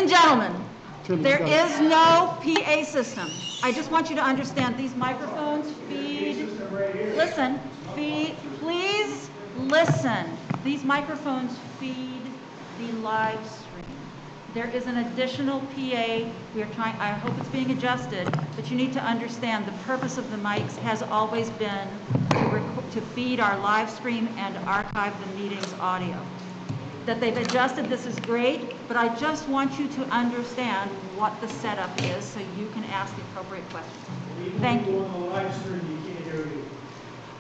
and gentlemen, there is no PA system. I just want you to understand these microphones feed, listen, please listen. These microphones feed the live stream. There is an additional PA. We are trying, I hope it's being adjusted, but you need to understand the purpose of the mics has always been to feed our live stream and archive the meeting's audio. That they've adjusted this is great, but I just want you to understand what the setup is so you can ask the appropriate questions. Thank you. On the live stream, you can't hear you.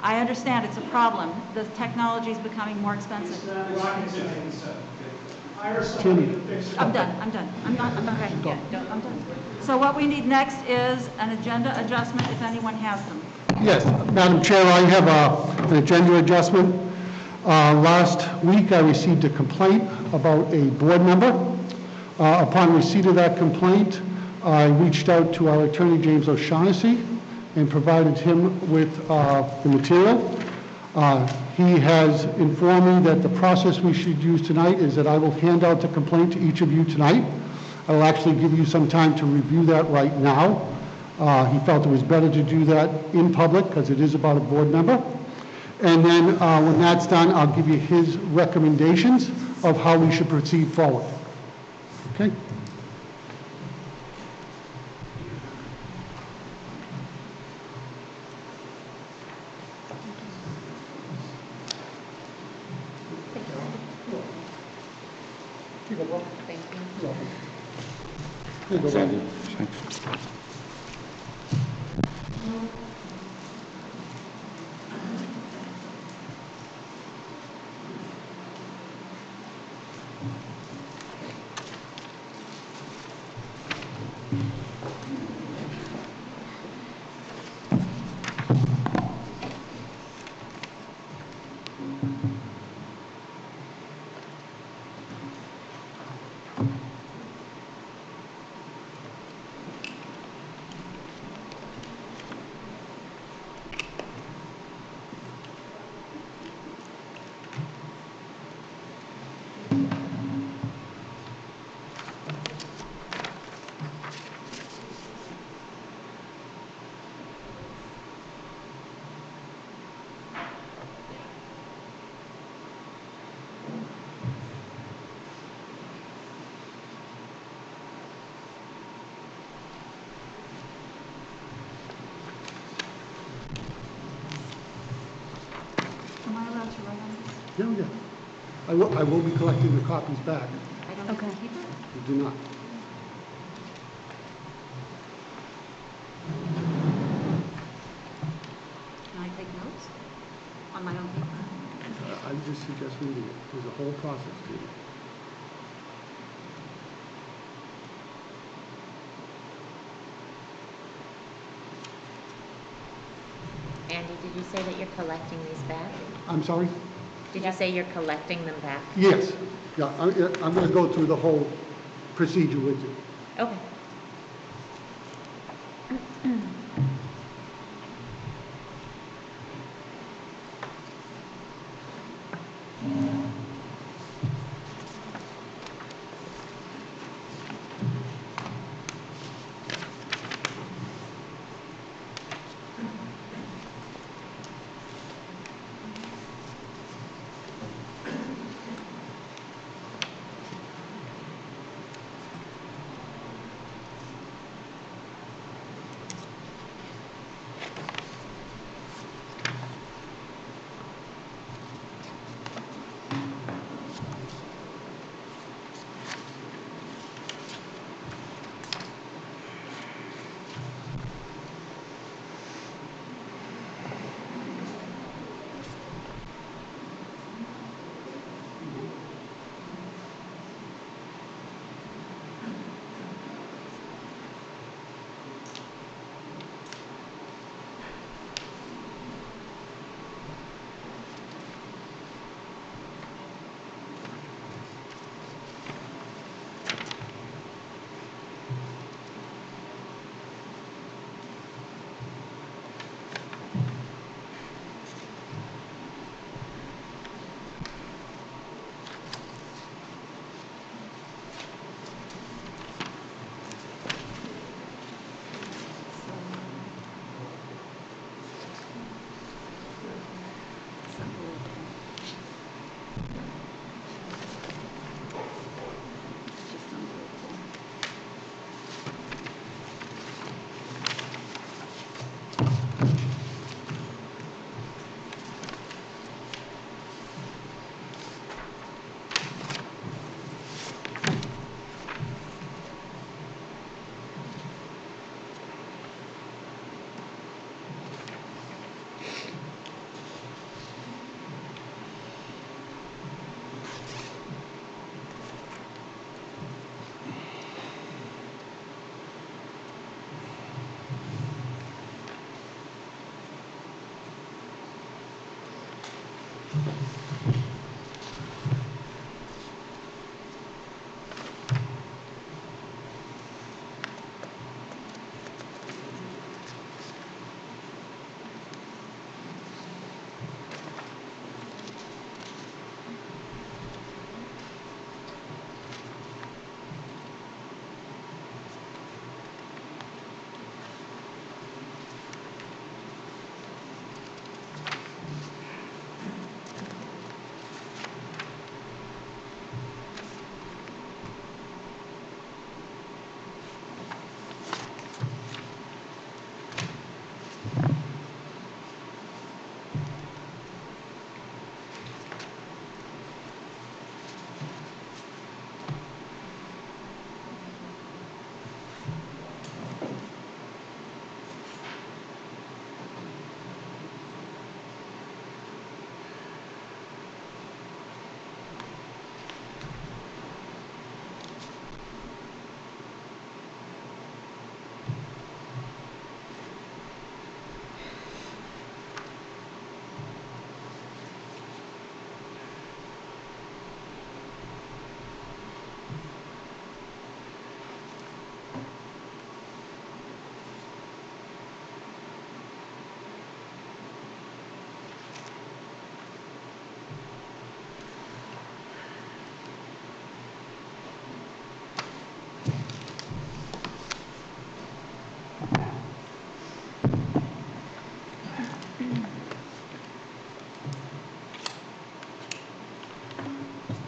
I understand it's a problem. The technology is becoming more expensive. It's not rocket science. Hire somebody to fix it. I'm done. I'm not ready yet. I'm done. So what we need next is an agenda adjustment if anyone has them. Yes, Madam Chair, I have an agenda adjustment. Last week, I received a complaint about a board member. Upon receipt of that complaint, I reached out to our attorney, James O'Shaughnessy, and provided him with the material. He has informed me that the process we should use tonight is that I will hand out the complaint to each of you tonight. I will actually give you some time to review that right now. He felt it was better to do that in public because it is about a board member. And then when that's done, I'll give you his recommendations of how we should proceed forward. Okay? Thank you. Here you go, Randy. Am I allowed to write on this? Yeah. I will be collecting the copies back. I don't have to keep it? You do not. Can I take notes on my own paper? I would just suggest reading it. There's a whole process to it. Andy, did you say that you're collecting these back? I'm sorry? Did you say you're collecting them back? Yes. Yeah, I'm going to go through the whole procedure with you. Okay.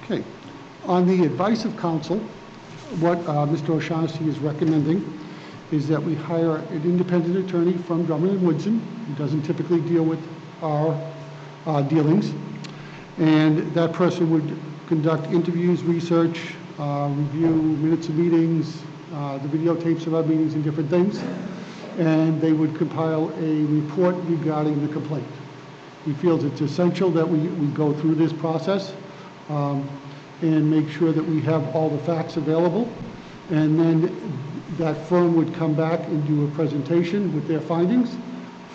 Okay. On the advice of counsel, what Mr. O'Shaughnessy is recommending is that we hire an independent attorney from Drummond and Woodson, who doesn't typically deal with our dealings, and that person would conduct interviews, research, review minutes of meetings, the videotapes of our meetings and different things, and they would compile a report regarding the complaint. He feels it's essential that we go through this process and make sure that we have all the facts available, and then that firm would come back and do a presentation with their findings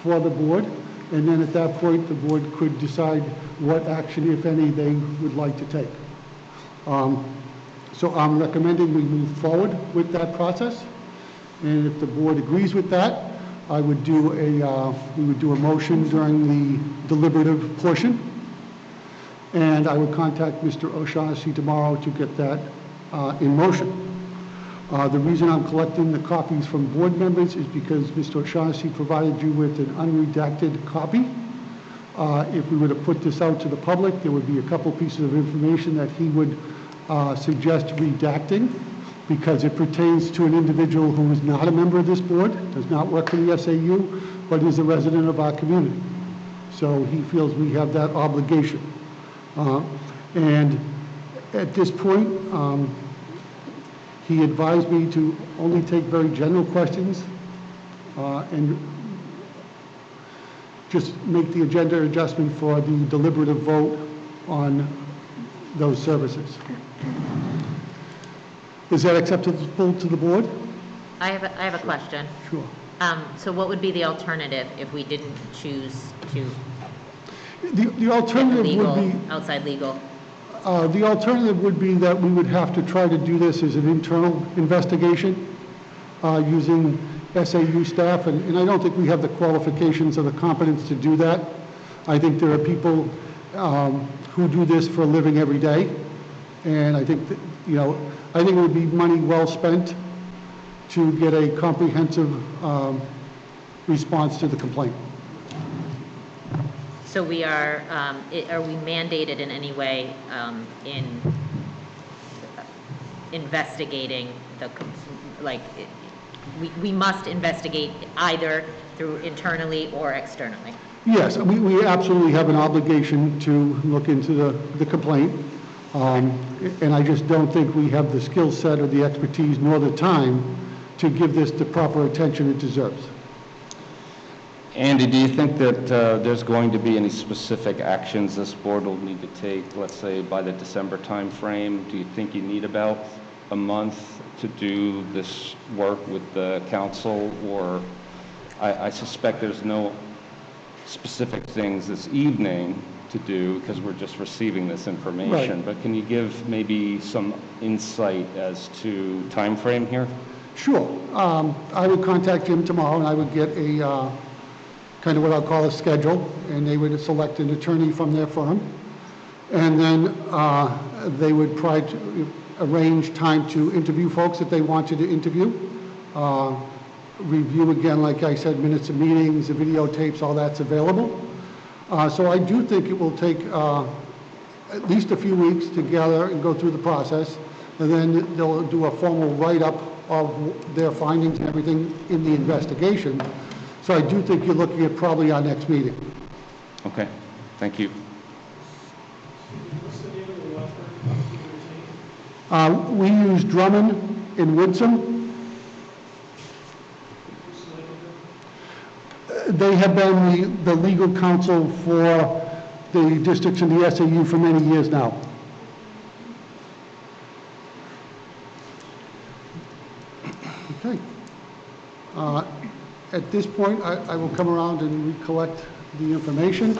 for the board, and then at that point the board could decide what action, if any, they would like to take. So I'm recommending we move forward with that process, and if the board agrees with that, I would do we would do a motion during the deliberative portion, and I would contact Mr. O'Shaughnessy tomorrow to get that in motion. The reason I'm collecting the copies from board members is because Mr. O'Shaughnessy provided you with an unredacted copy. If we were to put this out to the public, there would be a couple pieces of information that he would suggest redacting, because it pertains to an individual who is not a member of this board, does not work for the SAU, but is a resident of our community. So he feels we have that obligation. And at this point, he advised me to only take very general questions and just make the agenda adjustment for the deliberative vote on those services. Is that acceptable to the board? I have a question. Sure. So what would be the alternative if we didn't choose to The get the alternative legal, would be, outside legal? the alternative would be that we would have to try to do this as an internal investigation using SAU staff, and I don't think we have the qualifications or the competence to do that. I think there are people who do this for a living every day, and I think that, I think it would be money well spent to get a comprehensive response to the complaint. So we are we mandated in any way in investigating we must investigate either through internally or externally? Yes, we absolutely have an obligation to look into the complaint, and I just don't think we have the skill set or the expertise nor the time to give this the proper attention it deserves. Andy, do you think that there's going to be any specific actions this board will need to take, let's say, by the December timeframe? Do you think you need about a month to do this work with the council? Or I suspect there's no specific things this evening to do because we're just receiving this information. Right. But can you give maybe some insight as to time frame here? Sure. I would contact Jim tomorrow, and I would get a kind of what I'll call a schedule, and they would select an attorney from their firm, and then they would try to arrange time to interview folks that they wanted to interview, review again, like I said, minutes of meetings, the videotapes, all that's available. So I do think it will take at least a few weeks to gather and go through the process, and then they'll do a formal write-up of their findings and everything in the investigation. So I do think you're looking at probably our next meeting. Okay, thank you. What's the name of the law firm you retain? We use Drummond and Woodson. Who selected them? They have been the legal counsel for the districts in the SAU for many years now. Okay. At this point, I will come around and recollect the information.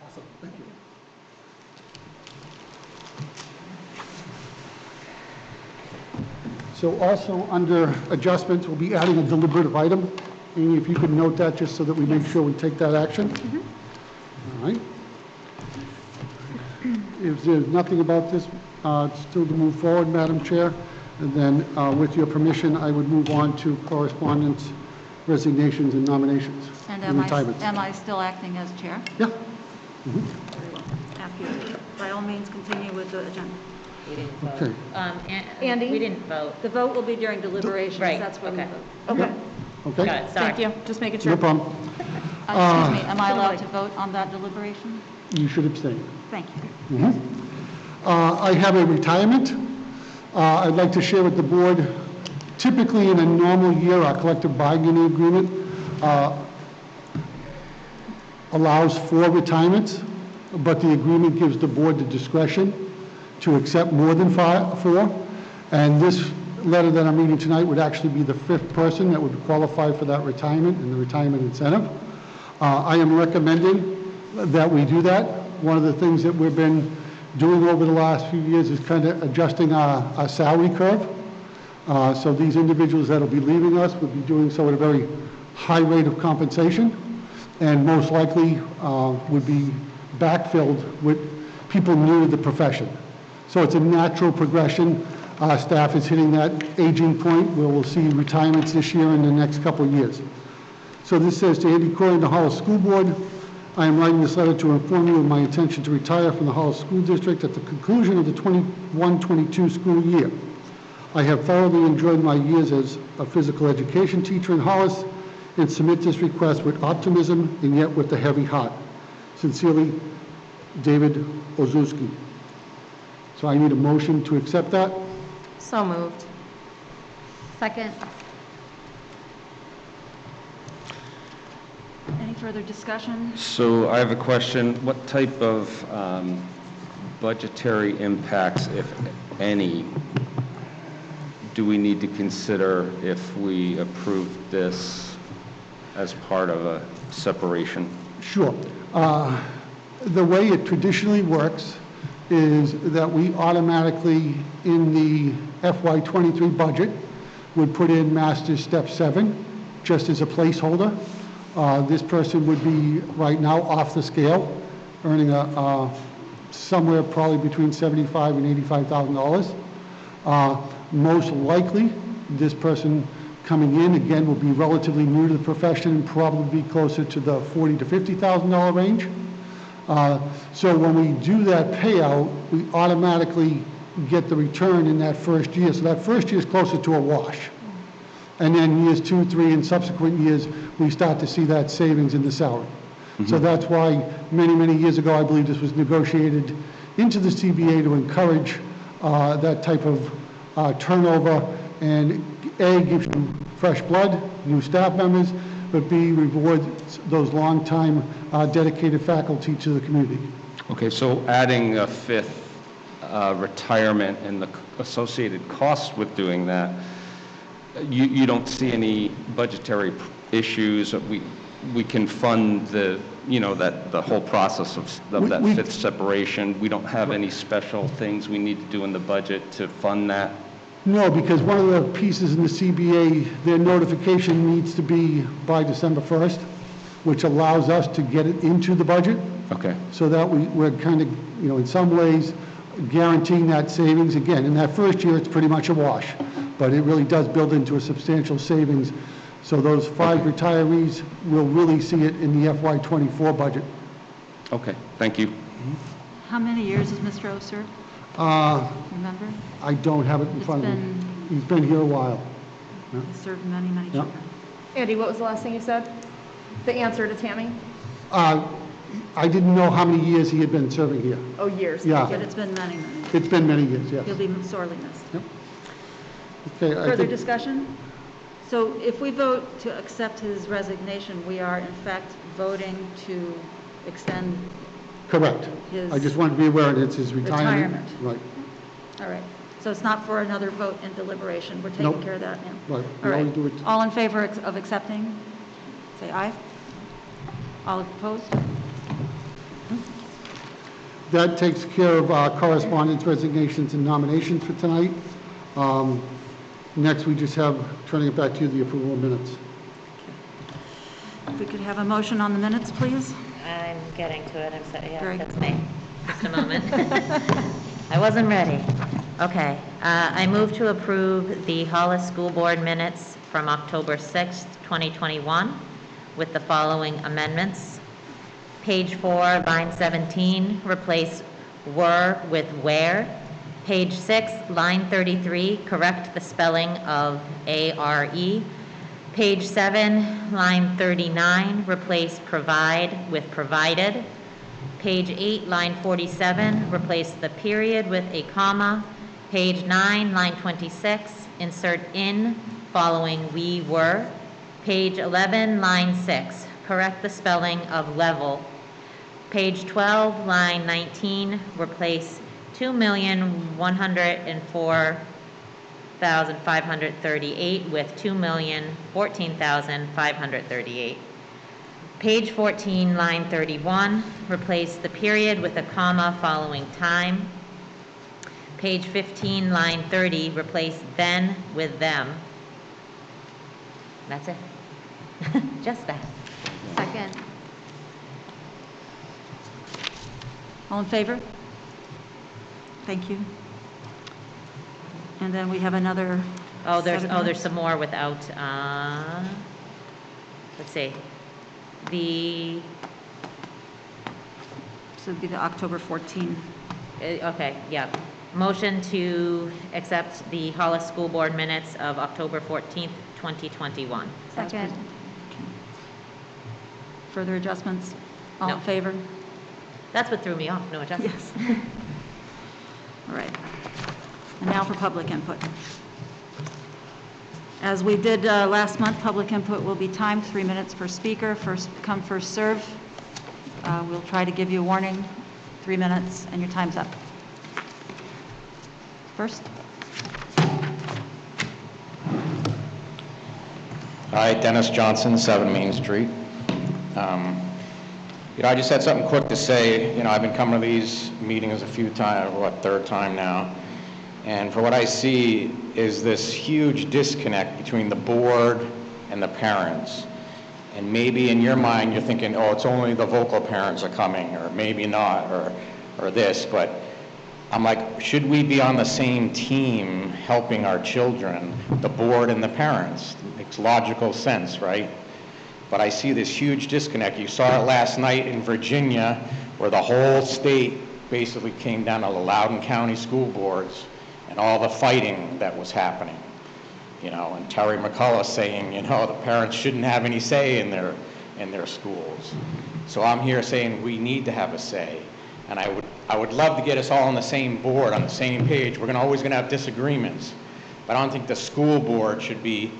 Awesome, thank you. So also under adjustments, we'll be adding a deliberative item. Amy, if you could note that just so that we make sure we take that action. All right. If there's nothing about this, still to move forward, Madam Chair, and then with your permission, I would move on to correspondence resignations and nominations And and retirements. am I still acting as chair? Yeah. Very well. After you, by all means, continue with the agenda. We didn't vote. Okay. Andy? We didn't vote. The vote will be during deliberations. Right, That's when we okay. vote. Okay, Okay? Got it, sorry. thank you, just making sure. No problem. Excuse me, am I allowed to vote on that deliberation? You should abstain. Thank you. I have a retirement. I'd like to share with the board, typically in a normal year, our collective bargaining agreement allows 4 retirements, but the agreement gives the board the discretion to accept more than 4. And this letter that I'm reading tonight would actually be the 5th person that would qualify for that retirement and the retirement incentive. I am recommending that we do that. One of the things that we've been doing over the last few years is kind of adjusting our salary curve. So these individuals that will be leaving us would be doing so at a very high rate of compensation, and most likely would be backfilled with people new to the profession. So it's a natural progression. Our staff is hitting that aging point where we'll see retirements this year and the next couple of years. So this says to Andy Corey and the Hollis School Board, I am writing this letter to inform you of my intention to retire from the Hollis School District at the conclusion of the 21-22 school year. I have thoroughly enjoyed my years as a physical education teacher in Hollis and submit this request with optimism and yet with a heavy heart. Sincerely, David Ozuski. So I need a motion to accept that. So moved. Second. Any further discussion? So I have a question. What type of budgetary impacts, if any, do we need to consider if we approve this as part of a separation? Sure. The way it traditionally works is that we automatically, in the FY23 budget, would put in Master's Step 7, just as a placeholder. This person would be, right now, off the scale, earning somewhere probably between $75,000 and $85,000. Most likely, this person coming in, again, will be relatively new to the profession and probably be closer to the $40,000 to $50,000 range. So when we do that payout, we automatically get the return in that first year. So that first year is closer to a wash. And then years 2, 3, and subsequent years, we start to see that savings in the salary. So that's why many, many years ago, I believe this was negotiated into the CBA to encourage that type of turnover, and A, gives you fresh blood, new staff members, but B, rewards those long-time dedicated faculty to the community. Okay, so adding a 5th retirement and the associated costs with doing that, you don't see any budgetary issues? We can fund the, the whole process of that 5th separation. We don't have any special things we need to do in the budget to fund that? No, because one of the pieces in the CBA, their notification needs to be by December 1st, which allows us to get it into the budget. Okay. So that we're kind of, in some ways, guaranteeing that savings. Again, in that first year, it's pretty much a wash, but it really does build into a substantial savings. So those 5 retirees will really see it in the FY24 budget. Okay, thank you. How many years has Mr. O served? Remember? I don't have it in front of me. He's been here a while. He served many, many Yeah. children. Andy, what was the last thing you said? The answer to Tammy? I didn't know how many years he had been serving here. Oh, years. Yeah. But it's been many, many. It's been many years, yes. He'll be sorely missed. Okay, I Further think, discussion? So if we vote to accept his resignation, we are in fact voting to extend, correct. his I just wanted to be aware that it's his retirement. retirement. Right, all right. So it's not for another vote in deliberation. We're taking Nope. care of that now. right. We All right. always do it. All in favor of accepting? Say aye. All opposed? That takes care of correspondence, resignations, and nominations for tonight. Next, we just have, turning it back to you, the approval of minutes. If we could have a motion on the minutes, please? I'm getting to it. Very That's me. Just a moment. I wasn't ready. Okay. I move to approve the Hollis School Board minutes from October 6th, 2021, with the following amendments. Page 4, line 17, replace were with where. Page 6, line 33, correct the spelling of A-R-E. Page 7, line 39, replace provide with provided. Page 8, line 47, replace the period with a comma. Page 9, line 26, insert in following we were. Page 11, line 6, correct the spelling of level. Page 12, line 19, replace 2,104,538 with 2,014,538. Page 14, line 31, replace the period with a comma following time. Page 15, line 30, replace then with them. That's it. Just that. Second. All in favor? Thank you. And then we have another. There's 7 minutes. some more without, let's see. The, So it'd be the October 14. okay, yeah. Motion to accept the Hollis School Board minutes of October 14th, 2021. Second. Further adjustments? All in No. favor? That's what threw me off, no adjustments. Yes. All right. And now for public input. As we did last month, public input will be timed, 3 minutes per speaker, first come, first serve. We'll try to give you a warning, 3 minutes, and your time's up. First? Hi, Dennis Johnson, 7 Main Street. I just had something quick to say. I've been coming to these meetings a few times, third time now, and for what I see is this huge disconnect between the board and the parents. And maybe in your mind you're thinking, oh, it's only the vocal parents are coming, or maybe not, or this, but I'm like, should we be on the same team helping our children, the board and the parents? It makes logical sense, right? But I see this huge disconnect. You saw it last night in Virginia, where the whole state basically came down to the Loudoun County school boards and all the fighting that was happening. And Terry McCullough saying, the parents shouldn't have any say in their schools. So I'm here saying we need to have a say. And I would love to get us all on the same board, on the same page. We're always going to have disagreements. But I don't think the school board should be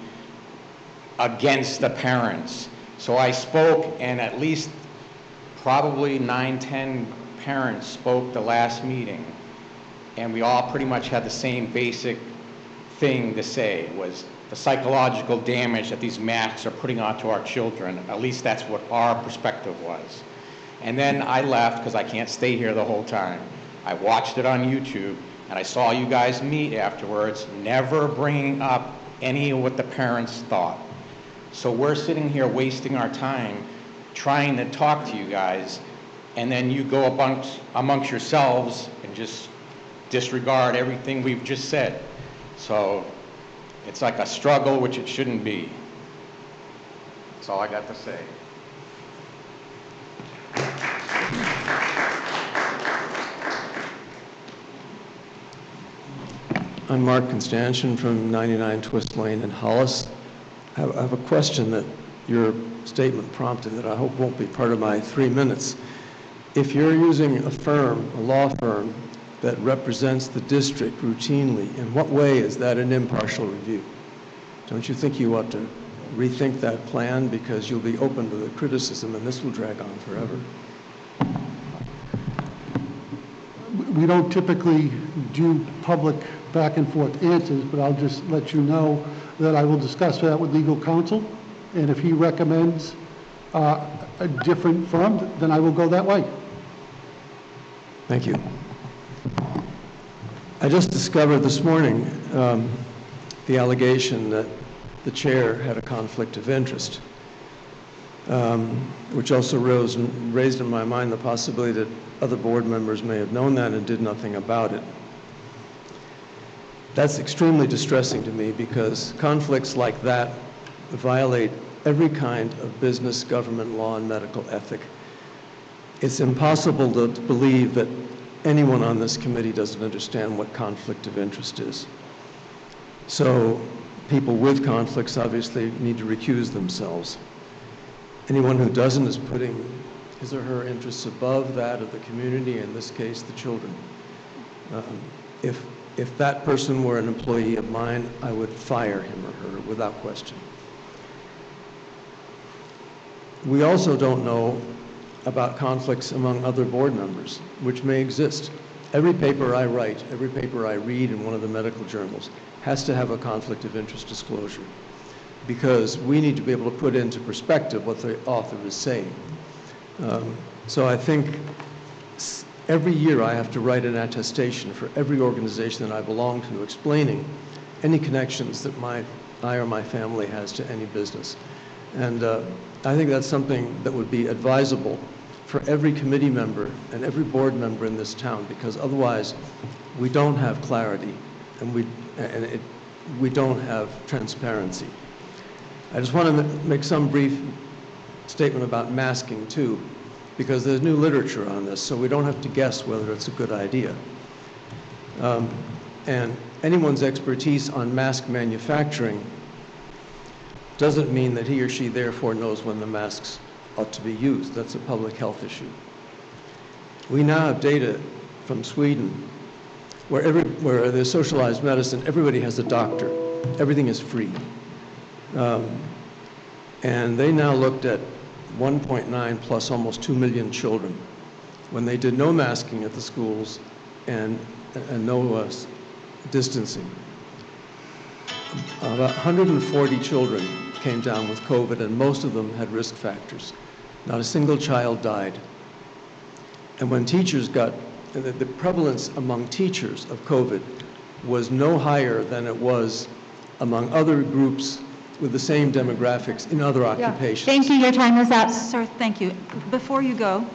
against the parents. So I spoke, and at least probably 9-10 parents spoke the last meeting. And we all pretty much had the same basic thing to say, was the psychological damage that these masks are putting onto our children. At least that's what our perspective was. And then I left because I can't stay here the whole time. I watched it on YouTube, and I saw you guys meet afterwards, never bringing up any of what the parents thought. So we're sitting here wasting our time trying to talk to you guys, and then you go amongst yourselves and just disregard everything we've just said. So it's like a struggle, which it shouldn't be. That's all I got to say. I'm Mark Constantian from 99 Twist Lane in Hollis. I have a question that your statement prompted that I hope won't be part of my 3 minutes. If you're using a firm, a law firm, that represents the district routinely, in what way is that an impartial review? Don't you think you ought to rethink that plan, because you'll be open to the criticism and this will drag on forever? We don't typically do public back and forth answers, but I'll just let you know that I will discuss that with legal counsel, and if he recommends a different firm, then I will go that way. Thank you. I just discovered this morning the allegation that the chair had a conflict of interest, which also raised in my mind the possibility that other board members may have known that and did nothing about it. That's extremely distressing to me, because conflicts like that violate every kind of business, government, law, and medical ethic. It's impossible to believe that anyone on this committee doesn't understand what conflict of interest is. So people with conflicts obviously need to recuse themselves. Anyone who doesn't is putting his or her interests above that of the community, in this case, the children. If that person were an employee of mine, I would fire him or her without question. We also don't know about conflicts among other board members, which may exist. Every paper I write, every paper I read in one of the medical journals has to have a conflict of interest disclosure, because we need to be able to put into perspective what the author is saying. So I think every year I have to write an attestation for every organization that I belong to, explaining any connections that I or my family has to any business. And I think that's something that would be advisable for every committee member and every board member in this town, because otherwise we don't have clarity and we don't have transparency. I just want to make some brief statement about masking too, because there's new literature on this, so we don't have to guess whether it's a good idea. And anyone's expertise on mask manufacturing doesn't mean that he or she therefore knows when the masks ought to be used. That's a public health issue. We now have data from Sweden where there's socialized medicine, everybody has a doctor, everything is free. And they now looked at 1.9 plus almost 2 million children when they did no masking at the schools and no distancing. About 140 children came down with COVID, and most of them had risk factors. Not a single child died. And when teachers got, the prevalence among teachers of COVID was no higher than it was among other groups with the same demographics in other occupations. Thank you, your time is up. Sir, thank you. Before you go,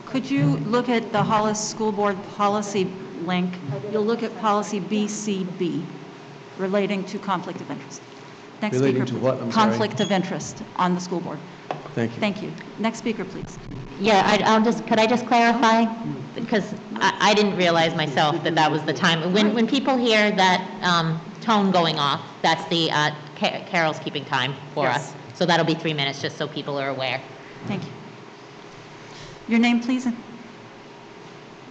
could you look at the Hollis School Board policy link? You'll look at policy BCB relating to conflict of interest. Next Relating speaker, to what? I'm sorry. conflict of interest on the school board. Thank you. Thank you. Next speaker, please. Yeah, could I just clarify? Because I didn't realize myself that that was the time. When people hear that tone going off, that's the, Carol's keeping time for Yes. us. So that'll be 3 minutes, just so people are aware. Thank you. Your name, please?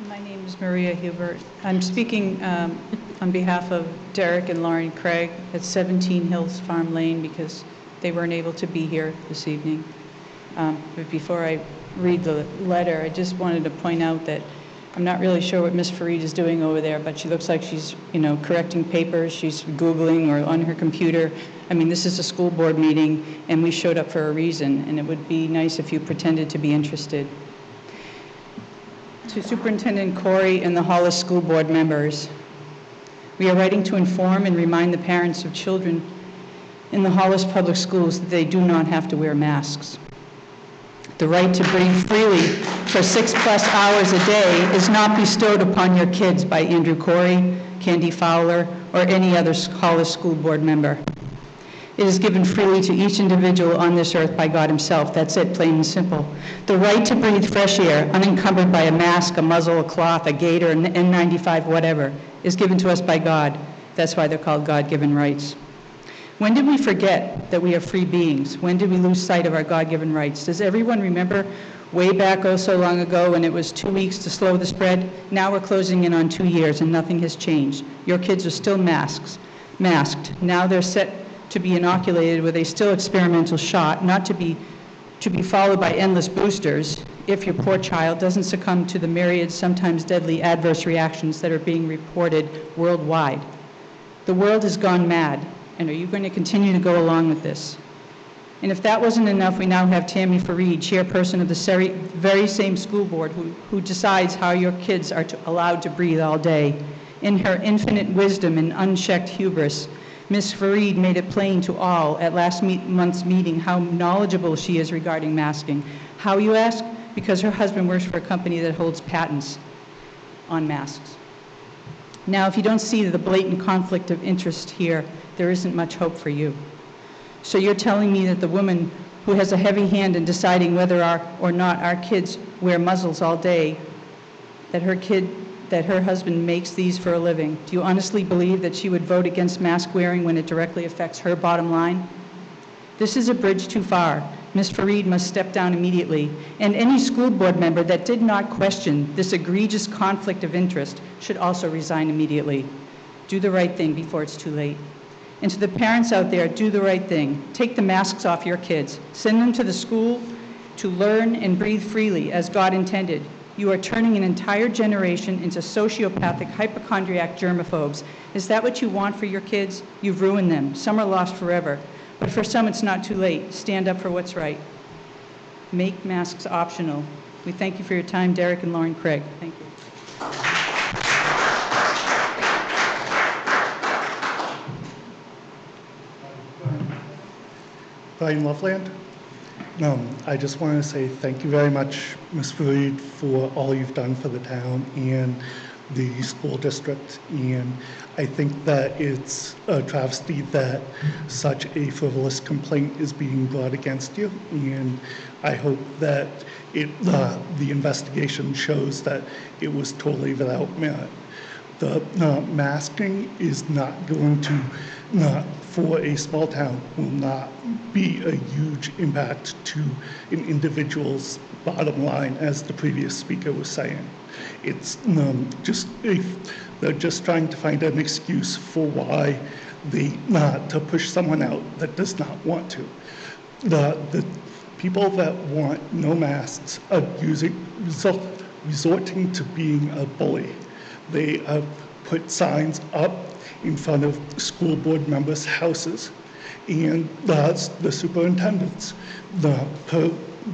My name is Maria Hubert. I'm speaking on behalf of Derek and Lauren Craig at 17 Hills Farm Lane because they weren't able to be here this evening. But before I read the letter, I just wanted to point out that I'm not really sure what Ms. Fareed is doing over there, but she looks like she's, correcting papers. She's Googling or on her computer. I mean, this is a school board meeting, and we showed up for a reason, and it would be nice if you pretended to be interested. To Superintendent Corey and the Hollis School Board members, we are writing to inform and remind the parents of children in the Hollis Public Schools that they do not have to wear masks. The right to breathe freely for 6+ hours a day is not bestowed upon your kids by Andrew Corey, Candy Fowler, or any other Hollis School Board member. It is given freely to each individual on this earth by God himself. That's it, plain and simple. The right to breathe fresh air, unencumbered by a mask, a muzzle, a cloth, a gaiter, an N95, whatever, is given to us by God. That's why they're called God-given rights. When did we forget that we are free beings? When did we lose sight of our God-given rights? Does everyone remember way back so long ago when it was 2 weeks to slow the spread? Now we're closing in on 2 years and nothing has changed. Your kids are still masked. Now they're set to be inoculated with a still experimental shot, not to be followed by endless boosters if your poor child doesn't succumb to the myriad, sometimes deadly adverse reactions that are being reported worldwide. The world has gone mad, and are you going to continue to go along with this? And if that wasn't enough, we now have Tammy Fareed, chairperson of the very same school board who decides how your kids are allowed to breathe all day. In her infinite wisdom and unchecked hubris, Ms. Fareed made it plain to all at last month's meeting how knowledgeable she is regarding masking. How, you ask? Because her husband works for a company that holds patents on masks. Now, if you don't see the blatant conflict of interest here, there isn't much hope for you. So you're telling me that the woman who has a heavy hand in deciding whether or not our kids wear muzzles all day, that her husband makes these for a living, do you honestly believe that she would vote against mask wearing when it directly affects her bottom line? This is a bridge too far. Ms. Fareed must step down immediately, and any school board member that did not question this egregious conflict of interest should also resign immediately. Do the right thing before it's too late. And to the parents out there, do the right thing. Take the masks off your kids. Send them to the school to learn and breathe freely as God intended. You are turning an entire generation into sociopathic, hypochondriac germaphobes. Is that what you want for your kids? You've ruined them. Some are lost forever. But for some, it's not too late. Stand up for what's right. Make masks optional. We thank you for your time, Derek and Lauren Craig. Thank you. Brian Loveland. I just want to say thank you very much, Ms. Fareed, for all you've done for the town and the school district. And I think that it's a travesty that such a frivolous complaint is being brought against you. And I hope that the investigation shows that it was totally without merit. The masking is not going to, for a small town, will not be a huge impact to an individual's bottom line, as the previous speaker was saying. It's they're just trying to find an excuse for why to push someone out that does not want to. The people that want no masks are resorting to being a bully. They have put signs up in front of school board members' houses, and the superintendents,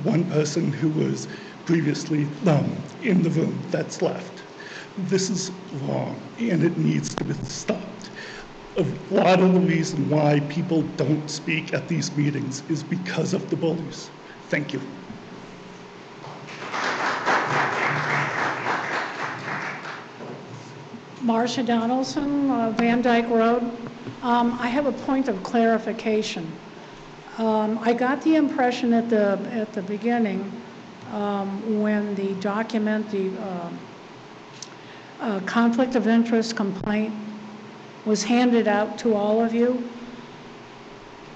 one person who was previously in the room that's left. This is wrong, and it needs to be stopped. A lot of the reason why people don't speak at these meetings is because of the bullies. Thank you. Marcia Donaldson, Van Dyke Road. I have a point of clarification. I got the impression at the beginning when the document, the conflict of interest complaint was handed out to all of you.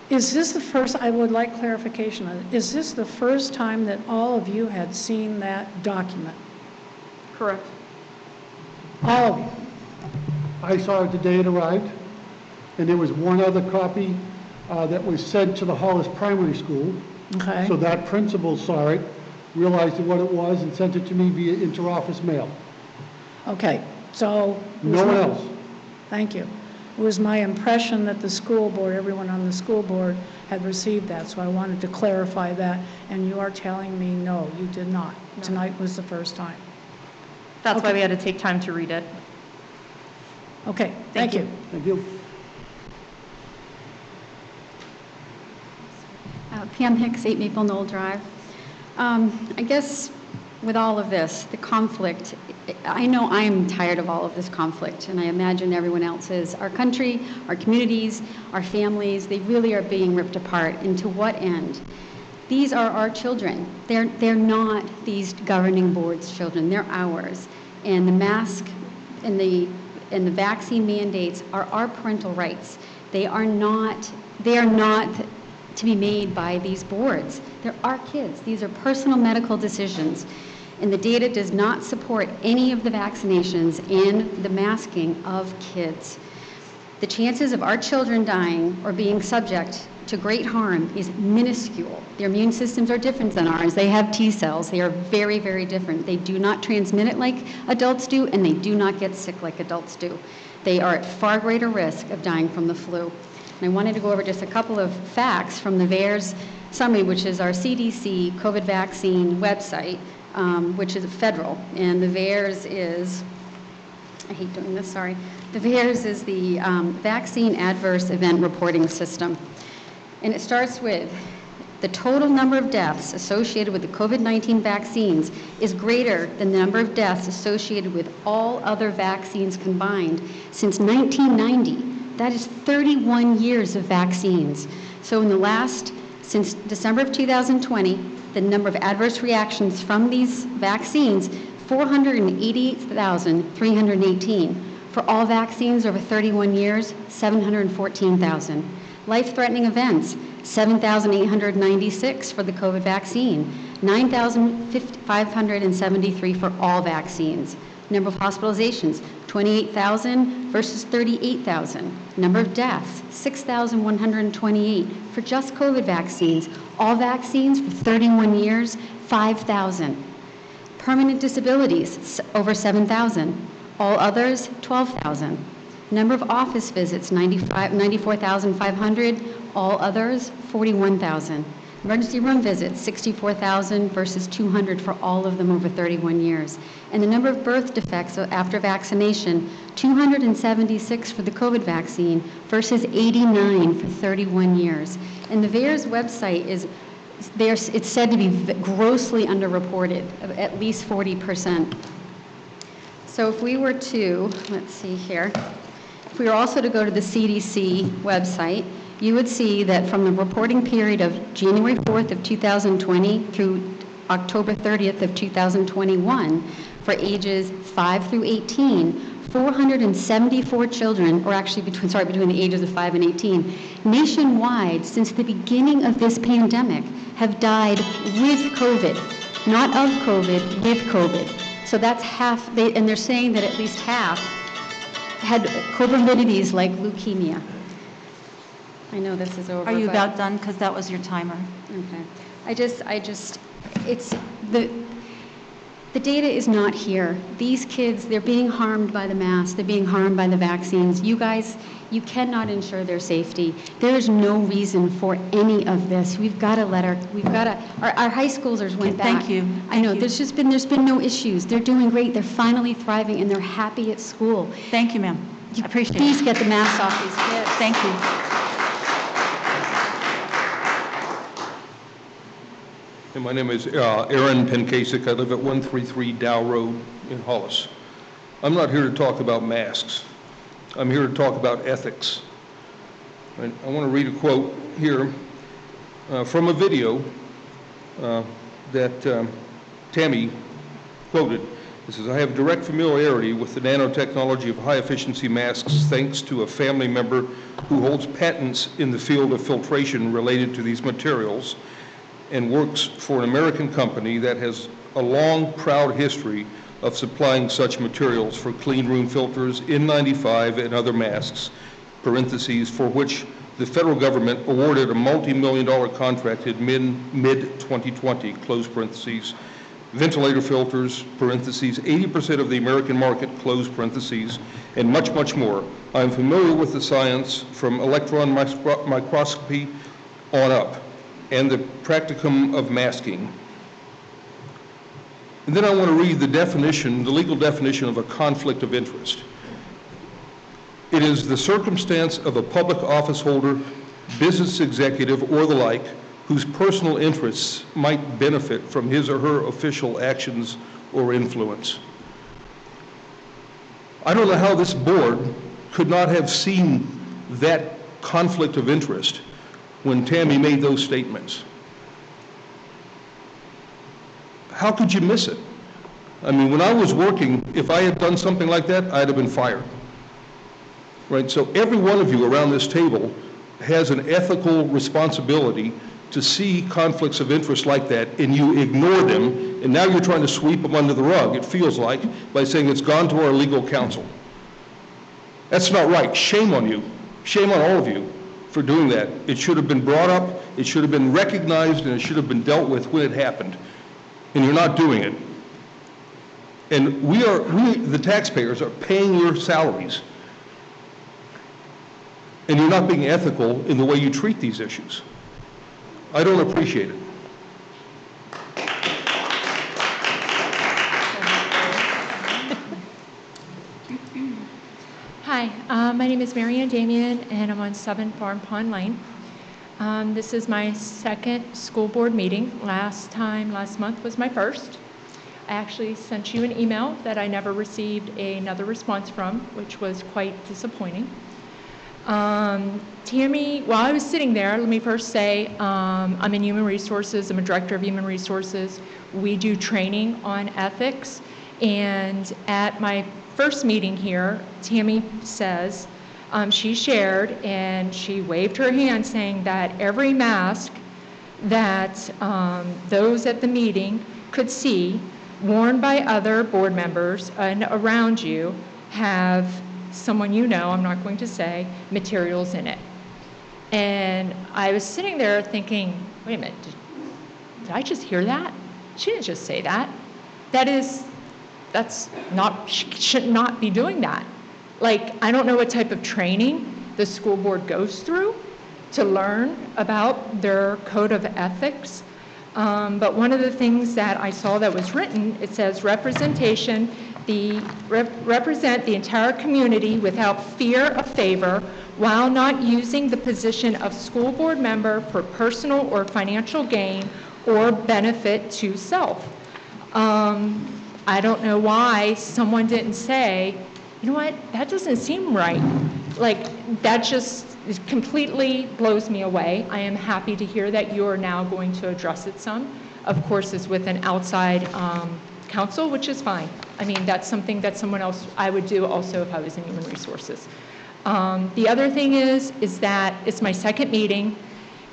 Is this the first, I would like clarification on it, is this the first time that all of you had seen that document? Correct. All of you? I saw it the day it arrived, and there was one other copy that was sent to the Hollis Primary School. Okay. So that principal saw it, realized what it was, and sent it to me via interoffice mail. Okay, so. No one else. Thank you. It was my impression that the school board, everyone on the school board had received that, so I wanted to clarify that, and you are telling me, no, you did not. No. Tonight was the first time. That's why we had to take time to read it. Okay, thank you. Thank you. Pam Hicks, 8 Maple Knoll Drive. I guess with all of this, the conflict, I know I'm tired of all of this conflict, and I imagine everyone else is. Our country, our communities, our families, they really are being ripped apart. And to what end? These are our children. They're not these governing board's children. They're ours. And the mask and the vaccine mandates are our parental rights. They are not to be made by these boards. They're our kids. These are personal medical decisions. And the data does not support any of the vaccinations and the masking of kids. The chances of our children dying or being subject to great harm is minuscule. Their immune systems are different than ours. They have T cells. They are very, very different. They do not transmit it like adults do, and they do not get sick like adults do. They are at far greater risk of dying from the flu. And I wanted to go over just a couple of facts from the VAERS summary, which is our CDC COVID vaccine website, which is federal. And the VAERS is, I hate doing this, sorry. The VAERS is the Vaccine Adverse Event Reporting System. And it starts with the total number of deaths associated with the COVID-19 vaccines is greater than the number of deaths associated with all other vaccines combined since 1990. That is 31 years of vaccines. So since December of 2020, the number of adverse reactions from these vaccines, 488,318. For all vaccines over 31 years, 714,000. Life-threatening events, 7,896 for the COVID vaccine, 9,573 for all vaccines. Number of hospitalizations, 28,000 versus 38,000. Number of deaths, 6,128 for just COVID vaccines. All vaccines for 31 years, 5,000. Permanent disabilities, over 7,000. All others, 12,000. Number of office visits, 94,500. All others, 41,000. Emergency room visits, 64,000 versus 200 for all of them over 31 years. And the number of birth defects after vaccination, 276 for the COVID vaccine versus 89 for 31 years. And the VAERS website it's said to be grossly underreported, at least 40%. So if we were to, let's see here, if we were also to go to the CDC website, you would see that from the reporting period of January 4th of 2020 through October 30th of 2021, for ages 5 through 18, 474 children, or actually between the ages of 5 and 18, nationwide since the beginning of this pandemic have died with COVID, not of COVID, with COVID. So that's half, and they're saying that at least half had comorbidities like leukemia. I know this is over. Are you but- about done? Because that was your timer. Okay. The data is not here. These kids, they're being harmed by the masks, they're being harmed by the vaccines. You guys, you cannot ensure their safety. There is no reason for any of this. Our high schoolers went back. Thank you. I know, Thank you. there's been no issues. They're doing great. They're finally thriving and they're happy at school. Thank you, ma'am. I appreciate it. Please get the masks off these kids. Thank you. And my name is Aaron Penkasik. I live at 133 Dow Road in Hollis. I'm not here to talk about masks. I'm here to talk about ethics. And I want to read a quote here from a video that Tammy quoted. It says, "I have direct familiarity with the nanotechnology of high-efficiency masks thanks to a family member who holds patents in the field of filtration related to these materials and works for an American company that has a long, proud history of supplying such materials for clean room filters, N95, and other masks, parentheses, for which the federal government awarded a multi-million-dollar contract in mid-2020, close parentheses, ventilator filters, parentheses, 80% of the American market, close parentheses, and much, much more. I am familiar with the science from electron microscopy on up, and the practicum of masking." And then I want to read the definition, the legal definition of a conflict of interest. It is the circumstance of a public office holder, business executive, or the like, whose personal interests might benefit from his or her official actions or influence. I don't know how this board could not have seen that conflict of interest when Tammy made those statements. How could you miss it? I mean, when I was working, if I had done something like that, I'd have been fired. Right? So every one of you around this table has an ethical responsibility to see conflicts of interest like that, and you ignore them, and now you're trying to sweep them under the rug, it feels like, by saying it's gone to our legal counsel. That's not right. Shame on you. Shame on all of you for doing that. It should have been brought up, it should have been recognized, and it should have been dealt with when it happened. And you're not doing it. And we, the taxpayers, are paying your salaries. And you're not being ethical in the way you treat these issues. I don't appreciate it. Hi, my name is Marianne Damian, and I'm on 7 Farm Pond Lane. This is my second school board meeting. Last month was my first. I actually sent you an email that I never received another response from, which was quite disappointing. Tammy, while I was sitting there, let me first say, I'm in human resources. I'm a director of human resources. We do training on ethics. And at my first meeting here, Tammy says, she shared and she waved her hand saying that every mask that those at the meeting could see, worn by other board members and around you, have someone you know, I'm not going to say, materials in it. And I was sitting there thinking, wait a minute, did I just hear that? She didn't just say that. That's not, she should not be doing that. Like, I don't know what type of training the school board goes through to learn about their code of ethics. But one of the things that I saw that was written, it says represent the entire community without fear of favor while not using the position of school board member for personal or financial gain or benefit to self. I don't know why someone didn't say, you know what, that doesn't seem right. Like, that just completely blows me away. I am happy to hear that you are now going to address it some. Of course, it's with an outside counsel, which is fine. I mean, that's something that someone else, I would do also if I was in human resources. The other thing is that it's my second meeting,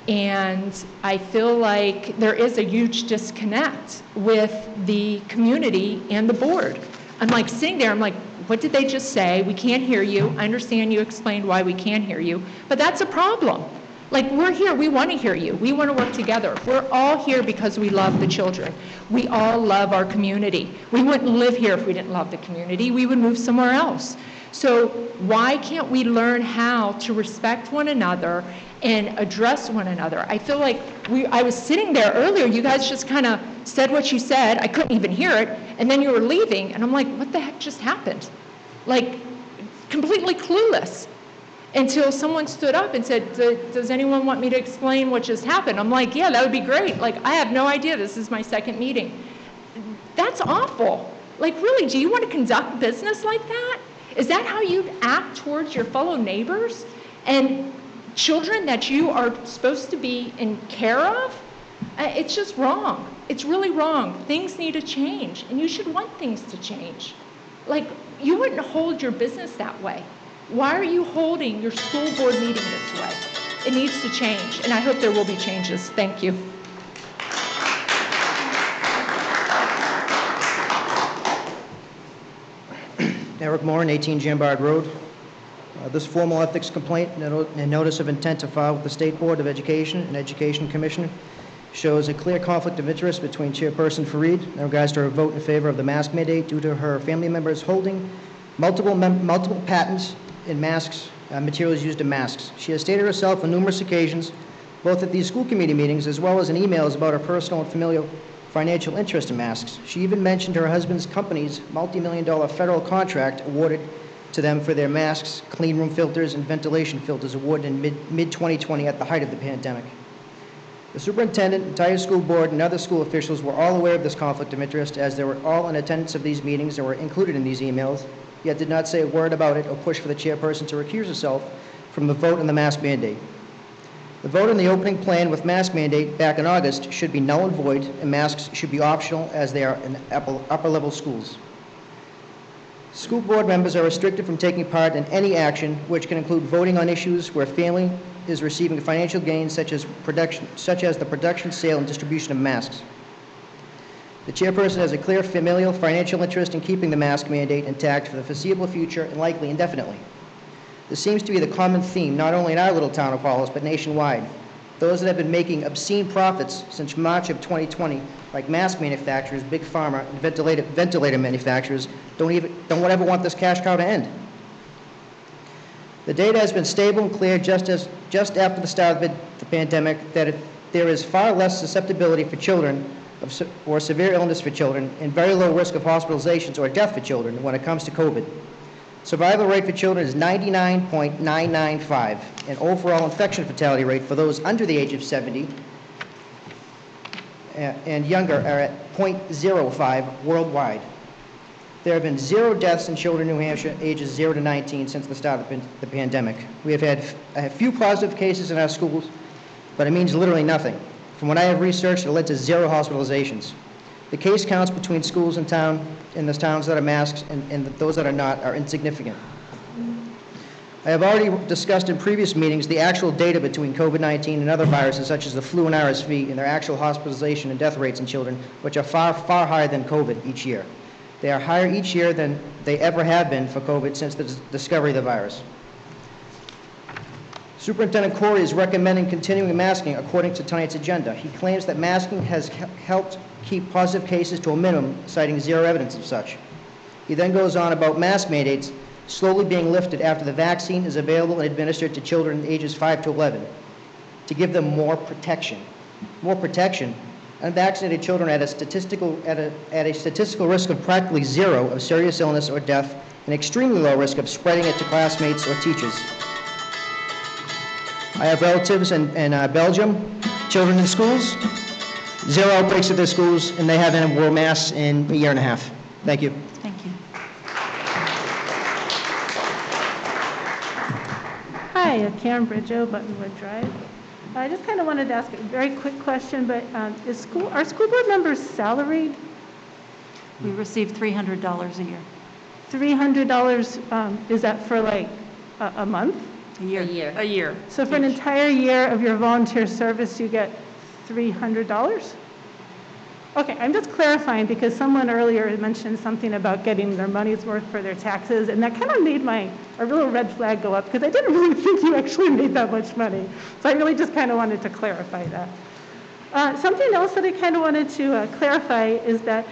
and I feel like there is a huge disconnect with the community and the board. I'm like sitting there, I'm like, what did they just say? We can't hear you. I understand you explained why we can't hear you, but that's a problem. Like, we're here, we want to hear you. We want to work together. We're all here because we love the children. We all love our community. We wouldn't live here if we didn't love the community. We would move somewhere else. So why can't we learn how to respect one another and address one another? I feel like I was sitting there earlier, you guys just kind of said what you said, I couldn't even hear it, and then you were leaving, and I'm like, what the heck just happened? Like, completely clueless. Until someone stood up and said, does anyone want me to explain what just happened? I'm like, yeah, that would be great. Like, I have no idea, this is my second meeting. That's awful. Like, really, do you want to conduct business like that? Is that how you act towards your fellow neighbors and children that you are supposed to be in care of? It's just wrong. It's really wrong. Things need to change, and you should want things to change. Like, you wouldn't hold your business that way. Why are you holding your school board meeting this way? It needs to change, and I hope there will be changes. Thank you. Eric Moran, 18 Jambard Road. This formal ethics complaint and notice of intent to file with the State Board of Education and Education Commission shows a clear conflict of interest between Chairperson Fareed in regards to her vote in favor of the mask mandate due to her family members holding multiple patents in masks, materials used in masks. She has stated herself on numerous occasions, both at these school committee meetings as well as in emails, about her personal and familial financial interest in masks. She even mentioned her husband's company's multi-million-dollar federal contract awarded to them for their masks, clean room filters, and ventilation filters awarded in mid-2020 at the height of the pandemic. The superintendent, entire school board, and other school officials were all aware of this conflict of interest, as they were all in attendance of these meetings and were included in these emails, yet did not say a word about it or push for the chairperson to recuse herself from the vote on the mask mandate. The vote on the opening plan with mask mandate back in August should be null and void, and masks should be optional as they are in upper-level schools. School board members are restricted from taking part in any action, which can include voting on issues where family is receiving financial gains, such as the production, sale, and distribution of masks. The chairperson has a clear familial financial interest in keeping the mask mandate intact for the foreseeable future and likely indefinitely. This seems to be the common theme, not only in our little town of Hollis, but nationwide. Those that have been making obscene profits since March of 2020, like mask manufacturers, big pharma, and ventilator manufacturers, don't ever want this cash cow to end. The data has been stable and clear just after the start of the pandemic that there is far less susceptibility for children or severe illness for children, and very low risk of hospitalizations or death for children when it comes to COVID. Survival rate for children is 99.995, and overall infection fatality rate for those under the age of 70 and younger are at 0.05 worldwide. There have been 0 deaths in children in New Hampshire ages 0 to 19 since the start of the pandemic. We have had a few positive cases in our schools, but it means literally nothing. From what I have researched, it led to 0 hospitalizations. The case counts between schools in the towns that are masked and those that are not are insignificant. I have already discussed in previous meetings the actual data between COVID-19 and other viruses such as the flu and RSV and their actual hospitalization and death rates in children, which are far, far higher than COVID each year. They are higher each year than they ever have been for COVID since the discovery of the virus. Superintendent Corey is recommending continuing masking according to tonight's agenda. He claims that masking has helped keep positive cases to a minimum, citing 0 evidence of such. He then goes on about mask mandates slowly being lifted after the vaccine is available and administered to children ages 5 to 11 to give them more protection. More protection. Unvaccinated children are at a statistical risk of practically 0 of serious illness or death and extremely low risk of spreading it to classmates or teachers. I have relatives in Belgium, children in schools, 0 outbreaks at their schools, and they haven't worn masks in a year and a half. Thank you. Thank you. Hi, Karen Bridgeau, Buttonwood Drive. I just kind of wanted to ask a very quick question, but are school board members salaried? We receive $300 a year. $300, is that for like a month? A year. A year. So for an entire year of your volunteer service, you get $300? Okay, I'm just clarifying because someone earlier mentioned something about getting their money's worth for their taxes, and that kind of made a little red flag go up because I didn't really think you actually made that much money. So I really just kind of wanted to clarify that. Something else that I kind of wanted to clarify is that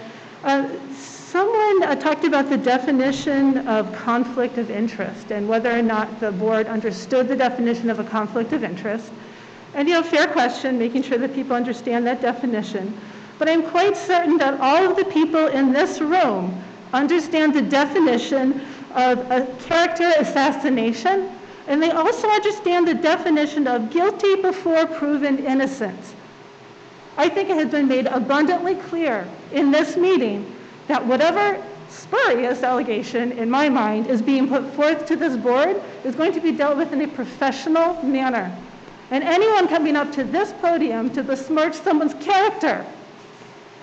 someone talked about the definition of conflict of interest and whether or not the board understood the definition of a conflict of interest. And, fair question, making sure that people understand that definition. But I'm quite certain that all of the people in this room understand the definition of a character assassination, and they also understand the definition of guilty before proven innocent. I think it has been made abundantly clear in this meeting that whatever spurious allegation, in my mind, is being put forth to this board is going to be dealt with in a professional manner. And anyone coming up to this podium to besmirch someone's character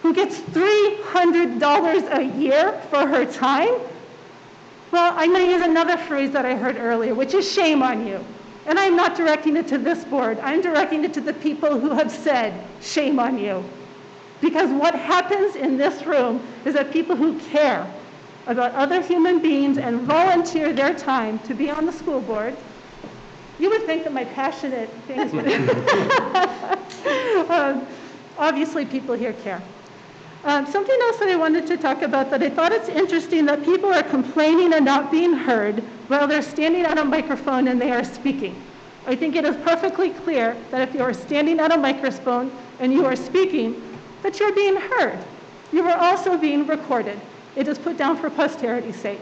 who gets $300 a year for her time, well, I'm going to use another phrase that I heard earlier, which is shame on you. And I'm not directing it to this board. I'm directing it to the people who have said, shame on you. Because what happens in this room is that people who care about other human beings and volunteer their time to be on the school board, you would think that my passionate things would... obviously, people here care. Something else that I wanted to talk about that I thought it's interesting that people are complaining and not being heard while they're standing at a microphone and they are speaking. I think it is perfectly clear that if you are standing at a microphone and you are speaking, that you're being heard. You are also being recorded. It is put down for posterity's sake.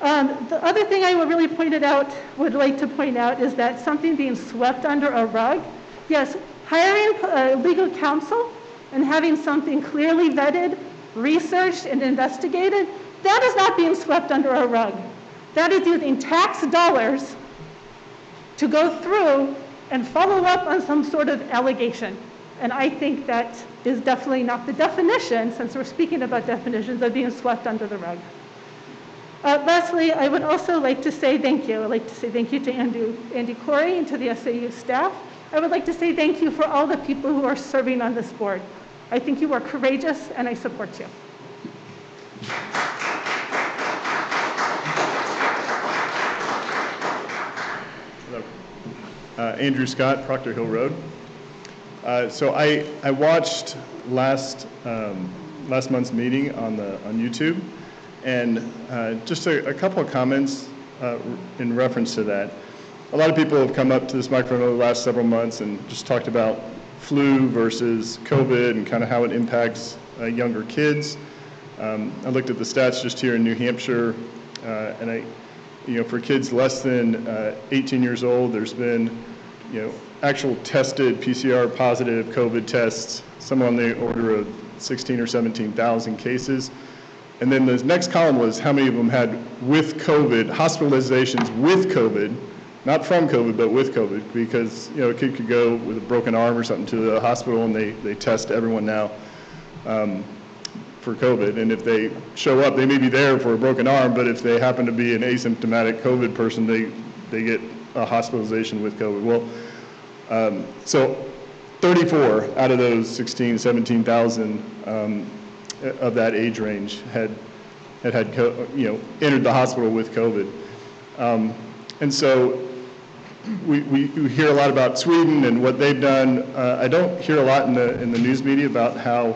The other thing I would like to point out is that something being swept under a rug. Yes, hiring legal counsel and having something clearly vetted, researched, and investigated, that is not being swept under a rug. That is using tax dollars to go through and follow up on some sort of allegation. And I think that is definitely not the definition, since we're speaking about definitions, of being swept under the rug. Lastly, I would also like to say thank you. I'd like to say thank you to Andy Corey and to the SAU staff. I would like to say thank you for all the people who are serving on this board. I think you are courageous, and I support you. Hello. Andrew Scott, Proctor Hill Road. So I watched last month's meeting on YouTube, and just a couple of comments in reference to that. A lot of people have come up to this microphone over the last several months and just talked about flu versus COVID and kind of how it impacts younger kids. I looked at the stats just here in New Hampshire, and for kids less than 18 years old, there's been, actual tested PCR positive COVID tests, some on the order of 16 or 17,000 cases. And then the next column was how many of them had with COVID, hospitalizations with COVID, not from COVID, but with COVID, because, you know, a kid could go with a broken arm or something to the hospital and they test everyone now for COVID. And if they show up, they may be there for a broken arm, but if they happen to be an asymptomatic COVID person, they get a hospitalization with COVID. Well, so 34 out of those 17,000 of that age range had entered the hospital with COVID. And so we hear a lot about Sweden and what they've done. I don't hear a lot in the news media about how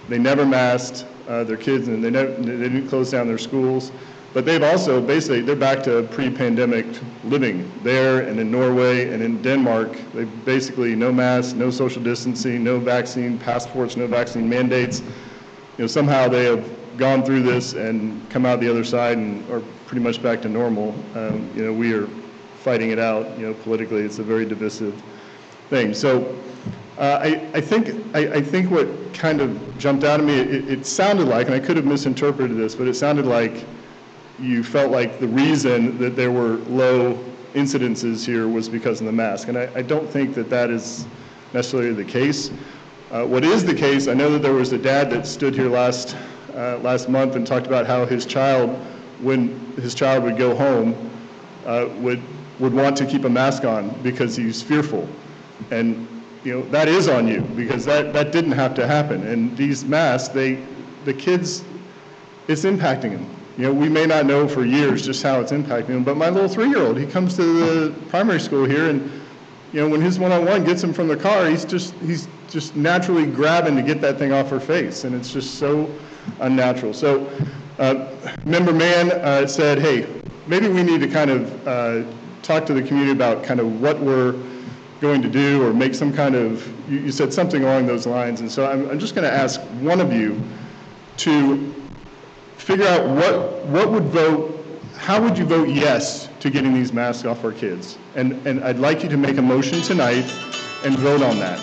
they never masked their kids and they didn't close down their schools. But they've also, basically, they're back to pre-pandemic living there and in Norway and in Denmark. They basically no masks, no social distancing, no vaccine passports, no vaccine mandates. You know, somehow they have gone through this and come out the other side and are pretty much back to normal. You know, we are fighting it out. You know, politically, it's a very divisive thing. So I think what kind of jumped out at me, it sounded like, and I could have misinterpreted this, but it sounded like you felt like the reason that there were low incidences here was because of the mask. And I don't think that that is necessarily the case. What is the case, I know that there was a dad that stood here last month and talked about how his child, when his child would go home, would want to keep a mask on because he's fearful. And you know, that is on you because that didn't have to happen. And these masks, the kids, it's impacting them. You know, we may not know for years just how it's impacting them, but my little 3-year-old, he comes to the primary school here and, you know, when his one-on-one gets him from the car, he's just naturally grabbing to get that thing off her face, and it's just so unnatural. So, Member Mann said, hey, maybe we need to kind of talk to the community about kind of what we're going to do or make some kind of, you said something along those lines, and so I'm just going to ask one of you to figure out what would vote, how would you vote yes to getting these masks off our kids? And I'd like you to make a motion tonight and vote on that,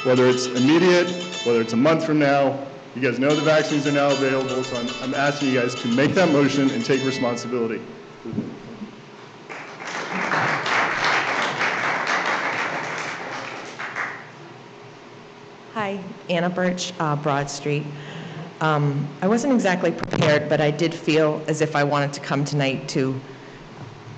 whether it's immediate, whether it's a month from now. You guys know the vaccines are now available, so I'm asking you guys to make that motion and take responsibility. Hi, Anna Birch, Broad Street. I wasn't exactly prepared, but I did feel as if I wanted to come tonight to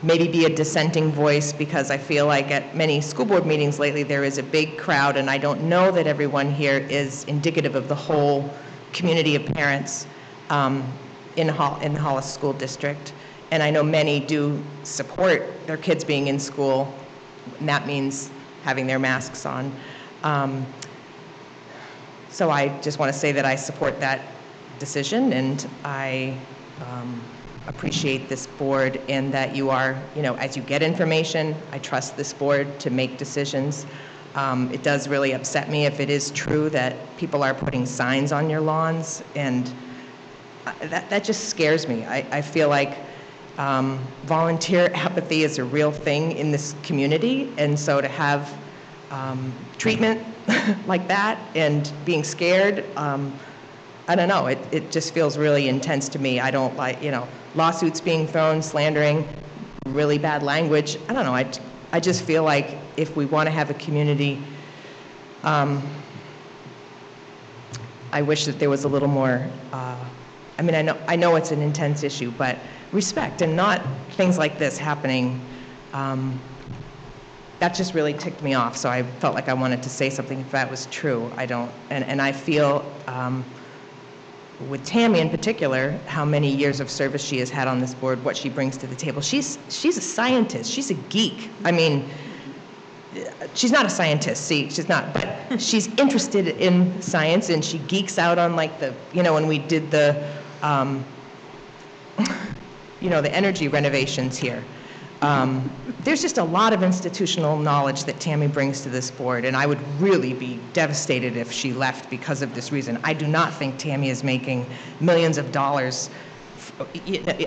maybe be a dissenting voice because I feel like at many school board meetings lately there is a big crowd, and I don't know that everyone here is indicative of the whole community of parents in the Hollis School District. And I know many do support their kids being in school, and that means having their masks on. So I just want to say that I support that decision, and I appreciate this board in that you are, you know, as you get information, I trust this board to make decisions. It does really upset me if it is true that people are putting signs on your lawns, and that just scares me. I feel like volunteer apathy is a real thing in this community, and so to have treatment like that and being scared, I don't know, it just feels really intense to me. I don't like, you know, lawsuits being thrown, slandering, really bad language. I don't know, I just feel like if we want to have a community, I wish that there was a little more, I mean, I know it's an intense issue, but respect and not things like this happening. That just really ticked me off, so I felt like I wanted to say something if that was true. I don't, and I feel, with Tammy in particular, how many years of service she has had on this board, what she brings to the table. She's a scientist, she's a geek. I mean, she's not a scientist, see, she's not, but she's interested in science, and she geeks out on like the, you know, when we did the, you know, the energy renovations here. There's just a lot of institutional knowledge that Tammy brings to this board, and I would really be devastated if she left because of this reason. I do not think Tammy is making millions of dollars.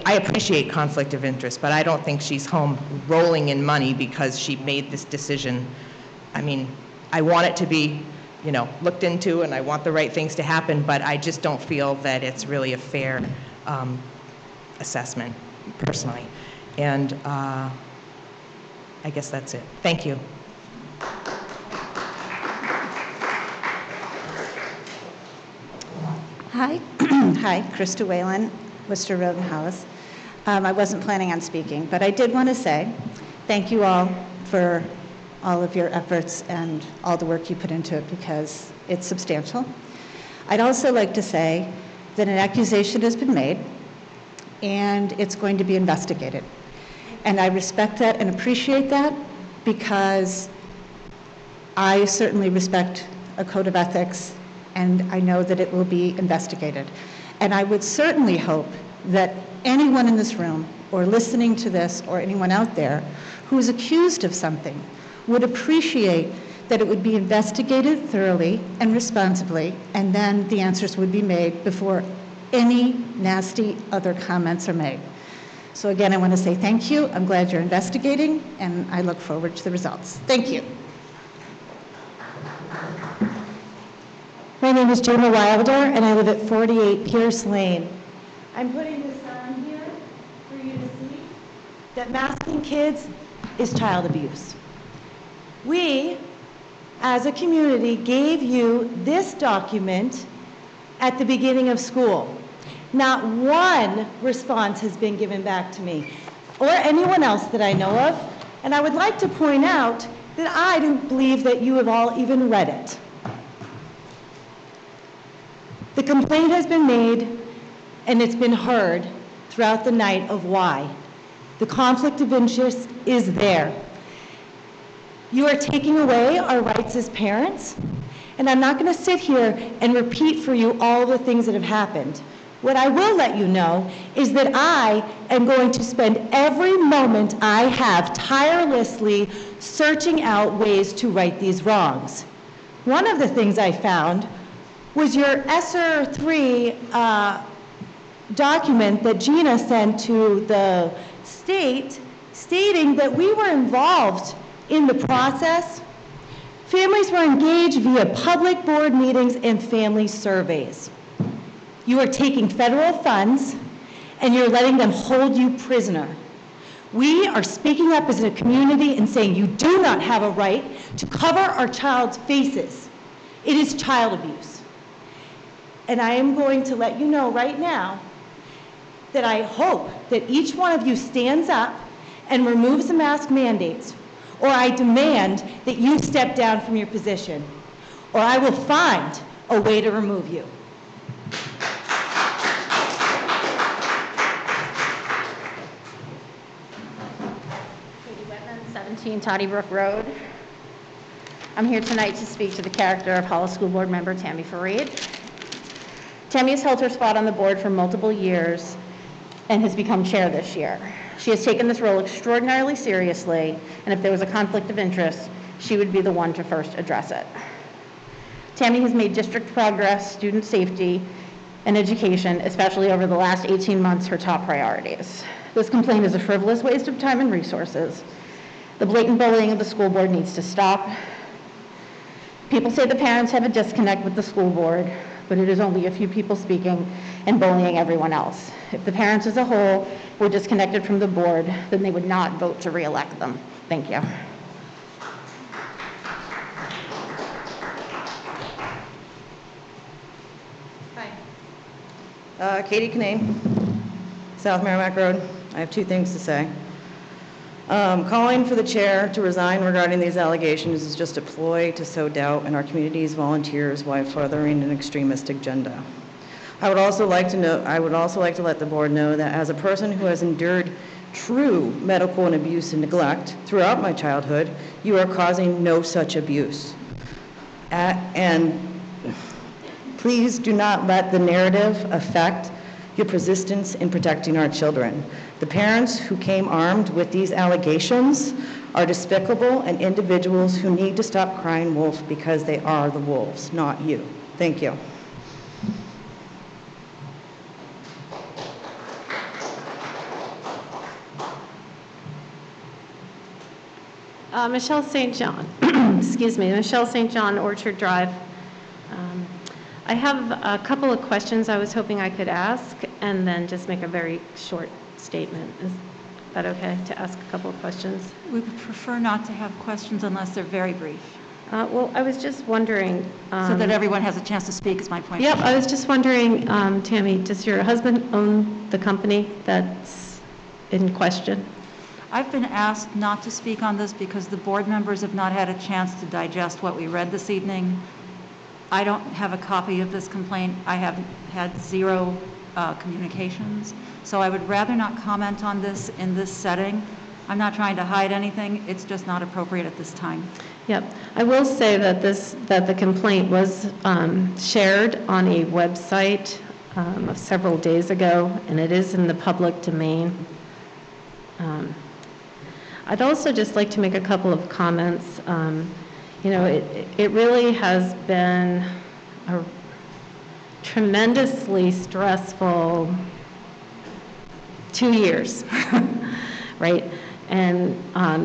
I appreciate conflict of interest, but I don't think she's home rolling in money because she made this decision. I mean, I want it to be, you know, looked into, and I want the right things to happen, but I just don't feel that it's really a fair assessment personally. And I guess that's it. Thank you. Hi, hi, Krista Whalen, Worcester Road in Hollis. I wasn't planning on speaking, but I did want to say thank you all for all of your efforts and all the work you put into it, because it's substantial. I'd also like to say that an accusation has been made and it's going to be investigated. And I respect that and appreciate that, because I certainly respect a code of ethics, and I know that it will be investigated. And I would certainly hope that anyone in this room or listening to this or anyone out there who is accused of something would appreciate that it would be investigated thoroughly and responsibly, and then the answers would be made before any nasty other comments are made. So again, I want to say thank you. I'm glad you're investigating, and I look forward to the results. Thank you. My name is Jonah Wilder, and I live at 48 Pierce Lane. I'm putting this sign here for you to see that masking kids is child abuse. We, as a community, gave you this document at the beginning of school. Not one response has been given back to me or anyone else that I know of, and I would like to point out that I don't believe that you have all even read it. The complaint has been made and it's been heard throughout the night of why. The conflict of interest is there. You are taking away our rights as parents, and I'm not going to sit here and repeat for you all the things that have happened. What I will let you know is that I am going to spend every moment I have tirelessly searching out ways to right these wrongs. One of the things I found was your ESSER 3 document that Gina sent to the state, stating that we were involved in the process. Families were engaged via public board meetings and family surveys. You are taking federal funds and you're letting them hold you prisoner. We are speaking up as a community and saying you do not have a right to cover our child's faces. It is child abuse. And I am going to let you know right now that I hope that each one of you stands up and removes the mask mandates, or I demand that you step down from your position, or I will find a way to remove you. Katie Whitman, 17 Toddy Brook Road. I'm here tonight to speak to the character of Hollis School Board member Tammy Fareed. Tammy has held her spot on the board for multiple years and has become chair this year. She has taken this role extraordinarily seriously, and if there was a conflict of interest, she would be the one to first address it. Tammy has made district progress, student safety, and education, especially over the last 18 months, her top priorities. This complaint is a frivolous waste of time and resources. The blatant bullying of the school board needs to stop. People say the parents have a disconnect with the school board, but it is only a few people speaking and bullying everyone else. If the parents as a whole were disconnected from the board, then they would not vote to re-elect them. Thank you. Hi. Katie Canane, South Merrimack Road. I have two things to say. Calling for the chair to resign regarding these allegations is just a ploy to sow doubt in our community's volunteers while furthering an extremist agenda. I would also like to let the board know that as a person who has endured true medical and abuse and neglect throughout my childhood, you are causing no such abuse. And please do not let the narrative affect your persistence in protecting our children. The parents who came armed with these allegations are despicable and individuals who need to stop crying wolf, because they are the wolves, not you. Thank you. Michelle St. John, excuse me, Michelle St. John, Orchard Drive. I have a couple of questions I was hoping I could ask, and then just make a very short statement. Is that okay, to ask a couple of questions? We would prefer not to have questions unless they're very brief. Well, I was just wondering... So that everyone has a chance to speak is my point. Yep, I was just wondering, Tammy, does your husband own the company that's in question? I've been asked not to speak on this because the board members have not had a chance to digest what we read this evening. I don't have a copy of this complaint. I have had zero communications. So I would rather not comment on this in this setting. I'm not trying to hide anything. It's just not appropriate at this time. Yep. I will say that the complaint was shared on a website several days ago, and it is in the public domain. I'd also just like to make a couple of comments. It really has been a tremendously stressful 2 years, right? And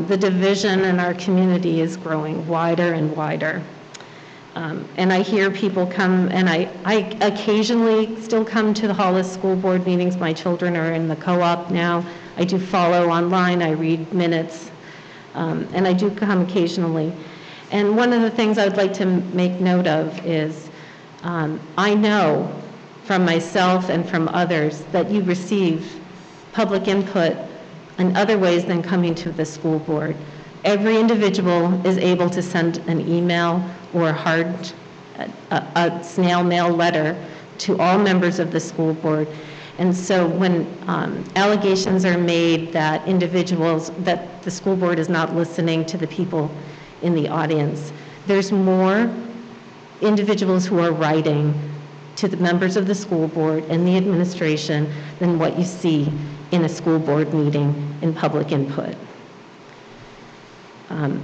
the division in our community is growing wider and wider. And I hear people come, and I occasionally still come to the Hollis School Board meetings. My children are in the co-op now. I do follow online, I read minutes, and I do come occasionally. And one of the things I would like to make note of is I know from myself and from others that you receive public input in other ways than coming to the school board. Every individual is able to send an email or a snail mail letter to all members of the school board. And so when allegations are made that that the school board is not listening to the people in the audience, there's more individuals who are writing to the members of the school board and the administration than what you see in a school board meeting in public input.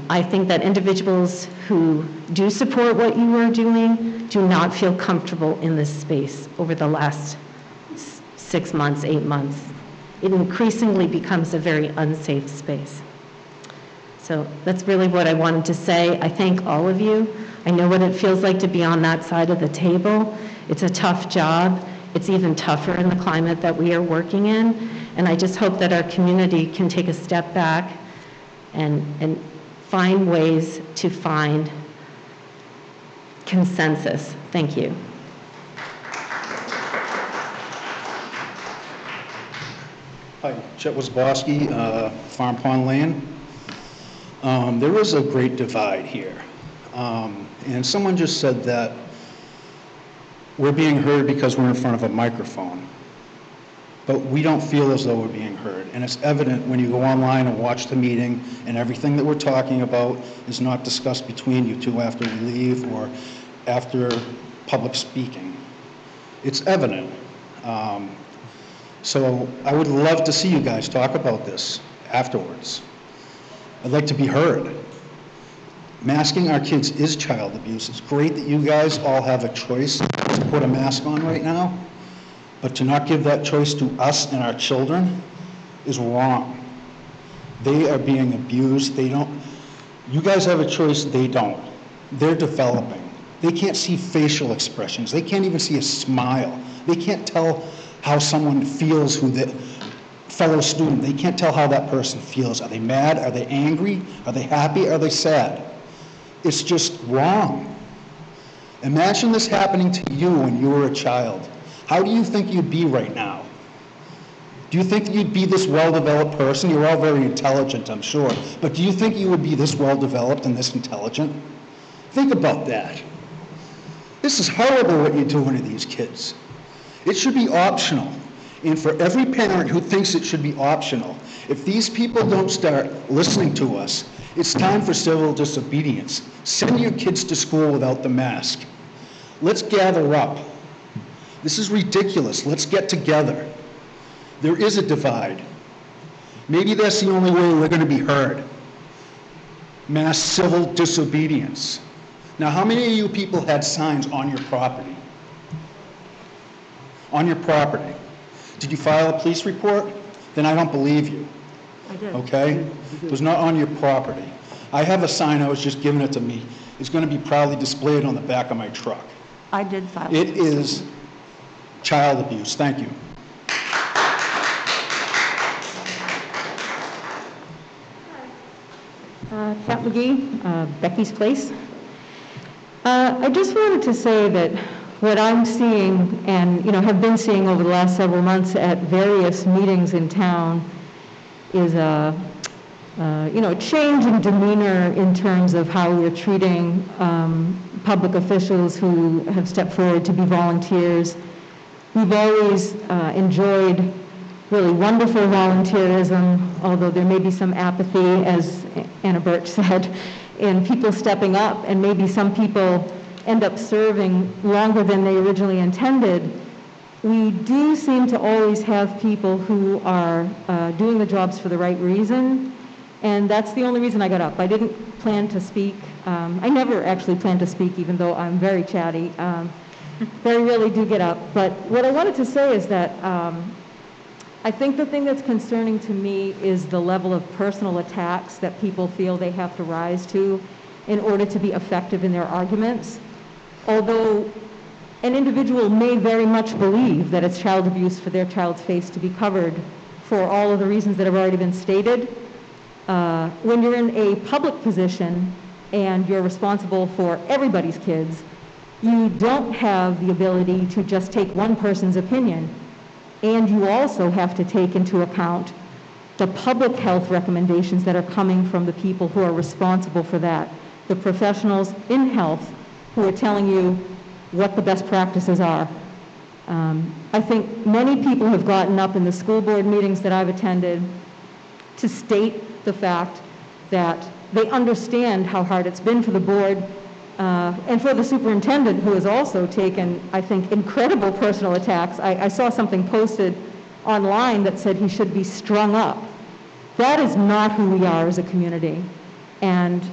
I think that individuals who do support what you are doing do not feel comfortable in this space over the last 6 months, 8 months. It increasingly becomes a very unsafe space. So that's really what I wanted to say. I thank all of you. I know what it feels like to be on that side of the table. It's a tough job. It's even tougher in the climate that we are working in. And I just hope that our community can take a step back and find ways to find consensus. Thank you. Hi, Chet Wasbowski, Farm Pond Lane. There is a great divide here. And someone just said that we're being heard because we're in front of a microphone. But we don't feel as though we're being heard. And it's evident when you go online and watch the meeting and everything that we're talking about is not discussed between you two after we leave or after public speaking. It's evident. So I would love to see you guys talk about this afterwards. I'd like to be heard. Masking our kids is child abuse. It's great that you guys all have a choice to put a mask on right now, but to not give that choice to us and our children is wrong. They are being abused. You guys have a choice, they don't. They're developing. They can't see facial expressions. They can't even see a smile. They can't tell how someone feels, who the fellow student, they can't tell how that person feels. Are they mad? Are they angry? Are they happy? Are they sad? It's just wrong. Imagine this happening to you when you were a child. How do you think you'd be right now? Do you think you'd be this well-developed person? You're all very intelligent, I'm sure. But do you think you would be this well-developed and this intelligent? Think about that. This is horrible what you're doing to these kids. It should be optional. And for every parent who thinks it should be optional, if these people don't start listening to us, it's time for civil disobedience. Send your kids to school without the mask. Let's gather up. This is ridiculous. Let's get together. There is a divide. Maybe that's the only way we're going to be heard. Mass civil disobedience. Now, how many of you people had signs on your property? On your property. Did you file a police report? Then I don't believe you. I did. Okay? It was not on your property. I have a sign, I was just given it to me. It's going to be proudly displayed on the back of my truck. I did file. It is child abuse. Thank you. Kat McGee, Becky's Place. I just wanted to say that what I'm seeing and, have been seeing over the last several months at various meetings in town is a change in demeanor in terms of how we're treating public officials who have stepped forward to be volunteers. We've always enjoyed really wonderful volunteerism, although there may be some apathy, as Anna Birch said, in people stepping up, and maybe some people end up serving longer than they originally intended. We do seem to always have people who are doing the jobs for the right reason, and that's the only reason I got up. I didn't plan to speak. I never actually plan to speak, even though I'm very chatty. Very rarely do get up. But what I wanted to say is that I think the thing that's concerning to me is the level of personal attacks that people feel they have to rise to in order to be effective in their arguments. Although an individual may very much believe that it's child abuse for their child's face to be covered for all of the reasons that have already been stated, when you're in a public position and you're responsible for everybody's kids, you don't have the ability to just take one person's opinion. And you also have to take into account the public health recommendations that are coming from the people who are responsible for that, the professionals in health who are telling you what the best practices are. I think many people have gotten up in the school board meetings that I've attended to state the fact that they understand how hard it's been for the board and for the superintendent, who has also taken, I think, incredible personal attacks. I saw something posted online that said he should be strung up. That is not who we are as a community. And,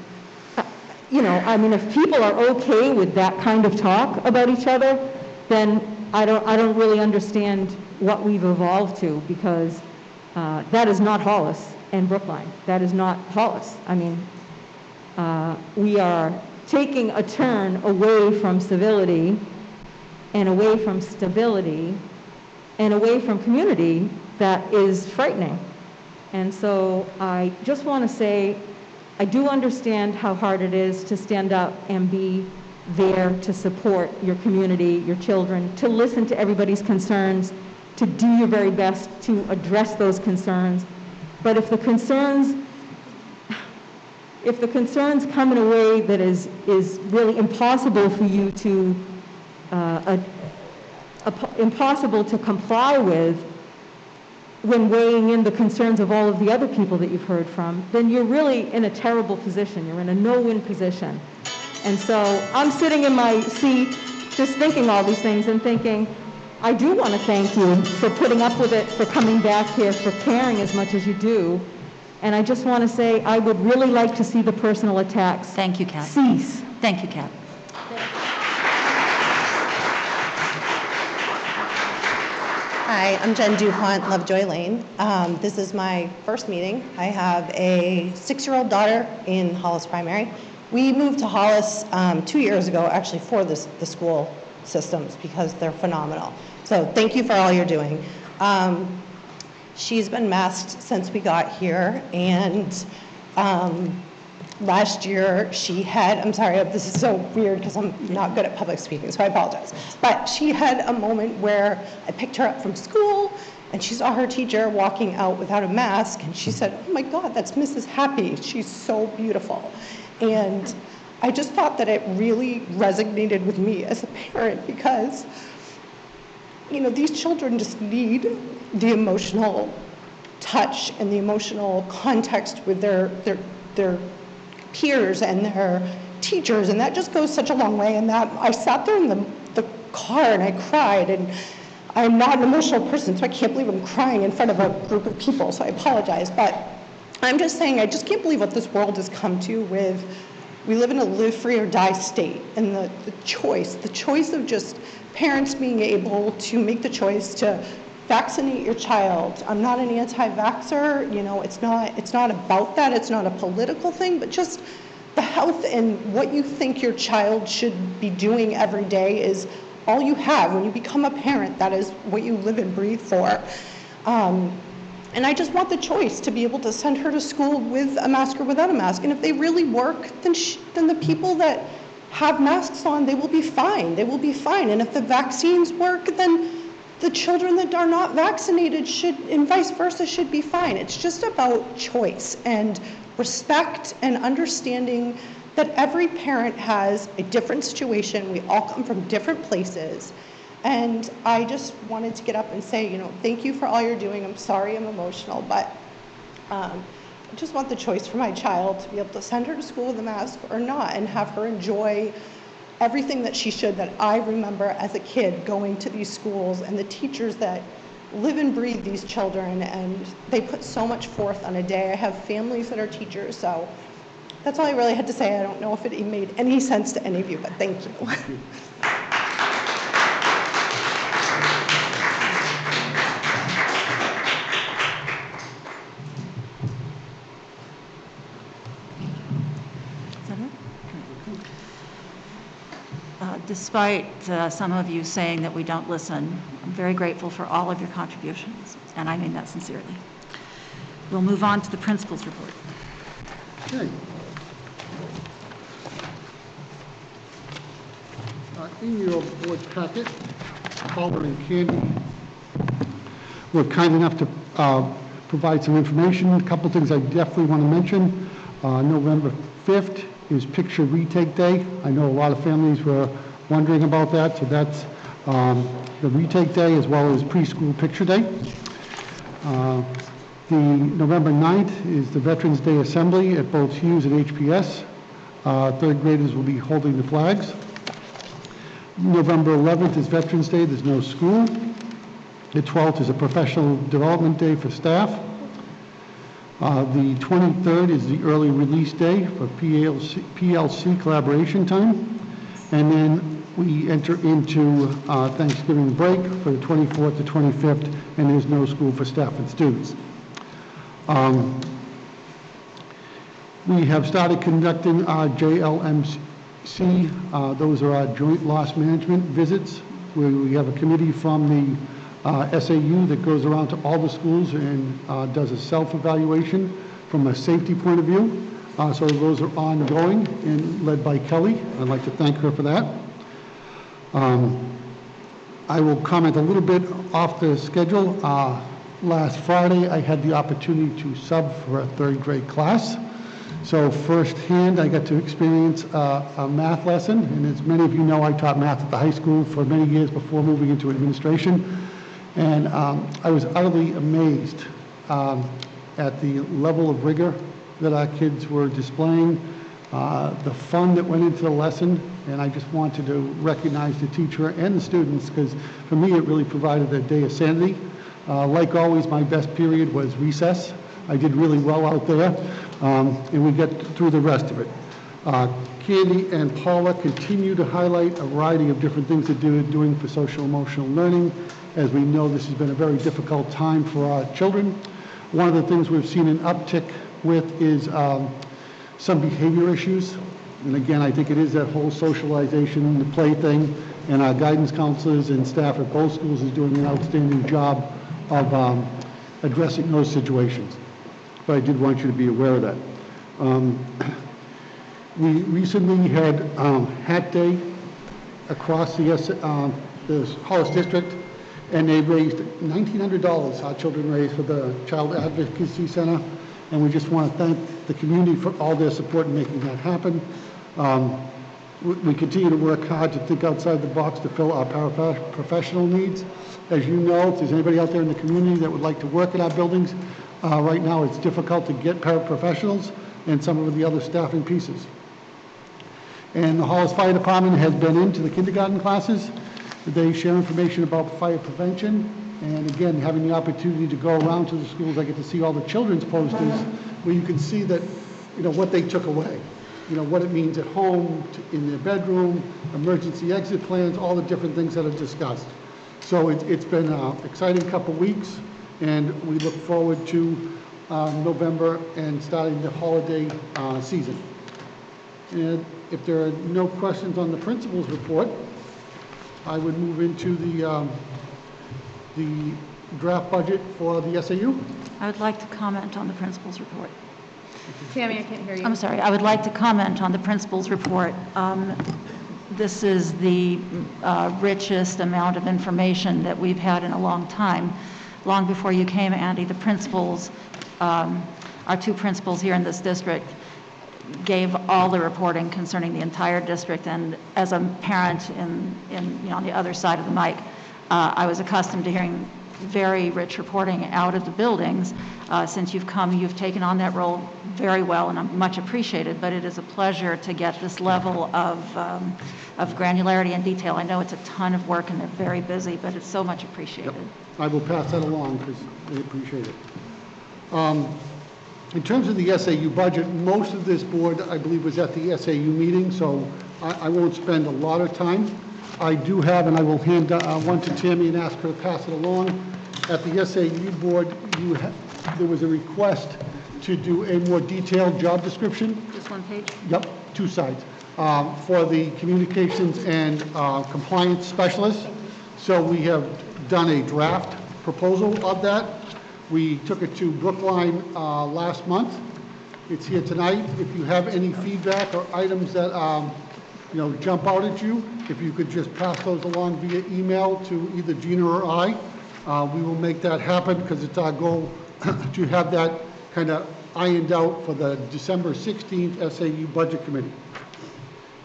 if people are okay with that kind of talk about each other, then I don't really understand what we've evolved to, because that is not Hollis and Brookline. That is not Hollis. We are taking a turn away from civility and away from stability and away from community that is frightening. And so I just want to say, I do understand how hard it is to stand up and be there to support your community, your children, to listen to everybody's concerns, to do your very best to address those concerns. But if the concerns come in a way that is really impossible for you to, impossible to comply with when weighing in the concerns of all of the other people that you've heard from, then you're really in a terrible position. You're in a no-win position. And so I'm sitting in my seat just thinking all these things and thinking, I do want to thank you for putting up with it, for coming back here, for caring as much as you do. And I just want to say, I would really like to see the personal attacks Thank you, Kat. cease. Thank you, Kat. Hi, I'm Jen DuPont, Lovejoy Lane. This is my first meeting. I have a 6-year-old daughter in Hollis Primary. We moved to Hollis 2 years ago, actually, for the school systems, because they're phenomenal. So thank you for all you're doing. She's been masked since we got here, and last year she had, I'm sorry, this is so weird because I'm not good at public speaking, so I apologize. But she had a moment where I picked her up from school, and she saw her teacher walking out without a mask, and she said, "Oh my God, that's Mrs. Happy. She's so beautiful." And I just thought that it really resonated with me as a parent, because these children just need the emotional touch and the emotional context with their peers and their teachers, and that just goes such a long way. And that I sat there in the car and I cried, and I'm not an emotional person, so I can't believe I'm crying in front of a group of people, so I apologize. But I'm just saying, I just can't believe what this world has come to with, we live in a live free or die state, and the choice of just parents being able to make the choice to vaccinate your child. I'm not an anti-vaxxer, it's not about that, it's not a political thing, but just the health and what you think your child should be doing every day is all you have. When you become a parent, that is what you live and breathe for. And I just want the choice to be able to send her to school with a mask or without a mask. And if they really work, then the people that have masks on, they will be fine. They will be fine. And if the vaccines work, then the children that are not vaccinated should, and vice versa, should be fine. It's just about choice and respect and understanding that every parent has a different situation. We all come from different places. And I just wanted to get up and say, thank you for all you're doing. I'm sorry I'm emotional, but I just want the choice for my child to be able to send her to school with a mask or not and have her enjoy everything that she should, that I remember as a kid going to these schools and the teachers that live and breathe these children, and they put so much forth on a day. I have families that are teachers, so that's all I really had to say. I don't know if it made any sense to any of you, but thank you. Thank you. Despite some of you saying that we don't listen, I'm very grateful for all of your contributions, and I mean that sincerely. We'll move on to the principal's report. Okay. In your board packet, Paula and Candy were kind enough to provide some information. A couple things I definitely want to mention. November 5th is Picture Retake Day. I know a lot of families were wondering about that, so that's the retake day as well as preschool picture day. The November 9th is the Veterans Day Assembly at both Hughes and HPS. Third graders will be holding the flags. November 11th is Veterans Day, there's no school. The 12th is a professional development day for staff. The 23rd is the early release day for PLC collaboration time. And then we enter into Thanksgiving break for the 24th to 25th, and there's no school for staff and students. We have started conducting our JLMC. Those are our joint loss management visits, where we have a committee from the SAU that goes around to all the schools and does a self-evaluation from a safety point of view. So those are ongoing and led by Kelly. I'd like to thank her for that. I will comment a little bit off the schedule. Last Friday, I had the opportunity to sub for a third grade class. So firsthand, I got to experience a math lesson. And as many of you know, I taught math at the high school for many years before moving into administration. And I was utterly amazed at the level of rigor that our kids were displaying, the fun that went into the lesson, and I just wanted to recognize the teacher and the students, because for me it really provided a day of sanity. Like always, my best period was recess. I did really well out there, and we get through the rest of it. Candy and Paula continue to highlight a variety of different things that they're doing for social emotional learning. As we know, this has been a very difficult time for our children. One of the things we've seen an uptick with is some behavior issues. And again, I think it is that whole socialization, the play thing, and our guidance counselors and staff at both schools is doing an outstanding job of addressing those situations. But I did want you to be aware of that. We recently had Hat Day across the Hollis District, and they raised $1,900, our children raised, for the Child Advocacy Center. And we just want to thank the community for all their support in making that happen. We continue to work hard to think outside the box to fill our paraprofessional needs. As you know, if there's anybody out there in the community that would like to work in our buildings, right now it's difficult to get paraprofessionals and some of the other staffing pieces. And the Hollis Fire Department has been into the kindergarten classes. They share information about fire prevention. And again, having the opportunity to go around to the schools, I get to see all the children's posters where you can see that, what they took away. What it means at home, in their bedroom, emergency exit plans, all the different things that are discussed. So it's been an exciting couple weeks, and we look forward to November and starting the holiday season. And if there are no questions on the principal's report, I would move into the draft budget for the SAU. I would like to comment on the principal's report. Tammy, I can't hear you. I'm sorry, I would like to comment on the principal's report. This is the richest amount of information that we've had in a long time. Long before you came, Andy, the principals, our two principals here in this district, gave all the reporting concerning the entire district. And as a parent on the other side of the mic, I was accustomed to hearing very rich reporting out of the buildings. Since you've come, you've taken on that role very well, and I'm much appreciated, but it is a pleasure to get this level of granularity and detail. I know it's a ton of work and they're very busy, but it's so much appreciated. Yep. I will pass that along because they appreciate it. In terms of the SAU budget, most of this board, I believe, was at the SAU meeting, so I won't spend a lot of time. I do have, and I will hand one to Tammy and ask her to pass it along. At the SAU board, there was a request to do a more detailed job description. Just one page? Yep, two sides, for the communications and compliance specialist. So we have done a draft proposal of that. We took it to Brookline last month. It's here tonight. If you have any feedback or items that jump out at you, if you could just pass those along via email to either Gina or I, we will make that happen because it's our goal to have that kind of ironed out for the December 16th SAU Budget Committee.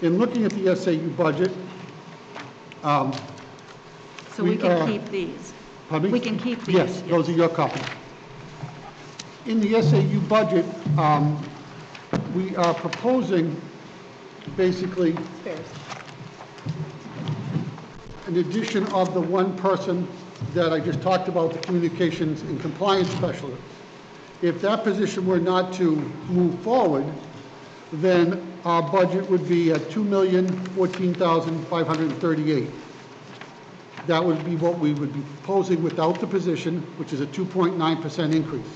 In looking at the SAU budget, so we can keep these. Pardon me? We can keep these. Yes, those are your copies. In the SAU budget, we are proposing basically an addition of the one person that I just talked about, the communications and compliance specialist. If that position were not to move forward, then our budget would be at $2,014,538. That would be what we would be proposing without the position, which is a 2.9% increase.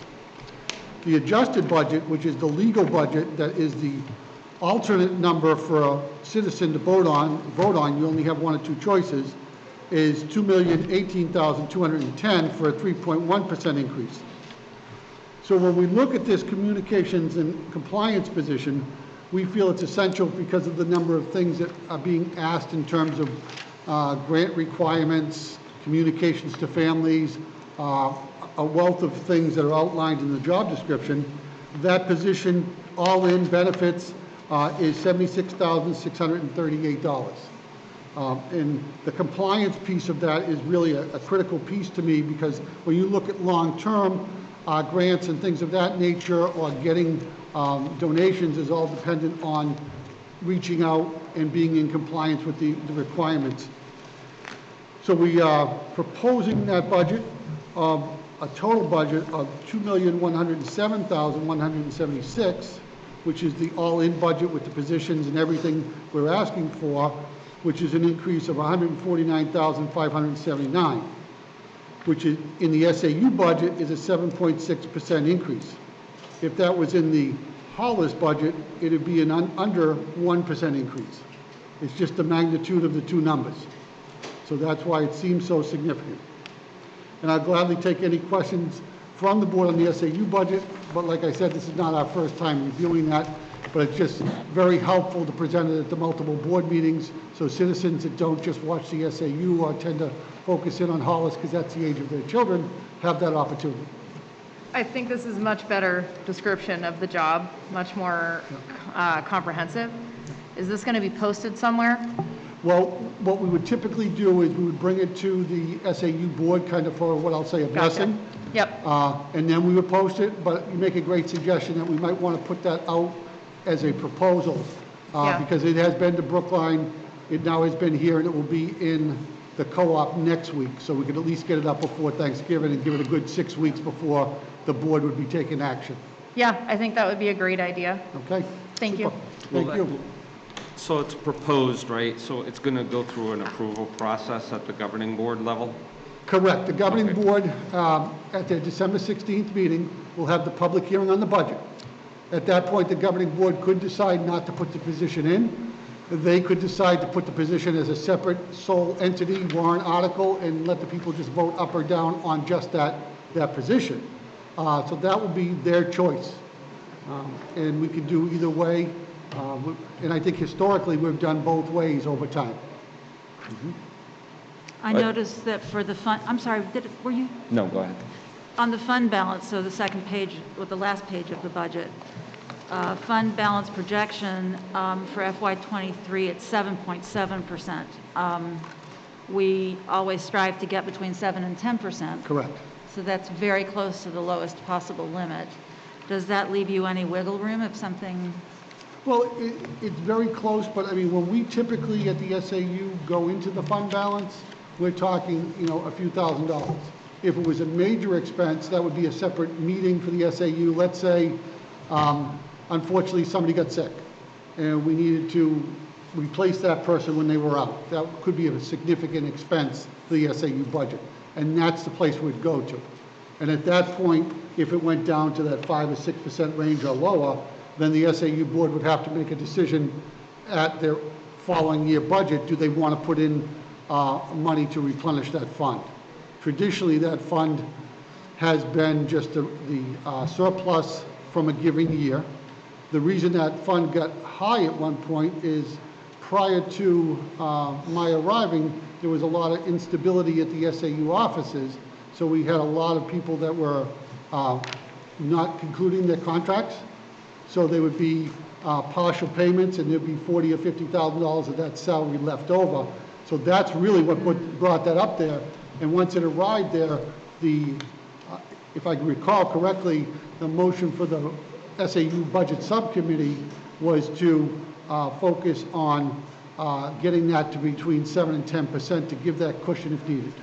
The adjusted budget, which is the legal budget, that is the alternate number for a citizen to vote on, you only have one or two choices, is $2,018,210 for a 3.1% increase. So when we look at this communications and compliance position, we feel it's essential because of the number of things that are being asked in terms of grant requirements, communications to families, a wealth of things that are outlined in the job description. That position, all-in benefits, is $76,638. And the compliance piece of that is really a critical piece to me because when you look at long-term grants and things of that nature or getting donations is all dependent on reaching out and being in compliance with the requirements. So we are proposing that budget of a total budget of $2,107,176, which is the all-in budget with the positions and everything we're asking for, which is an increase of $149,579, which is in the SAU budget is a 7.6% increase. If that was in the Hollis budget, it would be an under 1% increase. It's just the magnitude of the two numbers. So that's why it seems so significant. And I'll gladly take any questions from the board on the SAU budget, but like I said, this is not our first time reviewing that, but it's just very helpful to present it at the multiple board meetings so citizens that don't just watch the SAU or tend to focus in on Hollis because that's the age of their children have that opportunity. I think this is a much better description of the job, much more comprehensive. Is this going to be posted somewhere? Well, what we would typically do is we would bring it to the SAU board kind of for what I'll say a blessing. Yep. And then we would post it, but you make a great suggestion that we might want to put that out as a proposal because it has been to Brookline, it now has been here, and it will be in the co-op next week. So we could at least get it up before Thanksgiving and give it a good 6 weeks before the board would be taking action. Yeah, I think that would be a great idea. Okay. Thank you. Thank you. So it's proposed, right? So it's going to go through an approval process at the governing board level? Correct. The governing board at their December 16th meeting will have the public hearing on the budget. At that point, the governing board could decide not to put the position in. They could decide to put the position as a separate sole entity, warrant article, and let the people just vote up or down on just that position. So that would be their choice. And we could do either way. And I think historically, we've done both ways over time. I noticed that for the fund, I'm sorry, were you? No, go ahead. On the fund balance, so the second page, or the last page of the budget, fund balance projection for FY23, it's 7.7%. We always strive to get between 7 and 10%. Correct. So that's very close to the lowest possible limit. Does that leave you any wiggle room if something? Well, it's very close, but I mean, when we typically at the SAU go into the fund balance, we're talking, a few $1,000s. If it was a major expense, that would be a separate meeting for the SAU. Let's say, unfortunately, somebody got sick, and we needed to replace that person when they were out. That could be a significant expense for the SAU budget, and that's the place we'd go to. And at that point, if it went down to that 5 or 6% range or lower, then the SAU board would have to make a decision at their following year budget. Do they want to put in money to replenish that fund? Traditionally, that fund has been just the surplus from a given year. The reason that fund got high at one point is prior to my arriving, there was a lot of instability at the SAU offices. So we had a lot of people that were not concluding their contracts. So there would be partial payments, and there'd be $40,000 or $50,000 of that salary left over. So that's really what brought that up there. And once it arrived there, if I can recall correctly, the motion for the SAU budget subcommittee was to focus on getting that to between 7 and 10% to give that cushion if needed.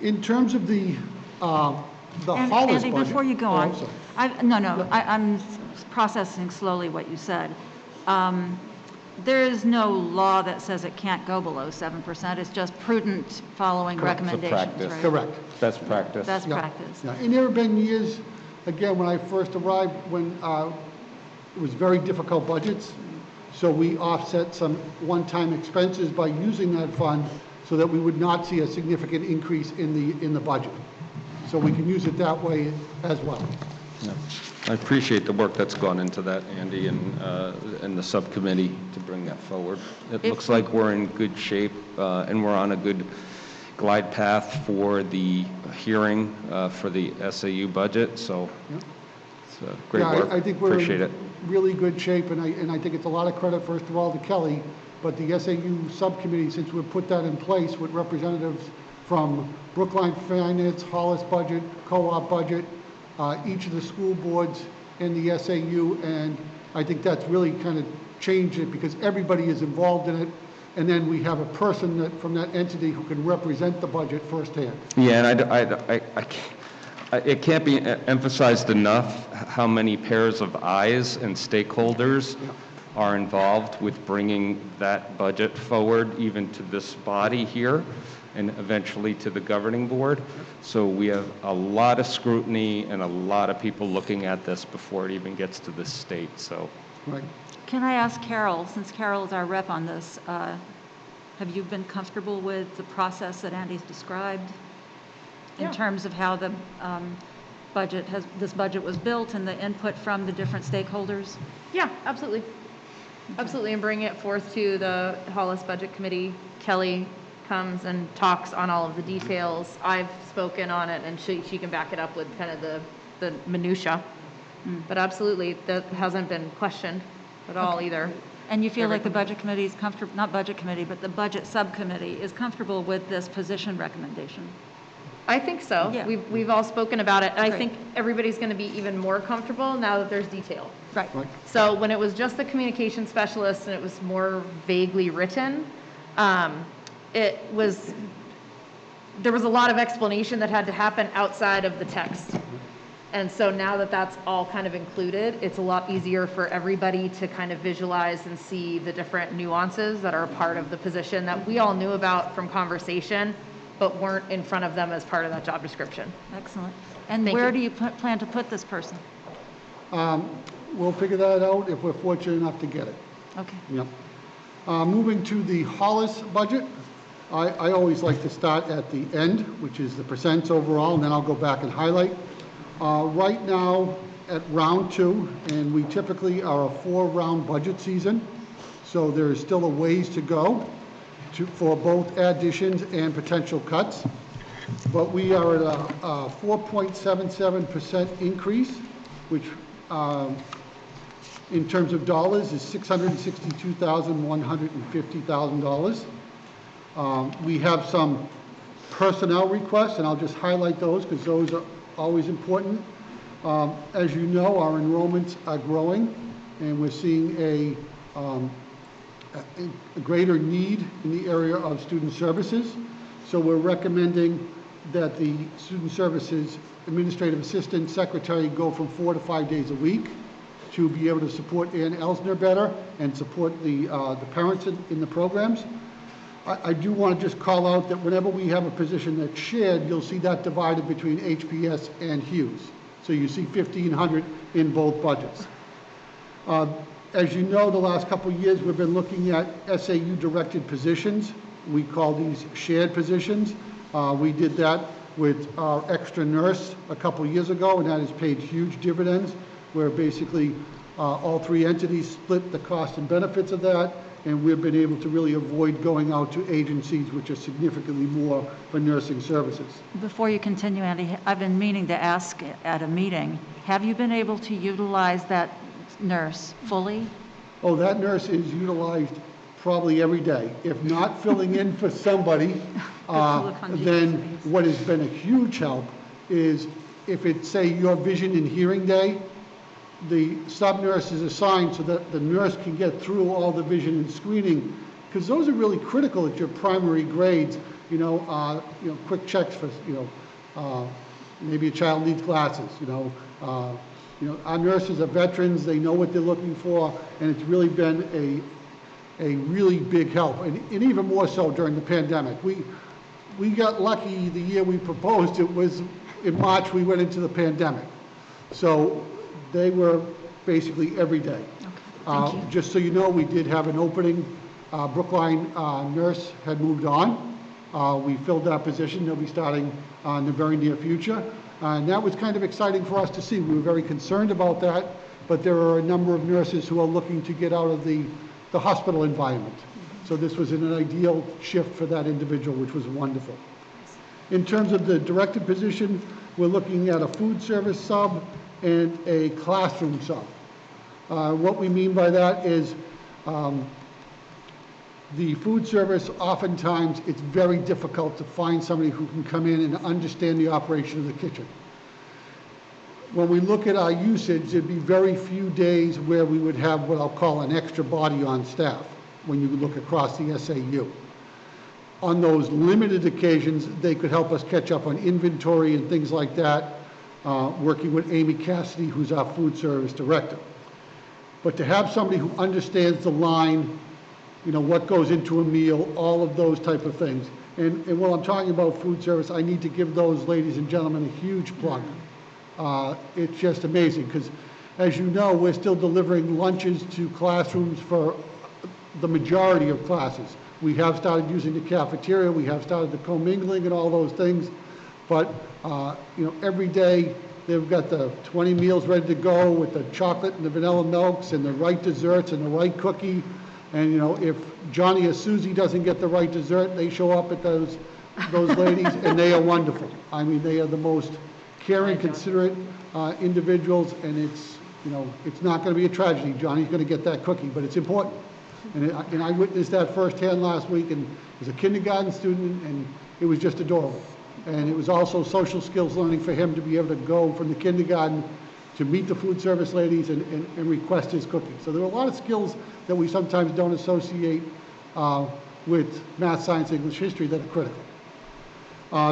In terms of the Hollis Andy, budget. before you go on, I'm processing slowly what you said. There is no law that says it can't go below 7%. It's just prudent following recommendations, right? Correct. Best practice. Best practice. Yeah. And there have been years, again, when I first arrived, when it was very difficult budgets. So we offset some one-time expenses by using that fund so that we would not see a significant increase in the budget. So we can use it that way as well. Yeah. I appreciate the work that's gone into that, Andy, and the subcommittee to bring that forward. It looks like we're in good shape, and we're on a good glide path for the hearing for the SAU budget, so it's great work. I think we're appreciate it. in really good shape, and I think it's a lot of credit, first of all, to Kelly, but the SAU subcommittee, since we've put that in place with representatives from Brookline Finance, Hollis budget, co-op budget, each of the school boards and the SAU, and I think that's really kind of changed it because everybody is involved in it, and then we have a person from that entity who can represent the budget firsthand. Yeah, and it can't be emphasized enough how many pairs of eyes and stakeholders are involved with bringing that budget forward, even to this body here, and eventually to the governing board. So we have a lot of scrutiny and a lot of people looking at this before it even gets to the state, so. Right. Can I ask Carol, since Carol is our rep on this, have you been comfortable with the process that Andy's described in terms of how the this budget was built and the input from the different stakeholders? Yeah, absolutely. Absolutely, and bring it forth to the Hollis Budget Committee. Kelly comes and talks on all of the details. I've spoken on it, and she can back it up with kind of the minutia. But absolutely, that hasn't been questioned at all either. And you feel like the budget committee is comfortable, not budget committee, but the budget subcommittee is comfortable with this position recommendation? I think so. Yeah. We've all spoken about it. I Great. think everybody's going to be even more comfortable now that there's detail. Right. So when it was just the communication specialist and it was more vaguely written, there was a lot of explanation that had to happen outside of the text. And so now that that's all kind of included, it's a lot easier for everybody to kind of visualize and see the different nuances that are a part of the position that we all knew about from conversation, but weren't in front of them as part of that job description. Excellent. And Thank where you. do you plan to put this person? We'll figure that out if we're fortunate enough to get it. Okay. Yep. Moving to the Hollis budget, I always like to start at the end, which is the percents overall, and then I'll go back and highlight. Right now, at round 2, and we typically are a 4-round budget season, so there is still a ways to go for both additions and potential cuts. But we are at a 4.77% increase, which in terms of dollars is $662,150,000. We have some personnel requests, and I'll just highlight those because those are always important. As you know, our enrollments are growing, and we're seeing a greater need in the area of student services. So we're recommending that the student services administrative assistant secretary go from 4 to 5 days a week to be able to support Ann Elsner better and support the parents in the programs. I do want to just call out that whenever we have a position that's shared, you'll see that divided between HPS and Hughes. So you see 1,500 in both budgets. As you know, the last couple of years, we've been looking at SAU-directed positions. We call these shared positions. We did that with our extra nurse a couple of years ago, and that has paid huge dividends, where basically all 3 entities split the cost and benefits of that, and we've been able to really avoid going out to agencies which are significantly more for nursing services. Before you continue, Andy, I've been meaning to ask at a meeting, have you been able to utilize that nurse fully? Oh, that nurse is utilized probably every day. If not filling in for somebody, then what has been a huge help is if it's, say, your vision and hearing day, the sub-nurse is assigned so that the nurse can get through all the vision and screening, because those are really critical at your primary grades. Quick checks for, maybe a child needs glasses. Our nurses are veterans; they know what they're looking for, and it's really been a really big help, and even more so during the pandemic. We got lucky the year we proposed. It was in March we went into the pandemic, so they were basically every day. Thank you. Just so you know, we did have an opening. Brookline nurse had moved on. We filled that position. They'll be starting in the very near future. And that was kind of exciting for us to see. We were very concerned about that, but there are a number of nurses who are looking to get out of the hospital environment. So this was an ideal shift for that individual, which was wonderful. In terms of the directed position, we're looking at a food service sub and a classroom sub. What we mean by that is the food service, oftentimes it's very difficult to find somebody who can come in and understand the operation of the kitchen. When we look at our usage, there'd be very few days where we would have what I'll call an extra body on staff when you look across the SAU. On those limited occasions, they could help us catch up on inventory and things like that, working with Amy Cassidy, who's our food service director. But to have somebody who understands the line, what goes into a meal, all of those type of things. And while I'm talking about food service, I need to give those ladies and gentlemen a huge plug. It's just amazing because, as you know, we're still delivering lunches to classrooms for the majority of classes. We have started using the cafeteria, we have started the commingling and all those things, but every day they've got the 20 meals ready to go with the chocolate and the vanilla milks and the right desserts and the right cookie. And if Johnny or Susie doesn't get the right dessert, they show up at those ladies and they are wonderful. I mean, they are the most caring, considerate individuals, and it's not going to be a tragedy. Johnny's going to get that cookie, but it's important. And I witnessed that firsthand last week, and as a kindergarten student, and it was just adorable. And it was also social skills learning for him to be able to go from the kindergarten to meet the food service ladies and request his cookie. So there are a lot of skills that we sometimes don't associate with math, science, English, history that are critical.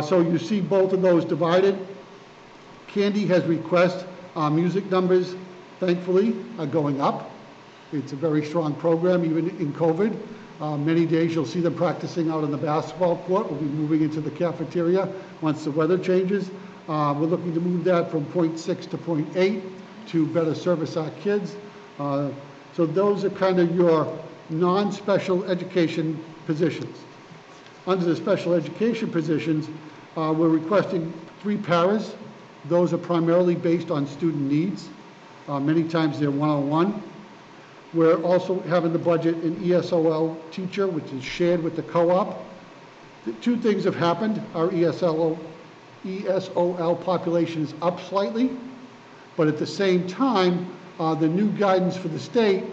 So you see both of those divided. Candy has requested music numbers, thankfully, are going up. It's a very strong program, even in COVID. Many days you'll see them practicing out on the basketball court. We'll be moving into the cafeteria once the weather changes. We're looking to move that from 0.6 to 0.8 to better service our kids. So those are kind of your non-special education positions. Under the special education positions, we're requesting 3 paras. Those are primarily based on student needs. Many times they're one-on-one. We're also having the budget an ESOL teacher, which is shared with the co-op. The 2 things have happened. Our ESOL population is up slightly, but at the same time, the new guidance for the state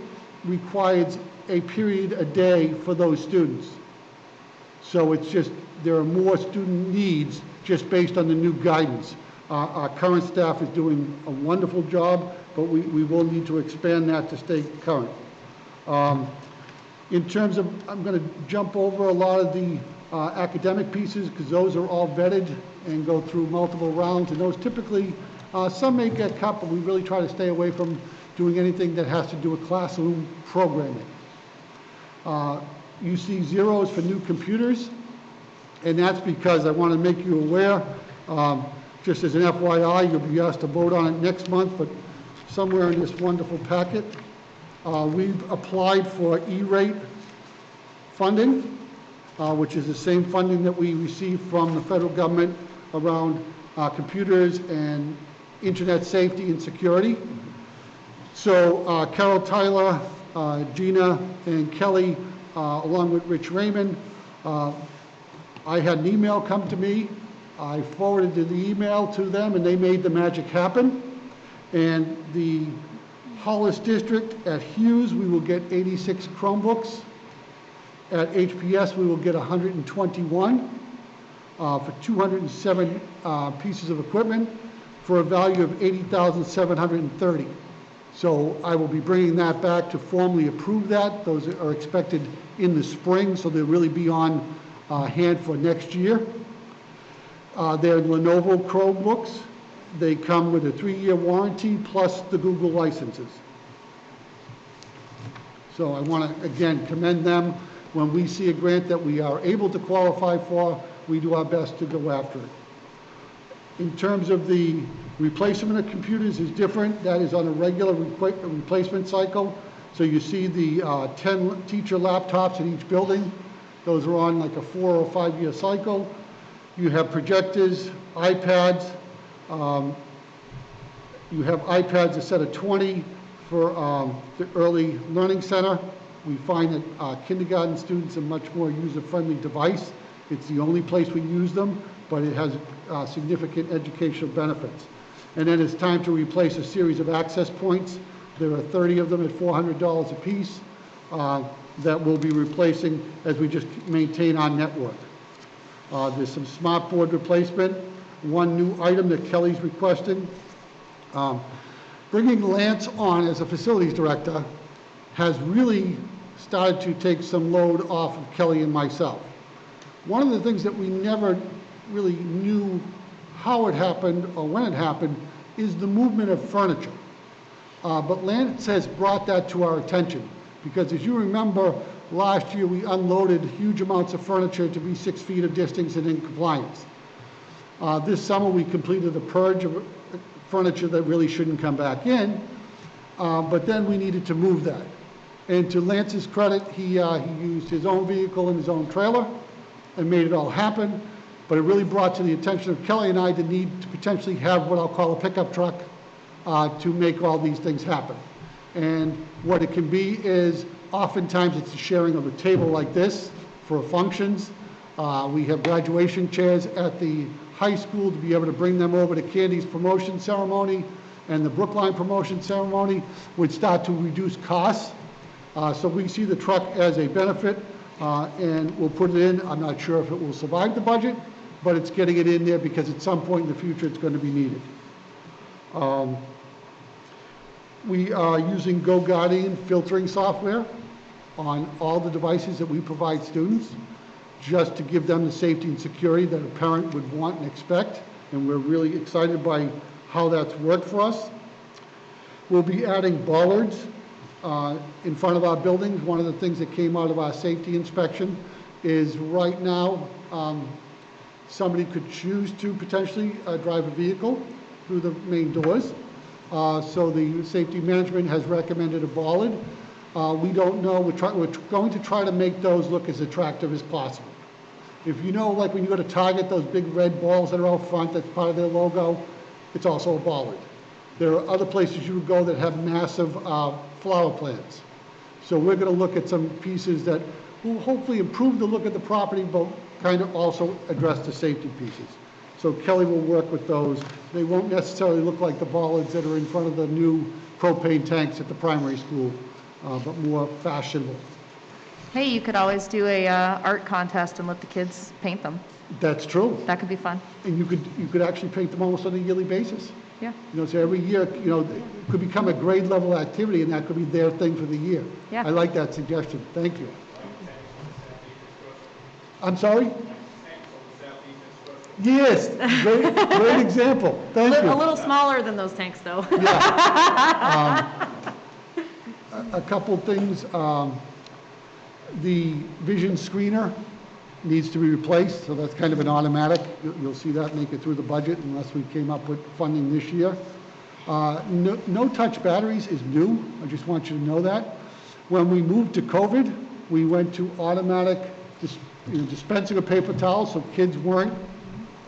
requires a period a day for those students. So it's just, there are more student needs just based on the new guidance. Our current staff is doing a wonderful job, but we will need to expand that to stay current. In terms of, I'm going to jump over a lot of the academic pieces because those are all vetted and go through multiple rounds, and those typically, some may get cut, but we really try to stay away from doing anything that has to do with classroom programming. You see zeros for new computers, and that's because I want to make you aware, just as an FYI, you'll be asked to vote on it next month, but somewhere in this wonderful packet, we've applied for E-rate funding, which is the same funding that we receive from the federal government around computers and internet safety and security. So Carol Tyler, Gina, and Kelly, along with Rich Raymond, I had an email come to me. I forwarded the email to them, and they made the magic happen. And the Hollis district at Hughes, we will get 86 Chromebooks. At HPS, we will get 121 for 207 pieces of equipment for a value of $80,730. So I will be bringing that back to formally approve that. Those are expected in the spring, so they'll really be on hand for next year. They're Lenovo Chromebooks. They come with a 3-year warranty plus the Google licenses. So I want to, again, commend them. When we see a grant that we are able to qualify for, we do our best to go after it. In terms of the replacement of computers is different. That is on a regular replacement cycle. So you see the 10 teacher laptops in each building. Those are on like a 4 or 5 year cycle. You have projectors, iPads. You have iPads, a set of 20 for the Early Learning Center. We find that kindergarten students are much more user-friendly device. It's the only place we use them, but it has significant educational benefits. And then it's time to replace a series of access points. There are 30 of them at $400 a piece that we'll be replacing as we just maintain our network. There's some smart board replacement. One new item that Kelly's requesting. Bringing Lance on as a facilities director has really started to take some load off of Kelly and myself. One of the things that we never really knew how it happened or when it happened is the movement of furniture. But Lance has brought that to our attention because, as you remember, last year we unloaded huge amounts of furniture to be 6 feet of distance and in compliance. This summer we completed a purge of furniture that really shouldn't come back in, but then we needed to move that. And to Lance's credit, he used his own vehicle and his own trailer and made it all happen. But it really brought to the attention of Kelly and I the need to potentially have what I'll call a pickup truck to make all these things happen. And what it can be is oftentimes it's the sharing of a table like this for functions. We have graduation chairs at the high school to be able to bring them over to Candy's promotion ceremony, and the Brookline promotion ceremony would start to reduce costs. So we see the truck as a benefit, and we'll put it in. I'm not sure if it will survive the budget, but it's getting it in there because at some point in the future it's going to be needed. We are using GoGuardian filtering software on all the devices that we provide students, just to give them the safety and security that a parent would want and expect, and we're really excited by how that's worked for us. We'll be adding bollards in front of our buildings. One of the things that came out of our safety inspection is right now, somebody could choose to potentially drive a vehicle through the main doors. So the safety management has recommended a bollard. We don't know, we're going to try to make those look as attractive as possible. If you know, like when you go to Target, those big red balls that are out front, that's part of their logo, it's also a bollard. There are other places you would go that have massive flower plants. So we're going to look at some pieces that will hopefully improve the look of the property, but kind of also address the safety pieces. So Kelly will work with those. They won't necessarily look like the bollards that are in front of the new propane tanks at the primary school, but more fashionable. Hey, you could always do a art contest and let the kids paint them. That's true. That could be fun. And you could actually paint them almost on a yearly basis. Yeah. You know, so every year, you know, it could become a grade level activity, and that could be their thing for the year. Yeah. I like that suggestion. Thank you. I'm sorry? Yes, great example. Thank you. A little smaller than those tanks, though. A couple things. The vision screener needs to be replaced, so that's kind of an automatic. You'll see that make it through the budget unless we came up with funding this year. No-touch batteries is new. I just want you to know that. When we moved to COVID, we went to automatic dispensing of paper towels, so kids weren't,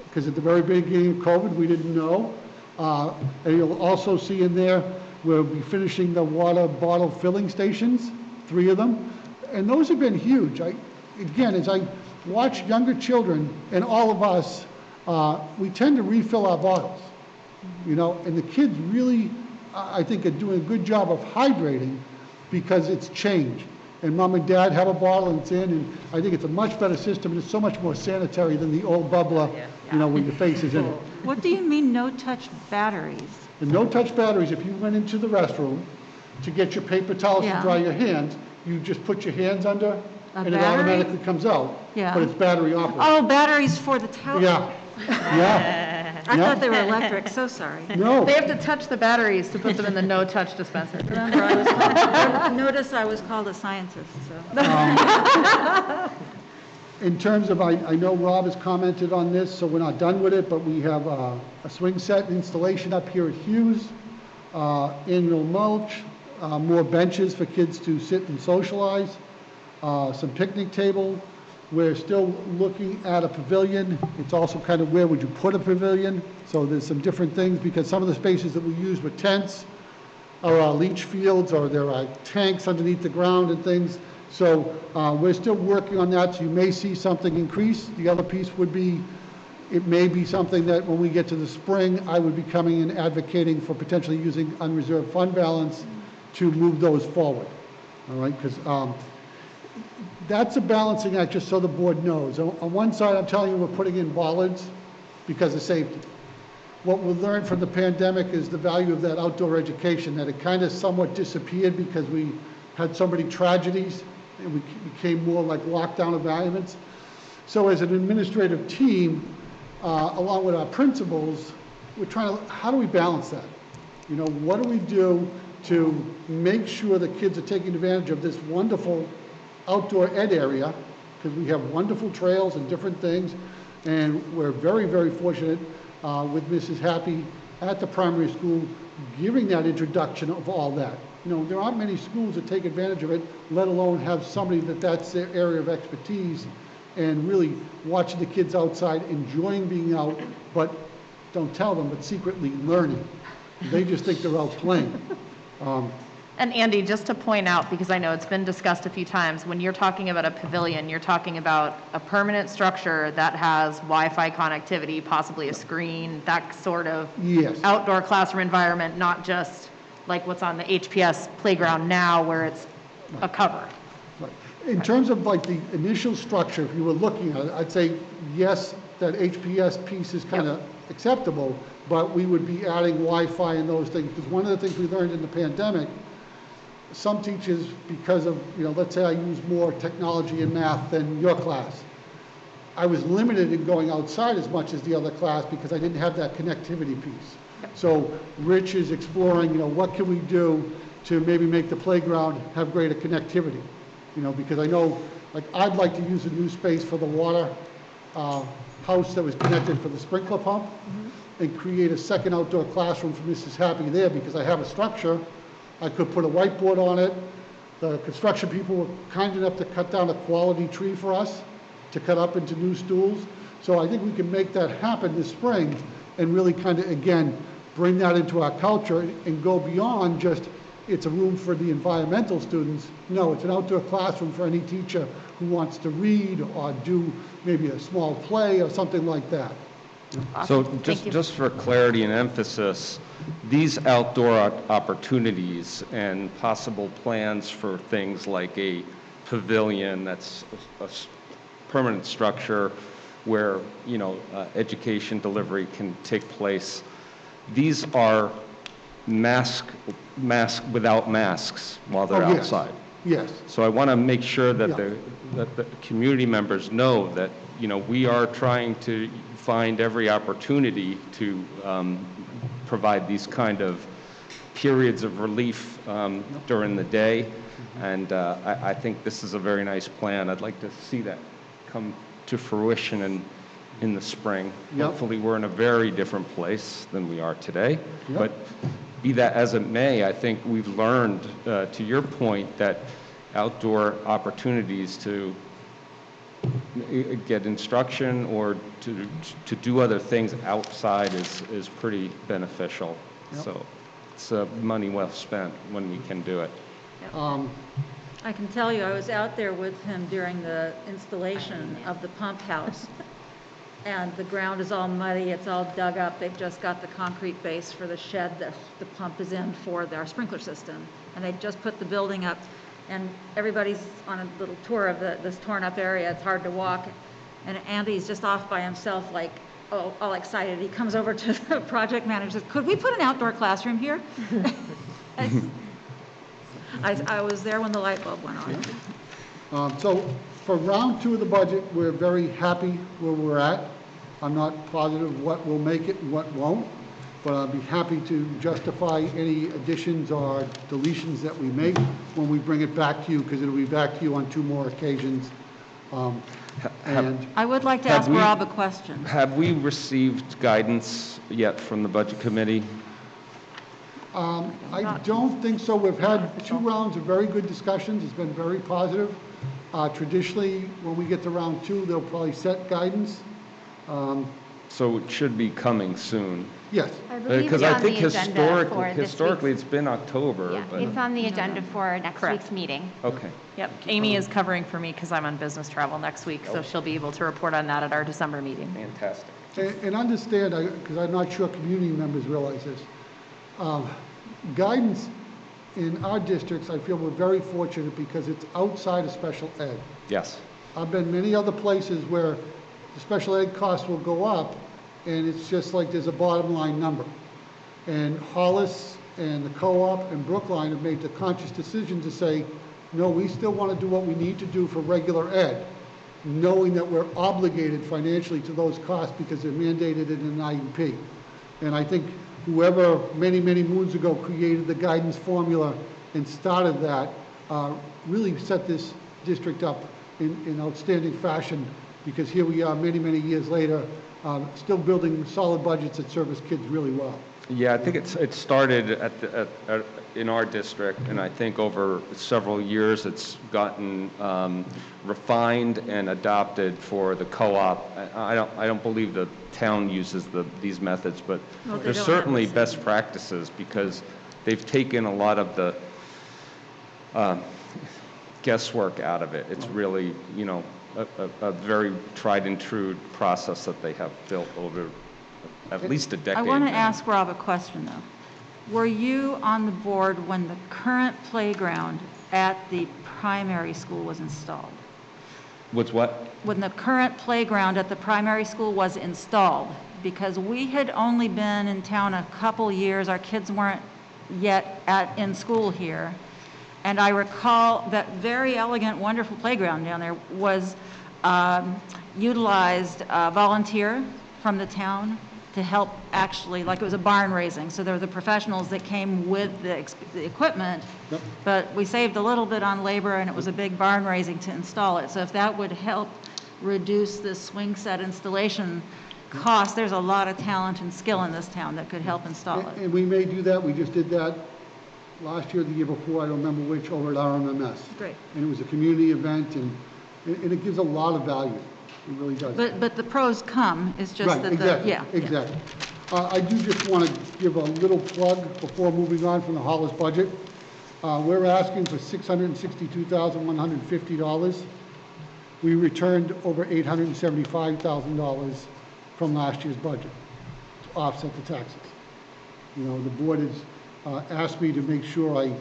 because at the very beginning of COVID, we didn't know. And you'll also see in there, we'll be finishing the water bottle filling stations, 3 of them. And those have been huge. Again, as I watch younger children and all of us, we tend to refill our bottles, you know, and the kids really, I think, are doing a good job of hydrating because it's changed. And mom and dad have a bottle and it's in, and I think it's a much better system, and it's so much more sanitary than the old bubbler, you know, when your face is in it. What do you mean no-touch batteries? The no-touch batteries, if you went into the restroom to get your paper towels to dry your hands, you just put your hands under, and it automatically comes out. Yeah. But it's battery operated. Oh, batteries for the towel. Yeah. Yeah. I thought they were electric, so sorry. No. They have to touch the batteries to put them in the no-touch dispenser. Remember, notice I was called a scientist, so. In terms of, I know Rob has commented on this, so we're not done with it, but we have a swing set installation up here at Hughes, annual mulch, more benches for kids to sit and socialize, some picnic table. We're still looking at a pavilion. It's also kind of where would you put a pavilion? So there's some different things, because some of the spaces that we use with tents are our leach fields, or there are tanks underneath the ground and things. So we're still working on that, so you may see something increase. The other piece would be, it may be something that when we get to the spring, I would be coming and advocating for potentially using unreserved fund balance to move those forward. All right, because that's a balancing act, just so the board knows. On one side, I'm telling you we're putting in bollards because of safety. What we learned from the pandemic is the value of that outdoor education, that it kind of somewhat disappeared because we had so many tragedies and we became more like lockdown environments. So as an administrative team, along with our principals, we're trying to, how do we balance that? You know, what do we do to make sure the kids are taking advantage of this wonderful outdoor ed area, because we have wonderful trails and different things, and we're very, very fortunate with Mrs. Happy at the primary school giving that introduction of all that. You know, there aren't many schools that take advantage of it, let alone have somebody that's their area of expertise, and really watching the kids outside, enjoying being out, but don't tell them, but secretly learning. They just think they're out playing. And Andy, just to point out, because I know it's been discussed a few times, when you're talking about a pavilion, you're talking about a permanent structure that has Wi-Fi connectivity, possibly a screen, that sort of outdoor classroom environment, not just like what's on the HPS playground now where it's a cover. Right. In terms of like the initial structure, if you were looking at it, I'd say yes, that HPS piece is kind of acceptable, but we would be adding Wi-Fi and those things, because one of the things we learned in the pandemic, some teachers, because of, you know, let's say I use more technology and math than your class, I was limited in going outside as much as the other class because I didn't have that connectivity piece. So Rich is exploring, you know, what can we do to maybe make the playground have greater connectivity. You know, because I know, like, I'd like to use a new space for the water house that was connected for the sprinkler pump, and create a second outdoor classroom for Mrs. Happy there, because I have a structure. I could put a whiteboard on it. The construction people were kind enough to cut down a quality tree for us to cut up into new stools. So I think we can make that happen this spring and really kind of, again, bring that into our culture and go beyond just, it's a room for the environmental students. No, it's an outdoor classroom for any teacher who wants to read or do maybe a small play or something like that. So just for clarity and emphasis, these outdoor opportunities and possible plans for things like a pavilion that's a permanent structure where, you know, education delivery can take place, these are without masks while they're outside. Yes. So I want to make sure that the community members know that, you know, we are trying to find every opportunity to provide these kind of periods of relief during the day. And I think this is a very nice plan. I'd like to see that come to fruition in the spring. Hopefully we're in a very different place than we are today. But be that as it may, I think we've learned, to your point, that outdoor opportunities to get instruction or to do other things outside is pretty beneficial. So it's money well spent when we can do it. I can tell you, I was out there with him during the installation of the pump house. And the ground is all muddy, it's all dug up. They've just got the concrete base for the shed that the pump is in for our sprinkler system. And they've just put the building up, and everybody's on a little tour of this torn up area. It's hard to walk. And Andy's just off by himself, like, oh, all excited. He comes over to the project manager and says, could we put an outdoor classroom here? I was there when the light bulb went on. So for round 2 of the budget, we're very happy where we're at. I'm not positive what will make it and what won't, but I'll be happy to justify any additions or deletions that we make when we bring it back to you, because it'll be back to you on 2 more occasions. And I would like to ask Rob a question. Have we received guidance yet from the Budget Committee? I don't think so. We've had 2 rounds of very good discussions. It's been very positive. Traditionally, when we get to round 2, they'll probably set guidance. So it should be coming soon. Yes. Because I think historically it's been October. Yeah, but it's on the agenda for next week's meeting. Okay. Yep, Amy is covering for me because I'm on business travel next week, so she'll be able to report on that at our December meeting. Fantastic. And understand, because I'm not sure community members realize this, guidance in our districts, I feel we're very fortunate because it's outside of special ed. Yes. I've been many other places where the special ed costs will go up, and it's just like there's a bottom line number. And Hollis and the co-op and Brookline have made the conscious decision to say, no, we still want to do what we need to do for regular ed, knowing that we're obligated financially to those costs because they're mandated in an IEP. And I think whoever many, many moons ago created the guidance formula and started that really set this district up in outstanding fashion, because here we are many, many years later, still building solid budgets that service kids really well. Yeah, I think it started in our district, and I think over several years it's gotten refined and adopted for the co-op. I don't believe the town uses these methods, but there's certainly best practices because they've taken a lot of the guesswork out of it. It's really, you know, a very tried and true process that they have built over at least a decade. I want to ask Rob a question, though. Were you on the board when the current playground at the primary school was installed? What's what? When the current playground at the primary school was installed, because we had only been in town a couple years, our kids weren't yet in school here, and I recall that very elegant, wonderful playground down there was utilized volunteer from the town to help actually, like it was a barn raising, so there were the professionals that came with the equipment, but we saved a little bit on labor, and it was a big barn raising to install it. So if that would help reduce the swing set installation cost, there's a lot of talent and skill in this town that could help install it. And we may do that, we just did that last year, the year before, I don't remember which, over at RMMS. Great. And it was a community event, and it gives a lot of value, it really does. But the pros come, it's just Right, that exactly, yeah. exactly. I do just want to give a little plug before moving on from the Hollis budget. We're asking for $662,150. We returned over $875,000 from last year's budget to offset the taxes. You know, the board has asked me to make sure I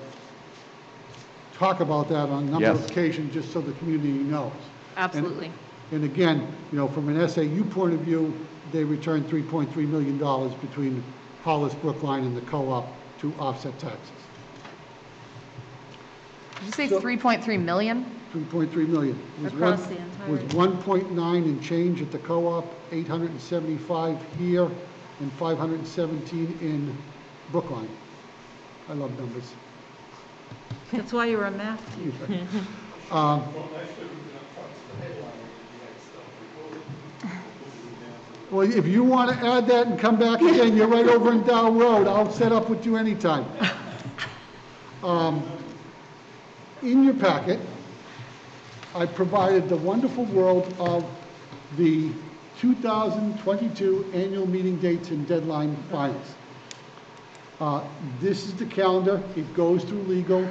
talk about that on a number of occasions, just so the community knows. Absolutely. And again, you know, from an SAU point of view, they returned $3.3 million between Hollis, Brookline, and the co-op to offset taxes. Did you say 3.3 million? 3.3 million. It was Across one- the entire- was 1.9 and change at the co-op, 875 here, and 517 in Brookline. I love numbers. That's why you were a math teacher. Well, if you want to add that and come back again, you're right over in Dow Road. I'll set up with you anytime. In your packet, I provided the wonderful world of the 2022 annual meeting dates and deadline finals. This is the calendar. It goes through legal.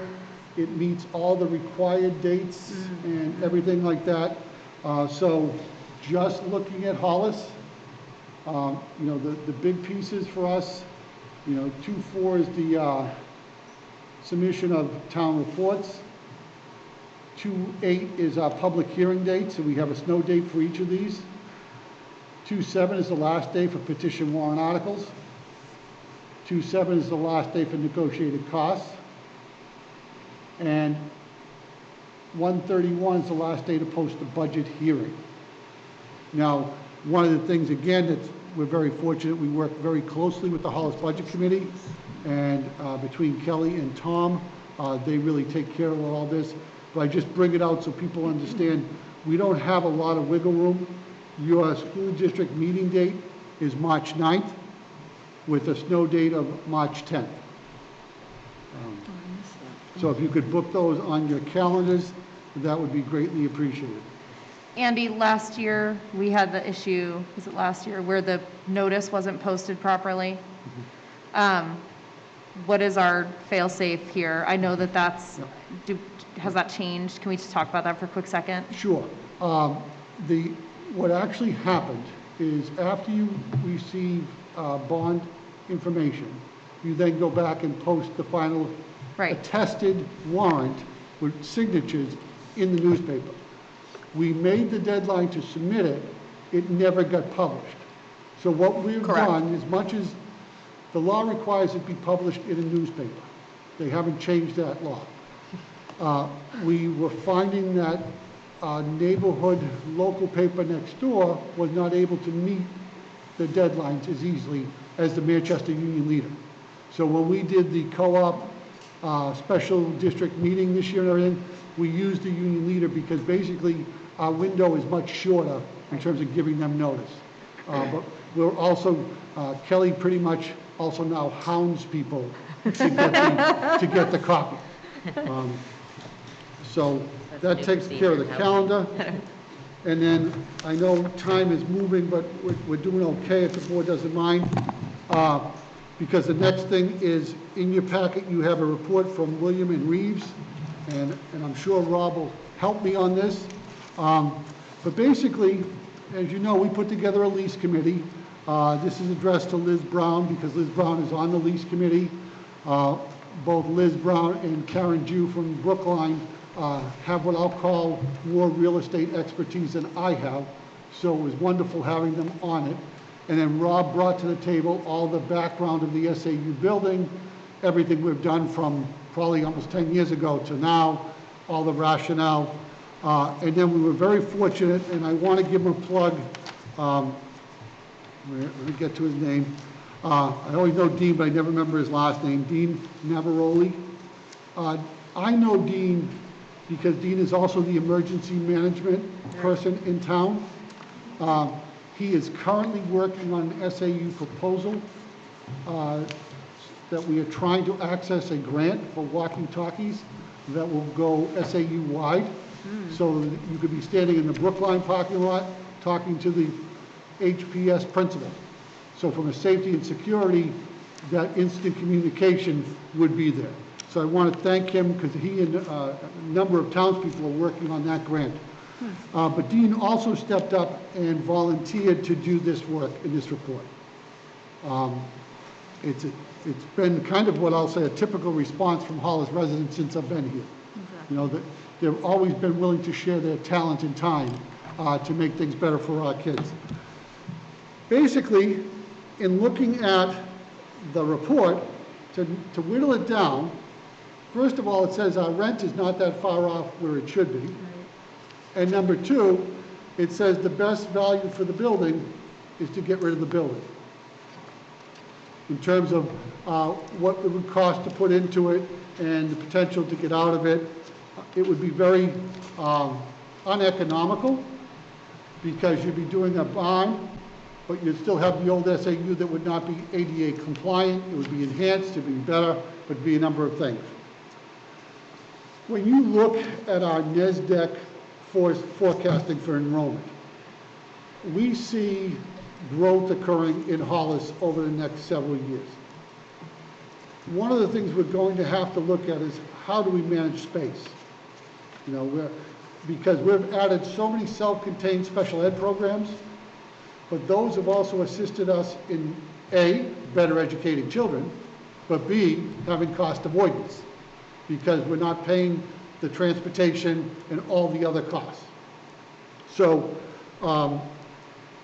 It meets all the required dates and everything like that. So just looking at Hollis, you know, the big pieces for us, you know, 2.4 is the submission of town reports. 2.8 is our public hearing date, so we have a snow date for each of these. 2.7 is the last day for petition warrant articles. 2.7 is the last day for negotiated costs. And 1/31 is the last day to post the budget hearing. Now, one of the things, again, that we're very fortunate, we work very closely with the Hollis Budget Committee, and between Kelly and Tom, they really take care of all this. But I just bring it out so people understand, we don't have a lot of wiggle room. Your school district meeting date is March 9th, with a snow date of March 10th. So if you could book those on your calendars, that would be greatly appreciated. Andy, last year, we had the issue, was it last year, where the notice wasn't posted properly? What is our fail-safe here? I know that that's, has that changed? Can we just talk about that for a quick second? Sure. What actually happened is after you receive bond information, you then go back and post the final attested warrant with signatures in the newspaper. We made the deadline to submit it, it never got published. So what we've done, as much as the law requires it be published in a newspaper, they haven't changed that law. We were finding that our neighborhood local paper next door was not able to meet the deadlines as easily as the Manchester Union Leader. So when we did the co-op special district meeting this year and everything, we used the Union Leader because basically our window is much shorter in terms of giving them notice. But we're also, Kelly pretty much also now hounds people to get the copy. So that takes care of the calendar. And then I know time is moving, but we're doing okay if the board doesn't mind. Because the next thing is, in your packet, you have a report from William and Reeves, and I'm sure Rob will help me on this. But basically, as you know, we put together a lease committee. This is addressed to Liz Brown because Liz Brown is on the lease committee. Both Liz Brown and Karen Jew from Brookline have what I'll call more real estate expertise than I have. So it was wonderful having them on it. And then Rob brought to the table all the background of the SAU building, everything we've done from probably almost 10 years ago to now, all the rationale. And then we were very fortunate, and I want to give them a plug. let me get to his name. I always know Dean, but I never remember his last name, Dean Navaroli. I know Dean because Dean is also the emergency management person in town. He is currently working on an SAU proposal that we are trying to access a grant for walkie-talkies that will go SAU wide. So that you could be standing in the Brookline parking lot talking to the HPS principal. So from a safety and security, that instant communication would be there. So I want to thank him because he and a number of townspeople are working on that grant. But Dean also stepped up and volunteered to do this work in this report. It's been kind of what I'll say a typical response from Hollis residents since I've been here. You know, that they've always been willing to share their talent and time to make things better for our kids. Basically, in looking at the report, to whittle it down, first of all, it says our rent is not that far off where it should be. And number two, it says the best value for the building is to get rid of the building. In terms of what it would cost to put into it and the potential to get out of it, it would be very uneconomical because you'd be doing a bond, but you'd still have the old SAU that would not be ADA compliant. It would be enhanced, it would be better, but it'd be a number of things. When you look at our NESDEC forecasting for enrollment, we see growth occurring in Hollis over the next several years. One of the things we're going to have to look at is how do we manage space? You know, because we've added so many self-contained special ed programs, but those have also assisted us in A, better educating children, but B, having cost avoidance, because we're not paying the transportation and all the other costs. So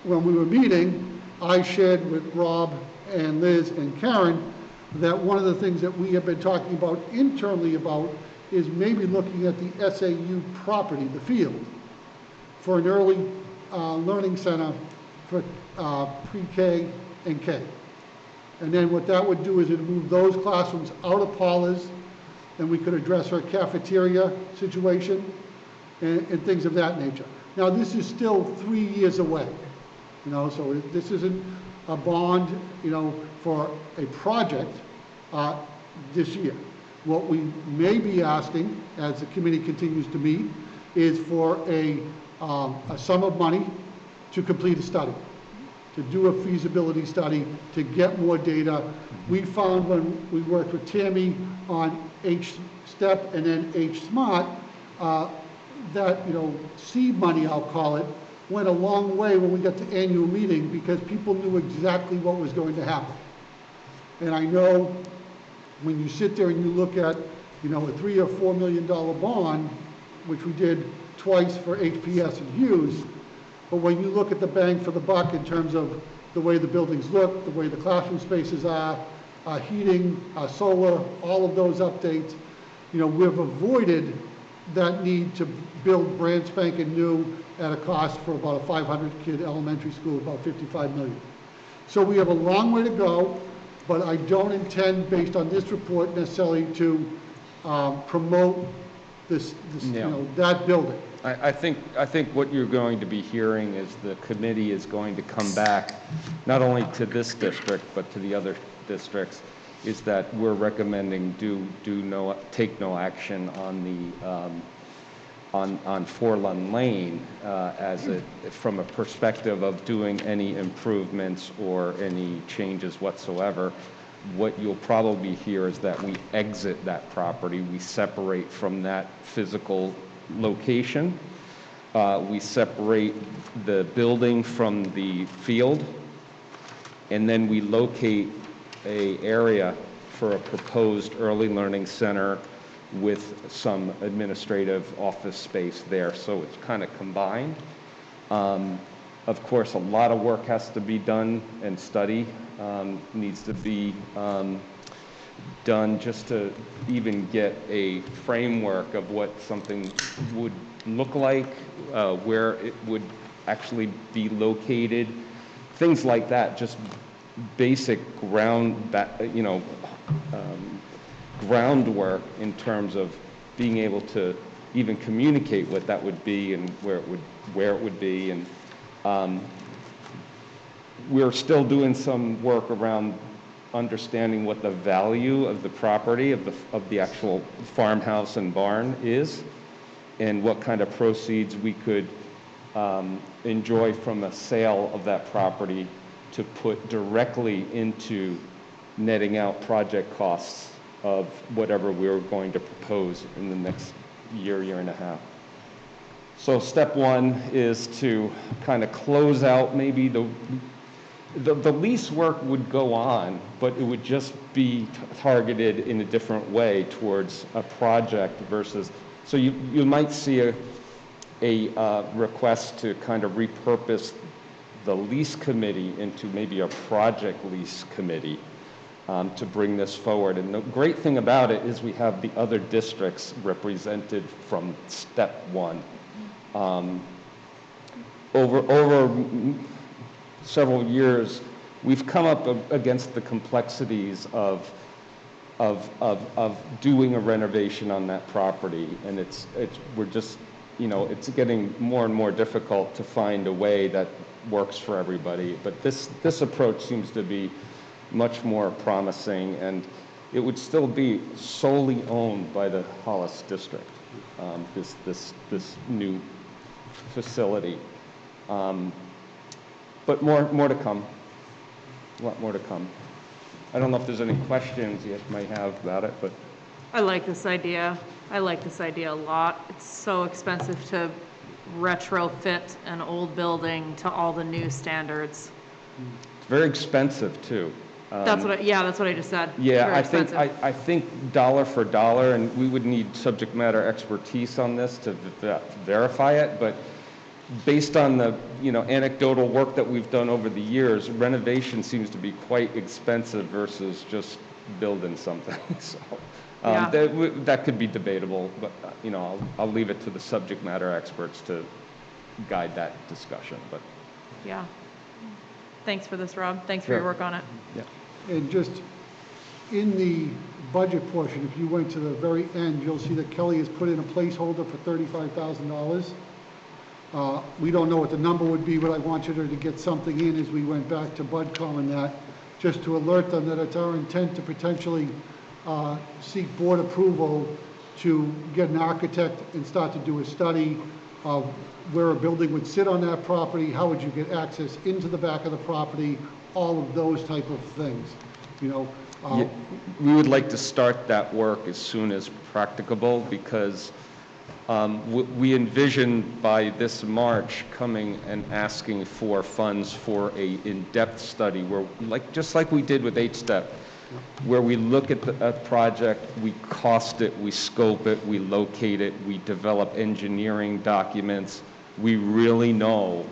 when we were meeting, I shared with Rob and Liz and Karen that one of the things that we have been talking about internally about is maybe looking at the SAU property, the field, for an early learning center for pre-K and K. And then what that would do is it would move those classrooms out of Paula's, and we could address our cafeteria situation and things of that nature. Now, this is still 3 years away, you know, so this isn't a bond, you know, for a project this year. What we may be asking, as the committee continues to meet, is for a sum of money to complete a study, to do a feasibility study, to get more data. We found when we worked with Tammy on H-STEP and then H-SMART, that, you know, seed money, I'll call it, went a long way when we got to annual meeting because people knew exactly what was going to happen. And I know when you sit there and you look at, you know, a $3 or $4 million bond, which we did twice for HPS and Hughes, but when you look at the bang for the buck in terms of the way the buildings look, the way the classroom spaces are, heating, solar, all of those updates, you know, we've avoided that need to build brand spanking new at a cost for about a 500-kid elementary school, about $55 million. So we have a long way to go, but I don't intend, based on this report, necessarily to promote this you know, that building. I think what you're going to be hearing is the committee is going to come back, not only to this district, but to the other districts, is that we're recommending take no action on the on Forlun Lane from a perspective of doing any improvements or any changes whatsoever. What you'll probably hear is that we exit that property, we separate from that physical location, we separate the building from the field, and then we locate an area for a proposed early learning center with some administrative office space there, so it's kind of combined. Of course, a lot of work has to be done and study needs to be done just to even get a framework of what something would look like, where it would actually be located things like that, just basic groundwork in terms of being able to even communicate what that would be and where it would be. And we're still doing some work around understanding what the value of the property, of the actual farmhouse and barn is, and what kind of proceeds we could enjoy from a sale of that property to put directly into netting out project costs of whatever we're going to propose in the next year and a half. So step one is to kind of close out maybe the lease work would go on, but it would just be targeted in a different way towards a project versus, so you might see a request to kind of repurpose the lease committee into maybe a project lease committee to bring this forward. And the great thing about it is we have the other districts represented from step one. Over several years, we've come up against the complexities of doing a renovation on that property, and we're just, it's getting more and more difficult to find a way that works for everybody. But this approach seems to be much more promising, and it would still be solely owned by the Hollis district, this new facility. But more to come, a lot more to come. I don't know if there's any questions you might have about it, but. I like this idea. I like this idea a lot. It's so expensive to retrofit an old building to all the new standards. It's very expensive too. That's what I just said. Yeah, Very I think dollar for dollar, and we would need subject matter expertise on this to verify it, but based on the anecdotal work that we've done over the years, renovation seems to be quite expensive versus just building something. So that could be debatable, but I'll leave it to the subject matter experts to guide that discussion. But yeah, thanks for this, Rob. Thanks for your work on it. Yeah. And just in the budget portion, if you went to the very end, you'll see that Kelly has put in a placeholder for $35,000. We don't know what the number would be, but I wanted her to get something in as we went back to BudCom and that, just to alert them that it's our intent to potentially seek board approval to get an architect and start to do a study of where a building would sit on that property, how would you get access into the back of the property, all of those type of things, we would like to start that work as soon as practicable, because we envision by this March coming and asking for funds for a in-depth study where, just like we did with 8-Step, where we look at a project, we cost it, we scope it, we locate it, we develop engineering documents. We really know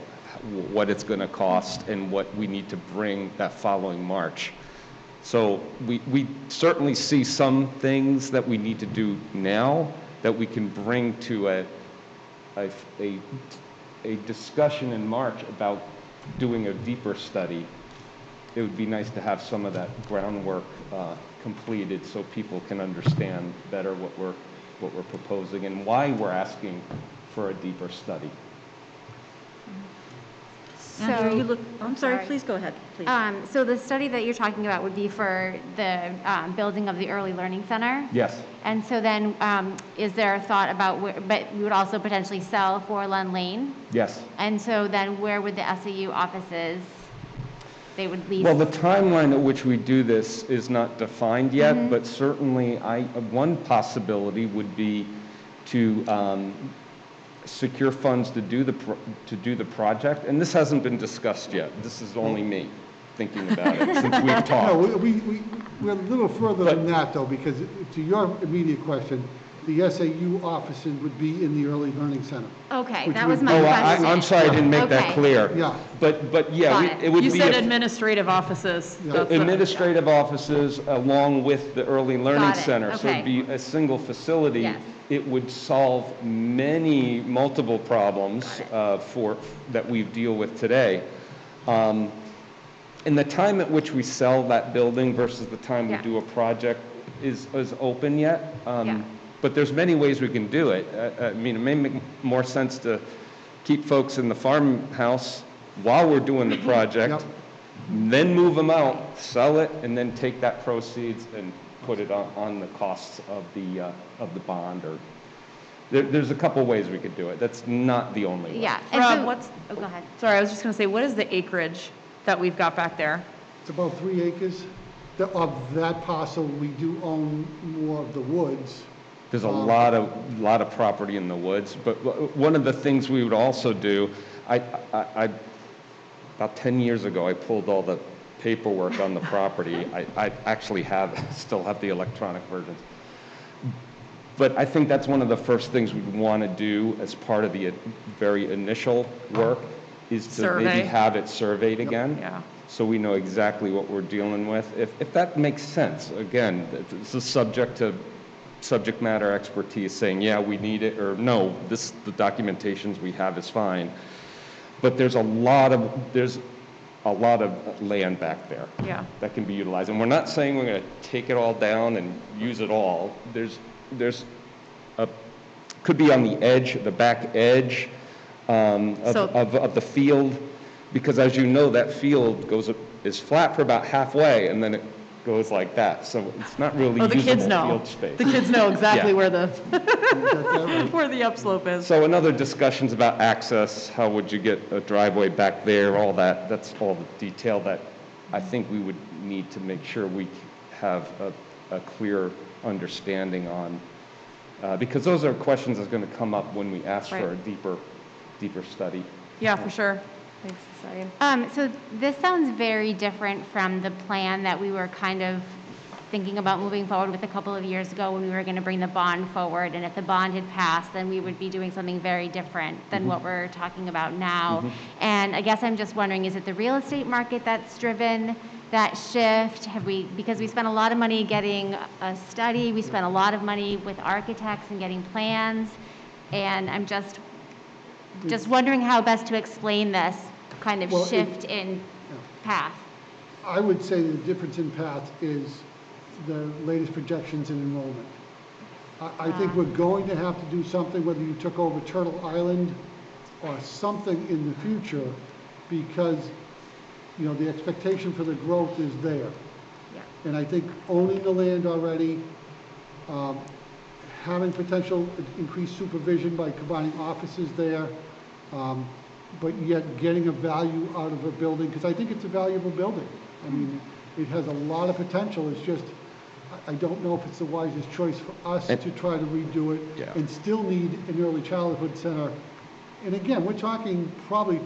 what it's going to cost and what we need to bring that following March. So we certainly see some things that we need to do now that we can bring to a discussion in March about doing a deeper study. It would be nice to have some of that groundwork completed so people can understand better what we're proposing and why we're asking for a deeper study. Andrew, I'm sorry, please go ahead, please. So the study that you're talking about would be for the building of the early learning center? Yes. And so then, is there a thought about but we would also potentially sell for Len Lane? Yes. And so then where would the SAU offices, they would lease? Well, the timeline at which we do this is not defined yet, but certainly one possibility would be to secure funds to do the project, and this hasn't been discussed yet. This is only me thinking about it since we've talked. No, we're a little further than that, though, because to your immediate question, the SAU offices would be in the Early Learning Center. Okay, that was my question. I'm sorry, I didn't make that clear. Yeah. But yeah, it would be. You said administrative offices. Administrative offices along with the Early Learning Center. So it'd be a single facility. Yes. It would solve multiple problems that we deal with today. And the time at which we sell that building versus the time we Yeah. do a project is open yet. Yeah. But there's many ways we can do it. I mean, it may make more sense to keep folks in the farmhouse while we're doing the project, then move them out, sell it, and then take that proceeds and put it on the costs of the bond, or there's a couple ways we could do it. That's not the only way. Yeah. And Rob, so, oh, go ahead. sorry, I was just going to say, what is the acreage that we've got back there? It's about 3 acres. Of that parcel, we do own more of the woods. There's a lot of property in the woods, but one of the things we would also do, I about 10 years ago, I pulled all the paperwork on the property. I actually still have the electronic versions. But I think that's one of the first things we'd want to do as part of the very initial work, is to maybe have it surveyed again. Yeah. So we know exactly what we're dealing with. If that makes sense, again, this is subject to subject matter expertise saying, yeah, we need it, or no, the documentations we have is fine. But there's a lot of land back there that can be utilized. And we're not saying we're going to take it all down and use it all. Could be on the edge, the back edge of the field, because as you know, that field is flat for about halfway, and then it goes like that. So it's not really usable field space. The kids know exactly Yeah. where the upslope is. So another discussions about access, how would you get a driveway back there, all that, that's all the detail that I think we would need to make sure we have a clear understanding on, because those are questions that's going to come up when we ask for a deeper study. Yeah, for sure. Thanks, So this sounds very different from the plan that we were kind of thinking about moving forward with a couple of years ago when we were going to bring the bond forward. And if the bond had passed, then we would be doing something very different than what we're talking about now. And I guess I'm just wondering, is it the real estate market that's driven that shift? Because we spent a lot of money getting a study, we spent a lot of money with architects and getting plans. And I'm just wondering how best to explain this kind of shift in path. I would say the difference in path is the latest projections in enrollment. I think we're going to have to do something, whether you took over Turtle Island or something in the future, because, you know, the expectation for the growth is there. Yeah. And I think owning the land already, having potential increased supervision by combining offices there, but yet getting a value out of a building, because I think it's a valuable building. I mean, it has a lot of potential. It's just, I don't know if it's the wisest choice for us to try to redo it and still need an early childhood center. And again, we're talking probably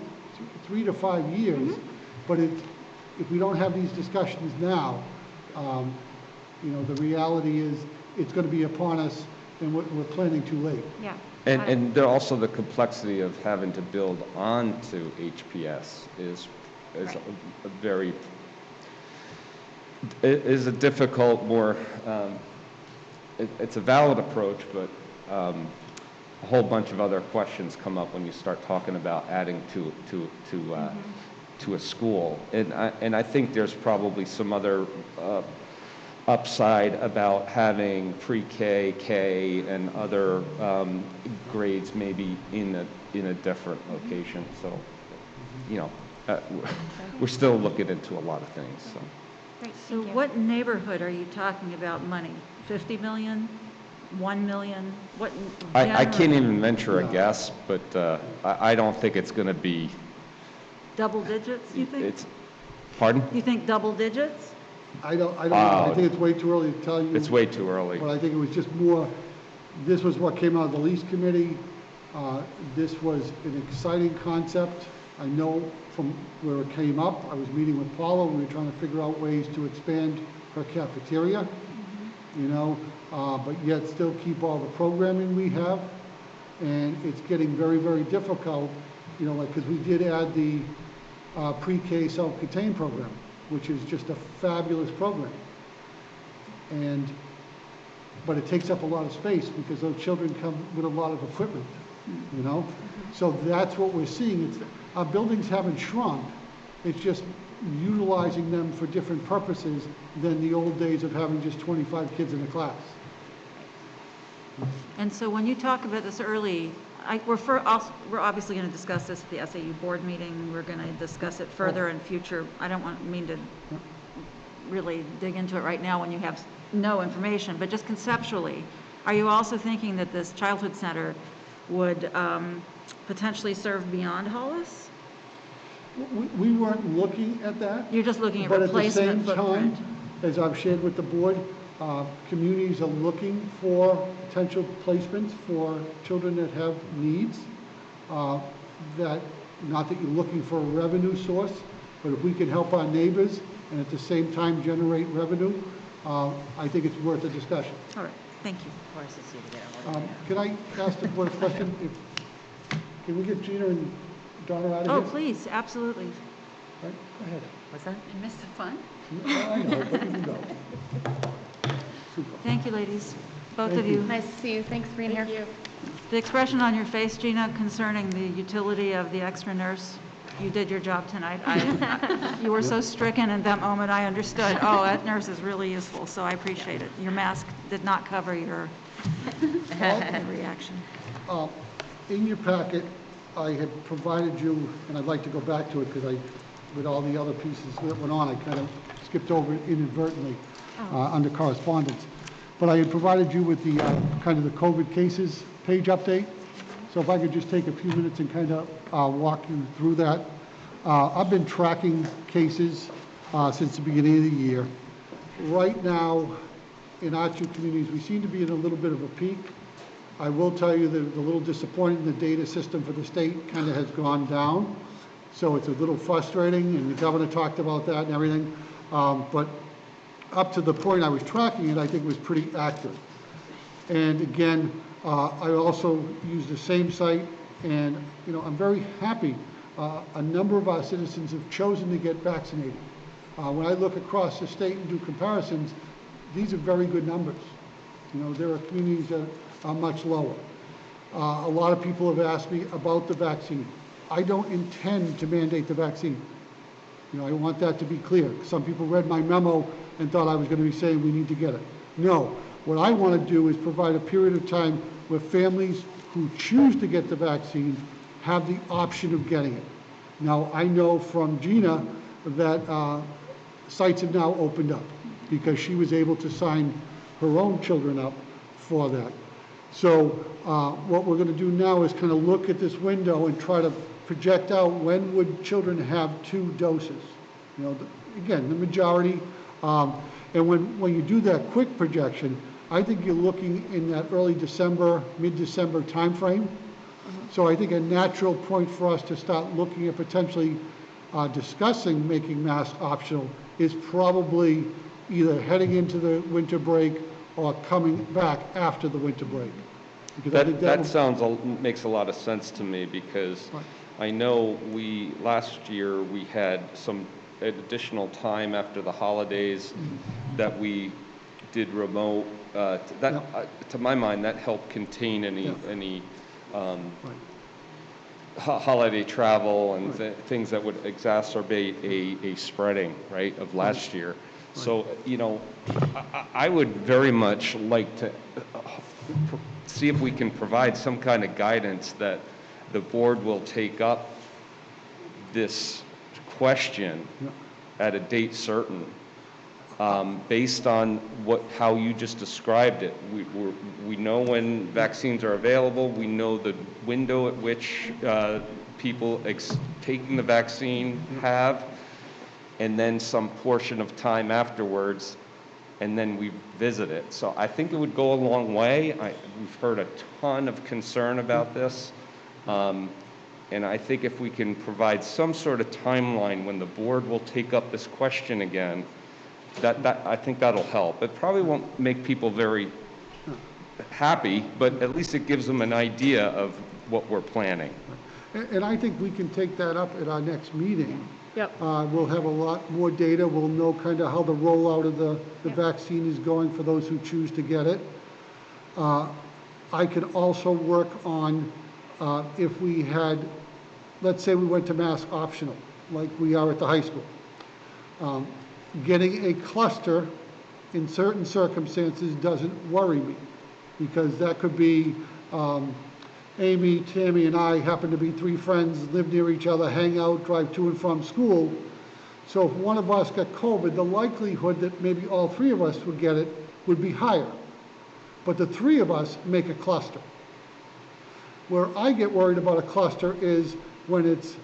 3 to 5 years, but if we don't have these discussions now, you know, the reality is it's going to be upon us, and we're planning too late. Yeah. And there also the complexity of having to build onto HPS is a very, it is a difficult, it's a valid approach, but a whole bunch of other questions come up when you start talking about adding to a school. And I think there's probably some other upside about having pre-K, K, and other grades maybe in a different location. So, you know, we're still looking into a lot of things. So. So what neighborhood are you talking about money? 50 million? 1 million? What? I can't even venture a guess, but I don't think it's going to be. Double digits, you think? Pardon? You think double digits? I don't know. I think it's way too early to tell you. It's way too early. But I think it was just more, this was what came out of the lease committee. This was an exciting concept. I know from where it came up, I was meeting with Paula, we were trying to figure out ways to expand her cafeteria, you know, but yet still keep all the programming we have. And it's getting very, very difficult, you know, like, because we did add the pre-K self-contained program, which is just a fabulous program. But it takes up a lot of space because those children come with a lot of equipment, you know? So that's what we're seeing. Our buildings haven't shrunk, It's just utilizing them for different purposes than the old days of having just 25 kids in a class. And so when you talk about this early, we're obviously going to discuss this at the SAU board meeting. We're going to discuss it further in future. I don't mean to really dig into it right now when you have no information, but just conceptually, are you also thinking that this childhood center would potentially serve beyond Hollis? We weren't looking at that. You're just looking at but replacement But at the same time, as I've shared with the board, communities are looking for potential placements for children that have needs. That, not that you're looking for a revenue source, but if we can help our neighbors and at the same time generate revenue, I think it's worth a discussion. All right, thank you. Can I ask the board a question? Can we get Gina and Donna out of Oh, here? please, absolutely. Right, go ahead. What's that? You missed the fun? I know, but you can go. Super. Thank you, ladies, both Thank of you. Nice to see you. Thanks for being here. The expression on your face, Gina, concerning the utility of the extra nurse, you did your job tonight. You were so stricken in that moment, I understood, oh, that nurse is really useful, so I appreciate it. Your mask did not cover your reaction. In your packet, I had provided you, and I'd like to go back to it because with all the other pieces that went on, I kind of skipped over it inadvertently under correspondence. But I had provided you with the kind of the COVID cases page update. So if I could just take a few minutes and kind of walk you through that. I've been tracking cases since the beginning of the year. Right now, in our two communities, we seem to be in a little bit of a peak. I will tell you that it's a little disappointing. The data system for the state kind of has gone down. So it's a little frustrating, and the governor talked about that and everything. But up to the point I was tracking it, I think it was pretty accurate. And again, I also used the same site, and I'm very happy. A number of our citizens have chosen to get vaccinated. When I look across the state and do comparisons, these are very good numbers. There are communities that are much lower. A lot of people have asked me about the vaccine. I don't intend to mandate the vaccine. I want that to be clear. Some people read my memo and thought I was going to be saying we need to get it. No, what I want to do is provide a period of time where families who choose to get the vaccine have the option of getting it. Now, I know from Gina that sites have now opened up because she was able to sign her own children up for that. So what we're going to do now is kind of look at this window and try to project out when would children have 2 doses. Again, the majority. And when you do that quick projection, I think you're looking in that early December, mid-December timeframe. So I think a natural point for us to start looking at potentially discussing making masks optional is probably either heading into the winter break or coming back after the winter break. Because I think that makes a lot of sense to me, because I know last year we had some additional time after the holidays that we did remote. To my mind, that helped contain any holiday travel and things that would exacerbate a spreading, right, of last year. So, I would very much like to see if we can provide some kind of guidance that the board will take up this question at a date certain, based on how you just described it. We know when vaccines are available. We know the window at which people taking the vaccine have, and then some portion of time afterwards, and then we visit it. So I think it would go a long way. We've heard a ton of concern about this. And I think if we can provide some sort of timeline when the board will take up this question again, I think that'll help. It probably won't make people very happy, but at least it gives them an idea of what we're planning. And I think we can take that up at our next meeting. Yep. We'll have a lot more data. We'll know kind of how the rollout of the vaccine is going for those who choose to get it. I could also work on if we had, let's say we went to mask optional. like we are at the high school. Getting a cluster in certain circumstances doesn't worry me, because that could be Amy, Tammy, and I happen to be three friends, live near each other, hang out, drive to and from school. So if one of us got COVID, the likelihood that maybe all three of us would get it would be higher. But the three of us make a cluster. Where I get worried about a cluster is when it's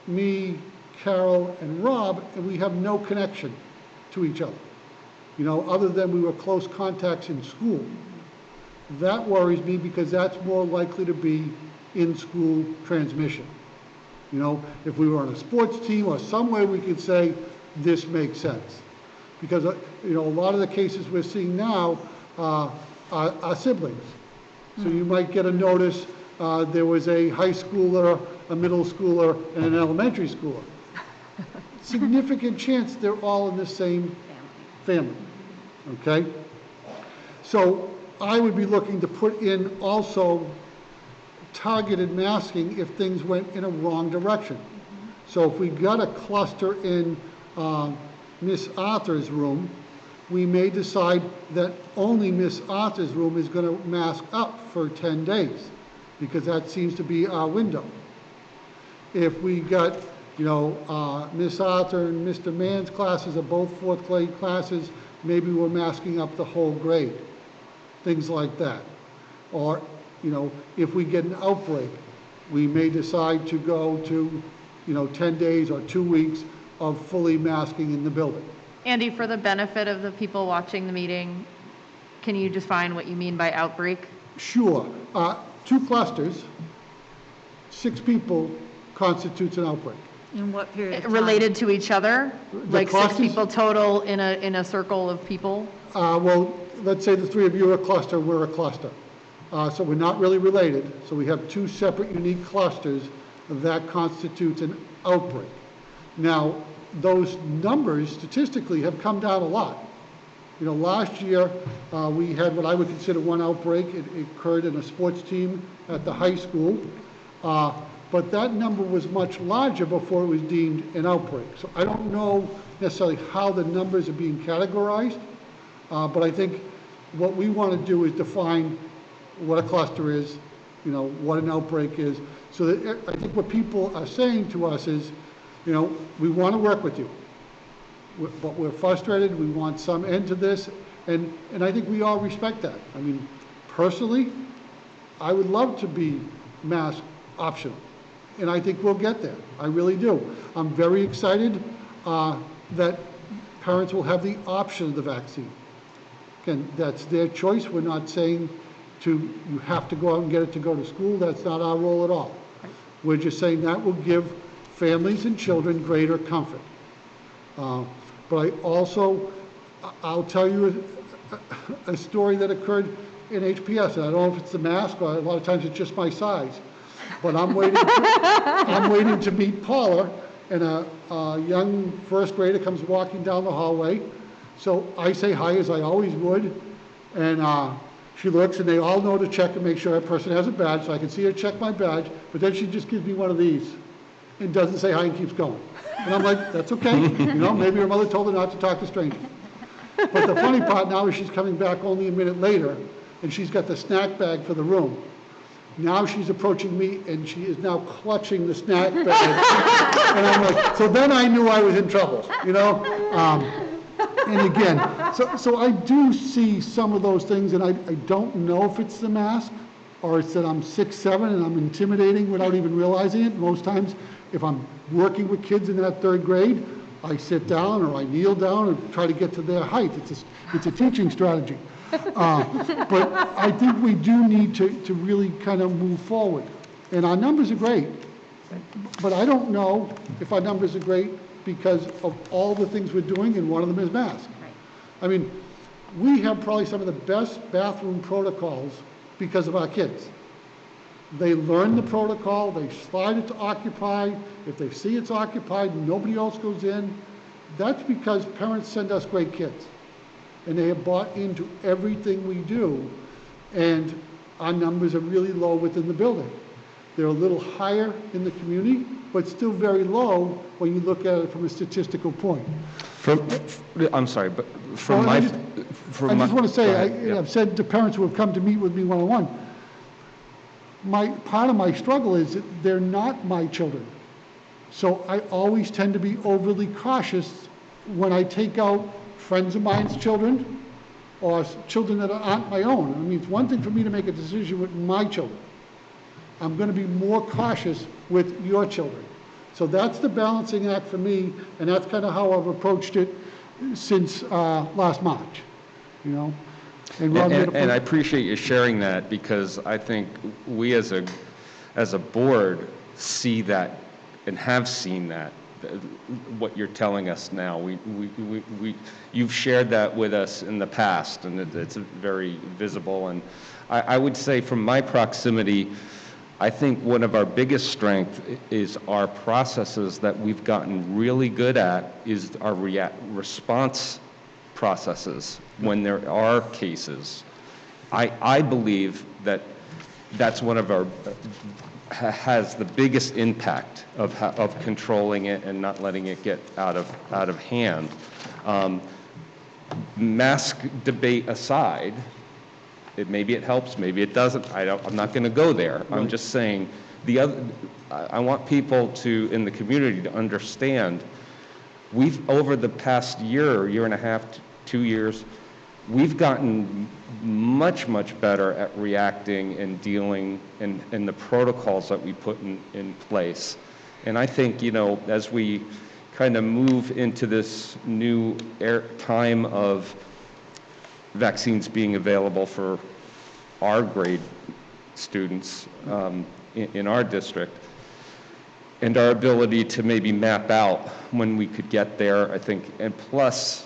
me, Carol, and Rob, and we have no connection to each other. You know, other than we were close contacts in school. That worries me because that's more likely to be in-school transmission. You know, if we were on a sports team or some way we could say, this makes sense. Because, you know, a lot of the cases we're seeing now are siblings. So you might get a notice, there was a high schooler, a middle schooler, and an elementary schooler. Significant chance they're all in the same family, okay? So I would be looking to put in also targeted masking if things went in a wrong direction. So if we got a cluster in Miss Arthur's room, we may decide that only Miss Arthur's room is going to mask up for 10 days, because that seems to be our window. If we got, you know, Miss Arthur and Mr. Mann's classes are both fourth grade classes, maybe we're masking up the whole grade. Things like that. Or, you know, if we get an outbreak, we may decide to go to, you know, 10 days or 2 weeks of fully masking in the building. Andy, for the benefit of the people watching the meeting, can you define what you mean by outbreak? Sure. 2 clusters, 6 people constitutes an outbreak. In what period of time? Related to each other? Like clusters? 6 people total in a circle of people? Well, let's say the 3 of you are a cluster, we're a cluster. So we're not really related. So we have 2 separate unique clusters that constitutes an outbreak. Now, those numbers statistically have come down a lot. You know, last year we had what I would consider one outbreak. It occurred in a sports team at the high school. But that number was much larger before it was deemed an outbreak. So I don't know necessarily how the numbers are being categorized, but I think what we want to do is define what a cluster is, you know, what an outbreak is. So that I think what people are saying to us is, you know, we want to work with you, but we're frustrated, we want some end to this, and I think we all respect that. I mean, personally, I would love to be mask optional, and I think we'll get there. I really do. I'm very excited that parents will have the option of the vaccine. Again, that's their choice. We're not saying you have to go out and get it to go to school. That's not our role at all. We're just saying that will give families and children greater comfort. But I'll tell you a story that occurred in HPS, and I don't know if it's the mask, or a lot of times it's just my size. But I'm waiting to meet Paula, and a young first grader comes walking down the hallway. So I say hi, as I always would, and she looks, and they all know to check and make sure that person has a badge, so I can see her check my badge, but then she just gives me one of these and doesn't say hi and keeps going. And I'm like, that's okay. You know, maybe her mother told her not to talk to strangers. But the funny part now is she's coming back only a minute later, and she's got the snack bag for the room. Now she's approaching me, and she is now clutching the snack bag. And I'm like, so then I knew I was in trouble, you know? And again, so I do see some of those things, and I don't know if it's the mask, or it's that I'm 6'7" and I'm intimidating without even realizing it. Most times, if I'm working with kids in that 3rd grade, I sit down or I kneel down and try to get to their height. It's a teaching strategy. But I think we do need to really kind of move forward. And our numbers are great, but I don't know if our numbers are great because of all the things we're doing, and one of them is masks. Right. I mean, we have probably some of the best bathroom protocols because of our kids. They learn the protocol, they slide it to occupied. If they see it's occupied and nobody else goes in, that's because parents send us great kids. And they have bought into everything we do, and our numbers are really low within the building. They're a little higher in the community, but still very low when you look at it from a statistical point. I'm sorry, but from Well, my... I just want to say, Go ahead, yeah. I've said to parents who have come to meet with me one-on-one, part of my struggle is that they're not my children. So I always tend to be overly cautious when I take out friends of mine's children or children that aren't my own. I mean, it's one thing for me to make a decision with my children. I'm going to be more cautious with your children. So that's the balancing act for me, and that's kind of how I've approached it since last March, you know? And Rob made a point. And I appreciate you sharing that, because I think we as a board see that and have seen that, what you're telling us now. You've shared that with us in the past, and it's very visible. And I would say from my proximity, I think one of our biggest strengths is our processes that we've gotten really good at is our response processes when there are cases. I believe that that's one of our, has the biggest impact of controlling it and not letting it get out of hand. Mask debate aside, maybe it helps, maybe it doesn't. I'm not going to go there. I'm just saying I want people in the community to understand. Over the past year and a half, 2 years, we've gotten much better at reacting and dealing and the protocols that we put in place. And I think, as we kind of move into this new time of vaccines being available for our grade students in our district, and our ability to maybe map out when we could get there, I think, and plus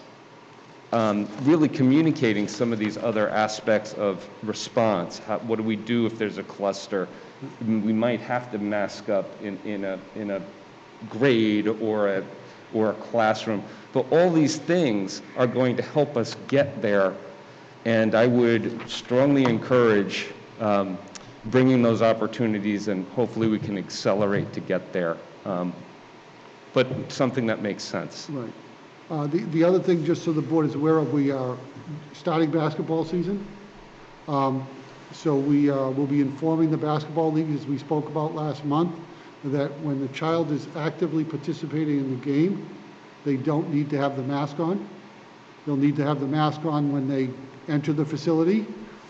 really communicating some of these other aspects of response. What do we do if there's a cluster? We might have to mask up in a grade or a classroom, but all these things are going to help us get there. And I would strongly encourage bringing those opportunities, and hopefully we can accelerate to get there. But something that makes sense. Right. The other thing, just so the board is aware of, we are starting basketball season. So we will be informing the basketball league, as we spoke about last month, that when the child is actively participating in the game, they don't need to have the mask on. They'll need to have the mask on when they enter the facility,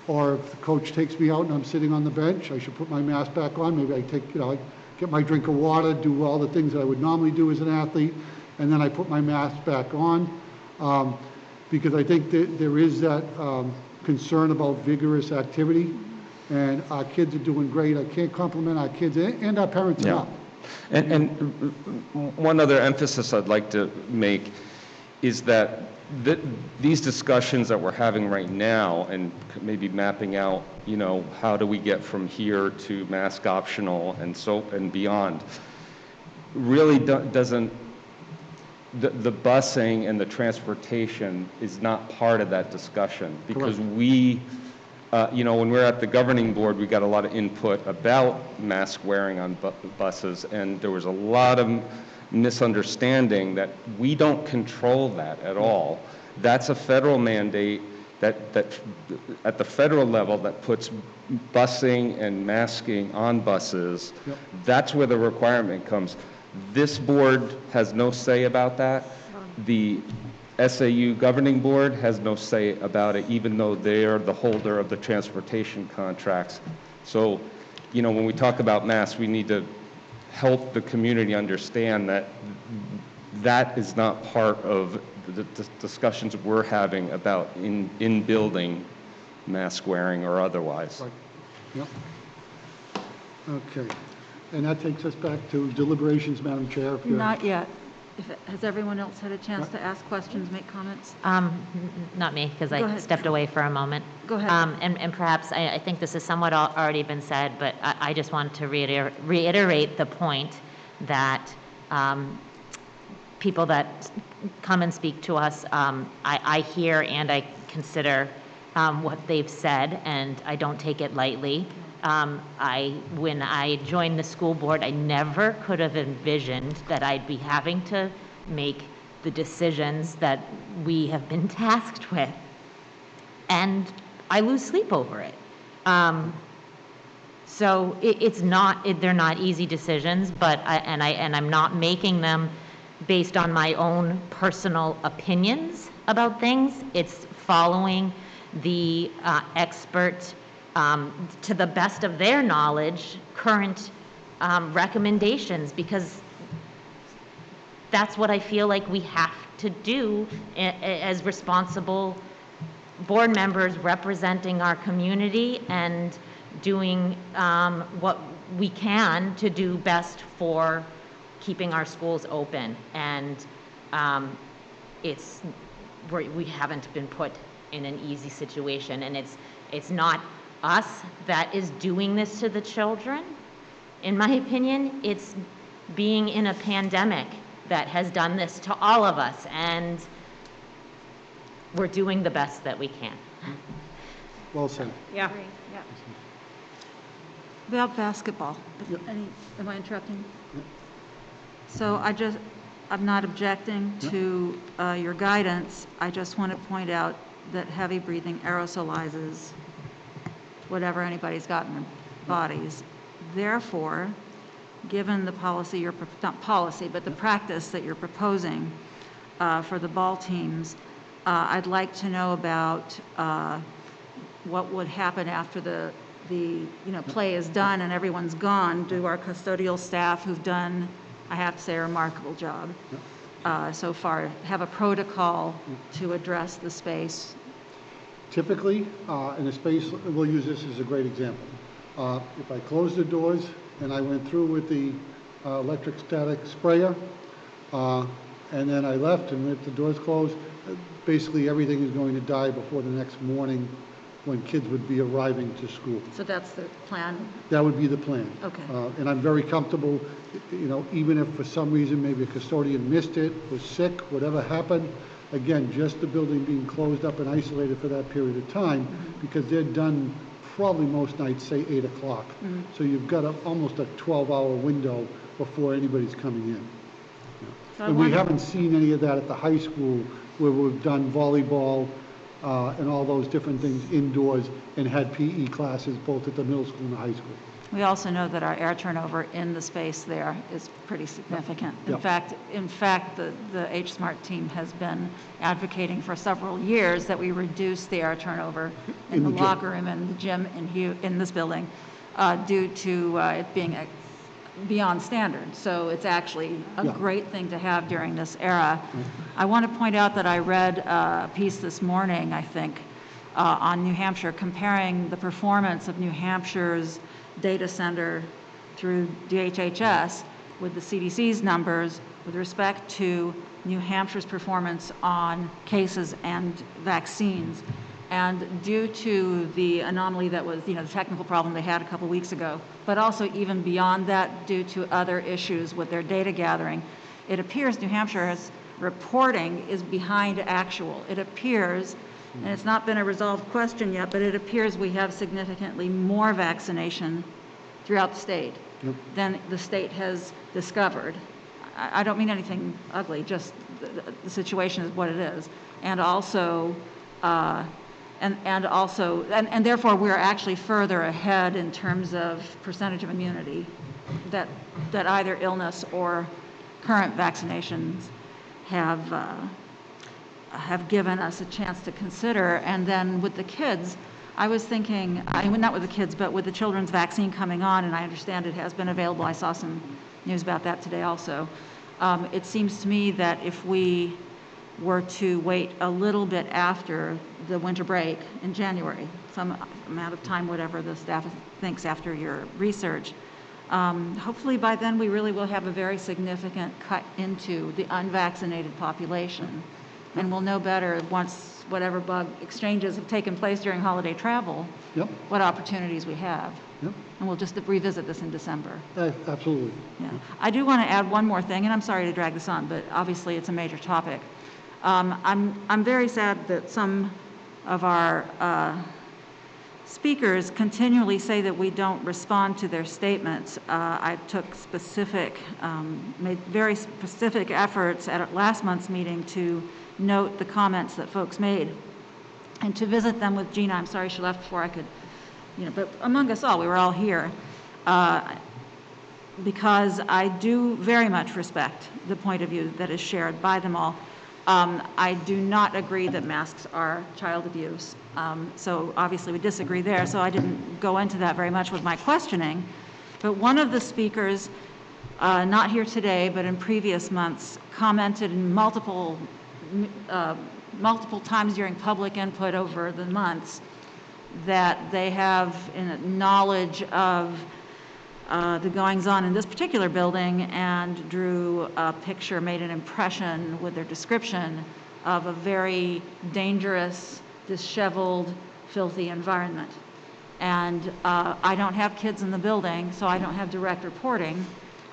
or if the coach takes me out and I'm sitting on the bench, I should put my mask back on. Maybe I get my drink of water, do all the things that I would normally do as an athlete, and then I put my mask back on, because I think that there is that concern about vigorous activity, and our kids are doing great. I can't compliment our kids and our parents enough. And one other emphasis I'd like to make is that these discussions that we're having right now, and maybe mapping out, how do we get from here to mask optional and beyond, really doesn't. The busing and the transportation is not part of that discussion, because we, when we're at the governing board, we got a lot of input about mask wearing on buses, and there was a lot of misunderstanding that we don't control that at all. That's a federal mandate that at the federal level that puts busing and masking on buses. Yep. That's where the requirement comes. This board has no say about that. The SAU governing board has no say about it, even though they're the holder of the transportation contracts. So, when we talk about masks, we need to help the community understand that that is not part of the discussions we're having about in building mask wearing or otherwise. Right. Yep. Okay. And that takes us back to deliberations, Madam Chair. Not yet. Has everyone else had a chance to ask questions, make comments? Not me, because Go I ahead. stepped away for a moment. Go ahead. And perhaps, I think this has somewhat already been said, but I just want to reiterate the point that people that come and speak to us, I hear and I consider what they've said, and I don't take it lightly. When I joined the school board, I never could have envisioned that I'd be having to make the decisions that we have been tasked with. And I lose sleep over it. So they're not easy decisions, but I'm not making them based on my own personal opinions about things. It's following the expert, to the best of their knowledge, current recommendations, because that's what I feel like we have to do as responsible board members representing our community and doing what we can to do best for keeping our schools open. And we haven't been put in an easy situation, and it's not us that is doing this to the children. In my opinion, it's being in a pandemic that has done this to all of us, and we're doing the best that we can. Well said. Yeah. About basketball, am I interrupting? So I'm not objecting to your guidance. I just want to point out that heavy breathing aerosolizes whatever anybody's got in their bodies. Therefore, given the policy not policy, but the practice that you're proposing for the ball teams, I'd like to know about what would happen after the play is done and everyone's gone. Do our custodial staff, who've done, I have to say, a remarkable job so far, have a protocol to address the space? Typically, in a space, we'll use this as a great example. If I closed the doors and I went through with the electric static sprayer, and then I left and if the doors closed, basically everything is going to die before the next morning when kids would be arriving to school. So that's the plan? That would be the plan. Okay. And I'm very comfortable, even if for some reason maybe a custodian missed it, was sick, whatever happened, again, just the building being closed up and isolated for that period of time, because they're done probably most nights, say 8 o'clock. So you've got almost a 12-hour window before anybody's coming in. So and we haven't seen any of that at the high school where we've done volleyball and all those different things indoors and had PE classes both at the middle school and the high school. We also know that our air turnover in the space there is pretty significant. In fact, the H-Smart team has been advocating for several years that we reduce the air turnover in the locker room and the gym in this building due to it being beyond standard. So it's actually a great thing to have during this era. I want to point out that I read a piece this morning, I think, on New Hampshire, comparing the performance of New Hampshire's data center through DHHS with the CDC's numbers with respect to New Hampshire's performance on cases and vaccines. And due to the anomaly that was, the technical problem they had a couple weeks ago, but also even beyond that, due to other issues with their data gathering, it appears New Hampshire's reporting is behind actual. It appears, and it's not been a resolved question yet, but it appears we have significantly more vaccination throughout the state than the state has discovered. I don't mean anything ugly, just the situation is what it is. And also, and therefore we're actually further ahead in terms of percentage of immunity that either illness or current vaccinations have given us a chance to consider. And then with the kids, I was thinking, not with the kids, but with the children's vaccine coming on, and I understand it has been available. I saw some news about that today also. It seems to me that if we were to wait a little bit after the winter break in January, some amount of time, whatever the staff thinks after your research, hopefully by then we really will have a very significant cut into the unvaccinated population. And we'll know better once whatever bug exchanges have taken place during holiday travel, what opportunities we have. And we'll just revisit this in December. Absolutely. Yeah. I do want to add one more thing, and I'm sorry to drag this on, but obviously it's a major topic. I'm very sad that some of our speakers continually say that we don't respond to their statements. I took made very specific efforts at last month's meeting to note the comments that folks made and to visit them with Gina. I'm sorry she left before I could, but among us all, we were all here. Because I do very much respect the point of view that is shared by them all. I do not agree that masks are child abuse. So obviously we disagree there, so I didn't go into that very much with my questioning. But one of the speakers, not here today, but in previous months, commented in multiple times during public input over the months that they have knowledge of the goings-on in this particular building and drew a picture, made an impression with their description of a very dangerous, disheveled, filthy environment. And I don't have kids in the building, so I don't have direct reporting,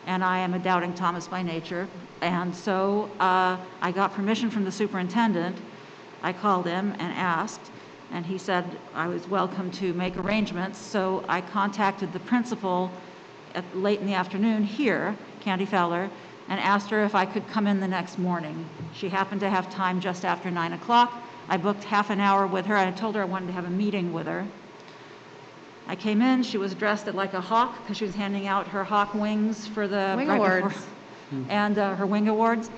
and I am a doubting Thomas by nature. And so I got permission from the superintendent. I called him and asked, and he said I was welcome to make arrangements. So I contacted the principal late in the afternoon here, Candy Fowler, and asked her if I could come in the next morning. She happened to have time just after 9 o'clock. I booked half an hour with her. I told her I wanted to have a meeting with her. I came in, she was dressed like a hawk because she was handing out her hawk wings for the Wing awards. And her wing awards.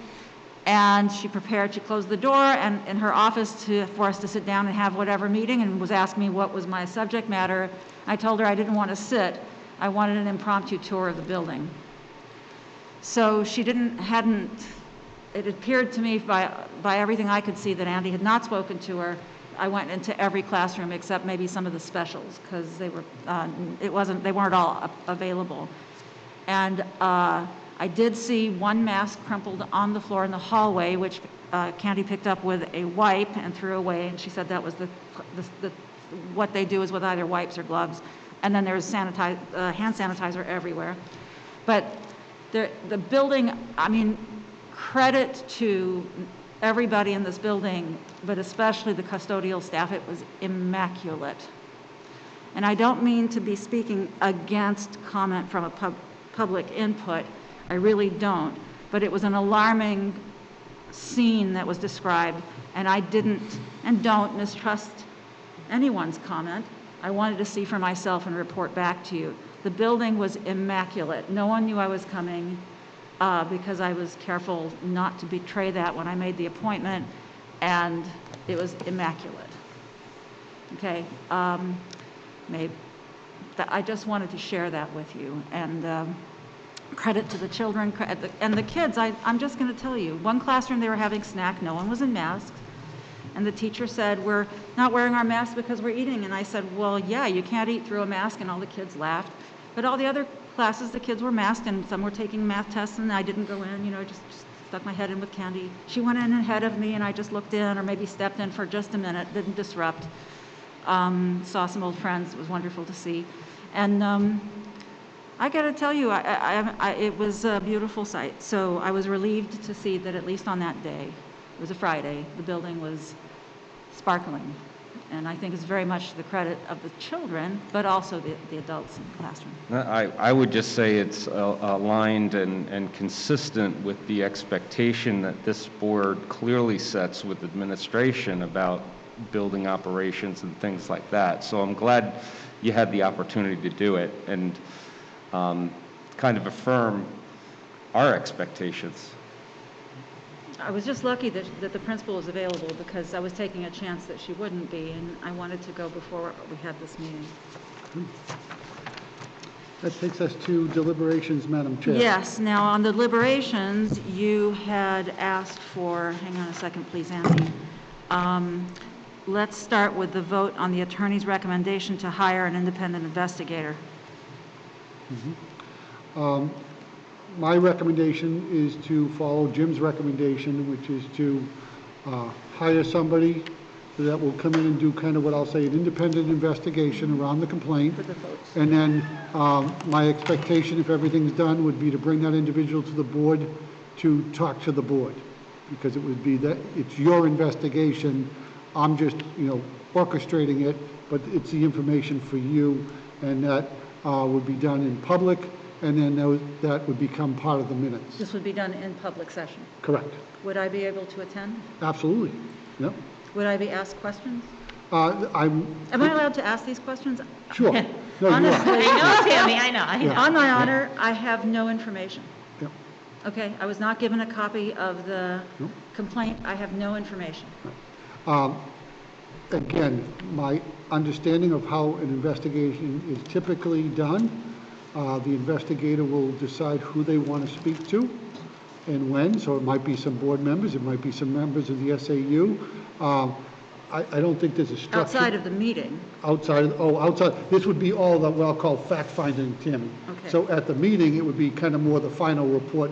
And she prepared, she closed the door and in her office for us to sit down and have whatever meeting, and was asking me what was my subject matter. I told her I didn't want to sit. I wanted an impromptu tour of the building. So it appeared to me by everything I could see that Andy had not spoken to her. I went into every classroom except maybe some of the specials because they weren't all available. And I did see one mask crumpled on the floor in the hallway, which Candy picked up with a wipe and threw away, and she said that was what they do is with either wipes or gloves. And then there's hand sanitizer everywhere. But the building, credit to everybody in this building, but especially the custodial staff, it was immaculate. And I don't mean to be speaking against comment from a public input, I really don't, but it was an alarming scene that was described, and I didn't and don't mistrust anyone's comment. I wanted to see for myself and report back to you. The building was immaculate. No one knew I was coming because I was careful not to betray that when I made the appointment, and it was immaculate. Okay, I just wanted to share that with you, and credit to the children and the kids. I'm just going to tell you, one classroom they were having snack, no one was in masks. And the teacher said, we're not wearing our masks because we're eating. And I said, well, yeah, you can't eat through a mask. And all the kids laughed. But all the other classes, the kids were masked, and some were taking math tests, and I didn't go in, just stuck my head in with Candy. She went in ahead of me, and I just looked in or maybe stepped in for just a minute, didn't disrupt. Saw some old friends. It was wonderful to see. And I got to tell you, it was a beautiful sight. So I was relieved to see that at least on that day, it was a Friday, the building was sparkling. And I think it's very much the credit of the children, but also the adults in the classroom. I would just say it's aligned and consistent with the expectation that this board clearly sets with administration about building operations and things like that. So I'm glad you had the opportunity to do it and kind of affirm our expectations. I was just lucky that the principal was available because I was taking a chance that she wouldn't be, and I wanted to go before we had this meeting. That takes us to deliberations, Madam Chair. Yes, now on the deliberations, you had asked for, hang on a second, please, Andy. Let's start with the vote on the attorney's recommendation to hire an independent investigator. My recommendation is to follow Jim's recommendation, which is to hire somebody that will come in and do kind of what I'll say, an independent investigation around the complaint. And then my expectation, if everything's done, would be to bring that individual to the board to talk to the board, because it would be that it's your investigation I'm just, orchestrating it, but it's the information for you, and that would be done in public, and then that would become part of the minutes. This would be done in public session. Correct. Would I be able to attend? Absolutely. Yep. Would I be asked questions? Am Am I allowed to ask these questions? Sure. No, you are. Honestly, I know, Tammy, I know. on my honor, I have no information. Yep. Okay, I was not given a copy of the Nope. complaint. I have no information. Again, my understanding of how an investigation is typically done, the investigator will decide who they want to speak to and when, so it might be some board members, it might be some members of the SAU. I don't think there's a structure. Outside of the meeting. Outside, this would be all what I'll call fact-finding, Tammy. Okay. So at the meeting, it would be kind of more the final report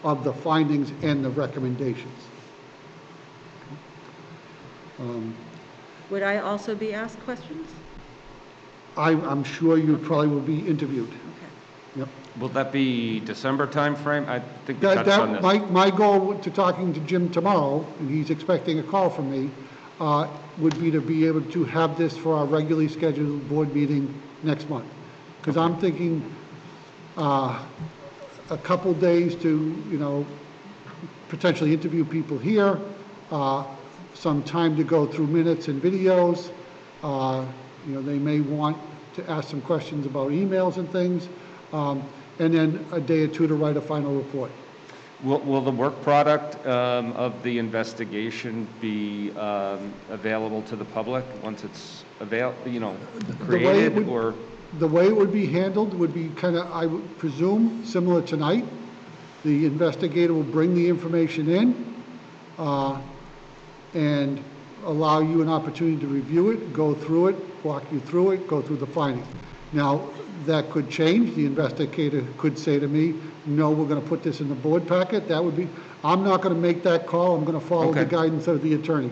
of the findings and the recommendations. Would I also be asked questions? I'm sure you probably will be interviewed. Okay. Yep. Will that be December timeframe? I think we touched on this. My goal to talking to Jim tomorrow, and he's expecting a call from me, would be to be able to have this for our regularly scheduled board meeting next month. Because I'm thinking a couple days to, potentially interview people here, some time to go through minutes and videos. They may want to ask some questions about emails and things, and then a day or two to write a final report. Will the work product of the investigation be available to the public once it's created, or? The way it would be handled would be kind of, I would presume, similar tonight. The investigator will bring the information in and allow you an opportunity to review it, go through it, walk you through it, go through the findings. Now, that could change. The investigator could say to me, no, we're going to put this in the board packet. That would be, I'm not going to make that call. I'm going to follow the guidance of the attorney.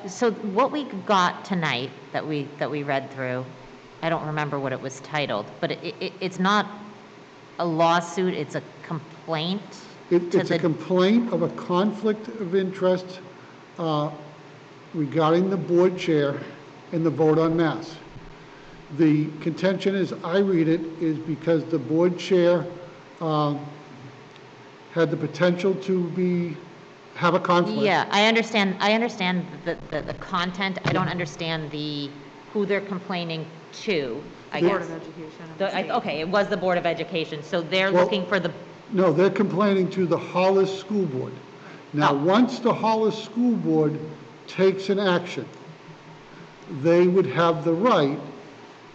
So what we got tonight that we read through, I don't remember what it was titled, but it's not a lawsuit, it's a complaint? It's a complaint of a conflict of interest regarding the board chair and the vote on mass. The contention, as I read it, is because the board chair had the potential to have a conflict. Yeah, I understand the content. I don't understand who they're complaining to, I guess. Board of Education. Okay, it was the Board of Education, so they're looking for the... No, they're complaining to the Hollis School Board. Now, once the Hollis School Board takes an action, they would have the right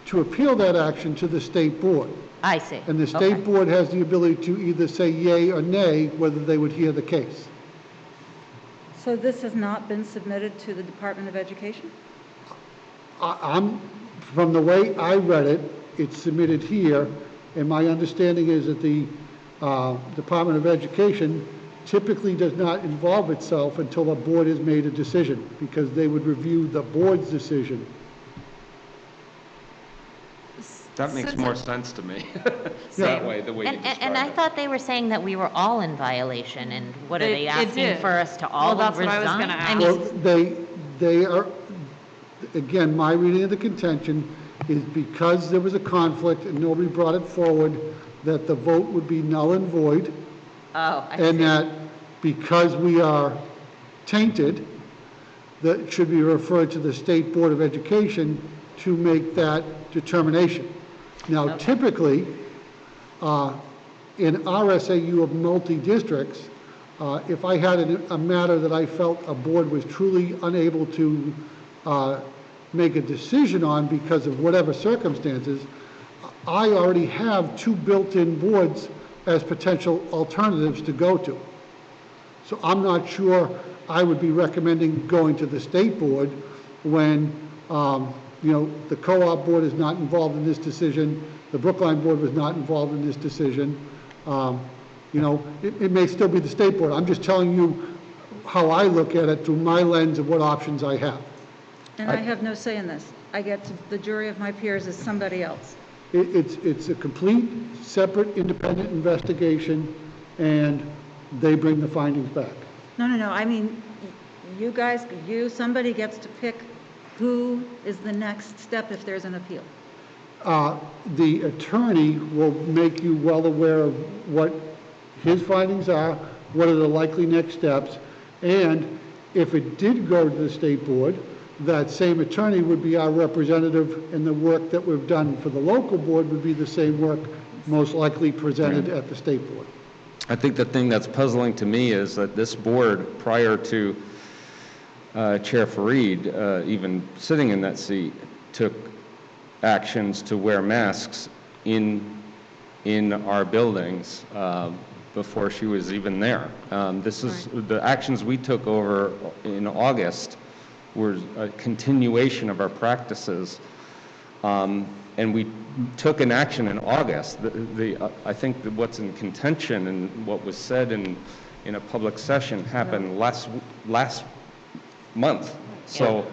to appeal that action to the state board. I see. And the state board has the ability to either say yay or nay, whether they would hear the case. So this has not been submitted to the Department of Education? From the way I read it, it's submitted here, and my understanding is that the Department of Education typically does not involve itself until a board has made a decision, because they would review the board's decision. That makes more sense to me, that way, the way you describe And I it. thought they were saying that we were all in violation, and what are they It asking did. for us to all Well, that's what I was resign? gonna ask. I Well, mean, they are, again, my reading of the contention is because there was a conflict and nobody brought it forward, that the vote would be null and void. And that because we are tainted, that it should be referred to the State Board of Education to make that determination. Now, typically, in our SAU of multi-districts, if I had a matter that I felt a board was truly unable to make a decision on because of whatever circumstances, I already have two built-in boards as potential alternatives to go to. So I'm not sure I would be recommending going to the state board when, the co-op board is not involved in this decision, the Brookline board was not involved in this decision. It may still be the state board. I'm just telling you how I look at it through my lens of what options I have. And I have no say in this. I get to the jury of my peers as somebody else. It's a complete, separate, independent investigation, and they bring the findings back. No, I mean, you guys, somebody gets to pick who is the next step if there's an appeal. The attorney will make you well aware of what his findings are, what are the likely next steps, and if it did go to the state board, that same attorney would be our representative, and the work that we've done for the local board would be the same work most likely presented at the state board. I think the thing that's puzzling to me is that this board, prior to Chair Fareed even sitting in that seat, took actions to wear masks in our buildings before she was even there. This is the actions we took over in August were a continuation of our practices, and we took an action in August. I think that what's in contention and what was said in a public session happened last month. So,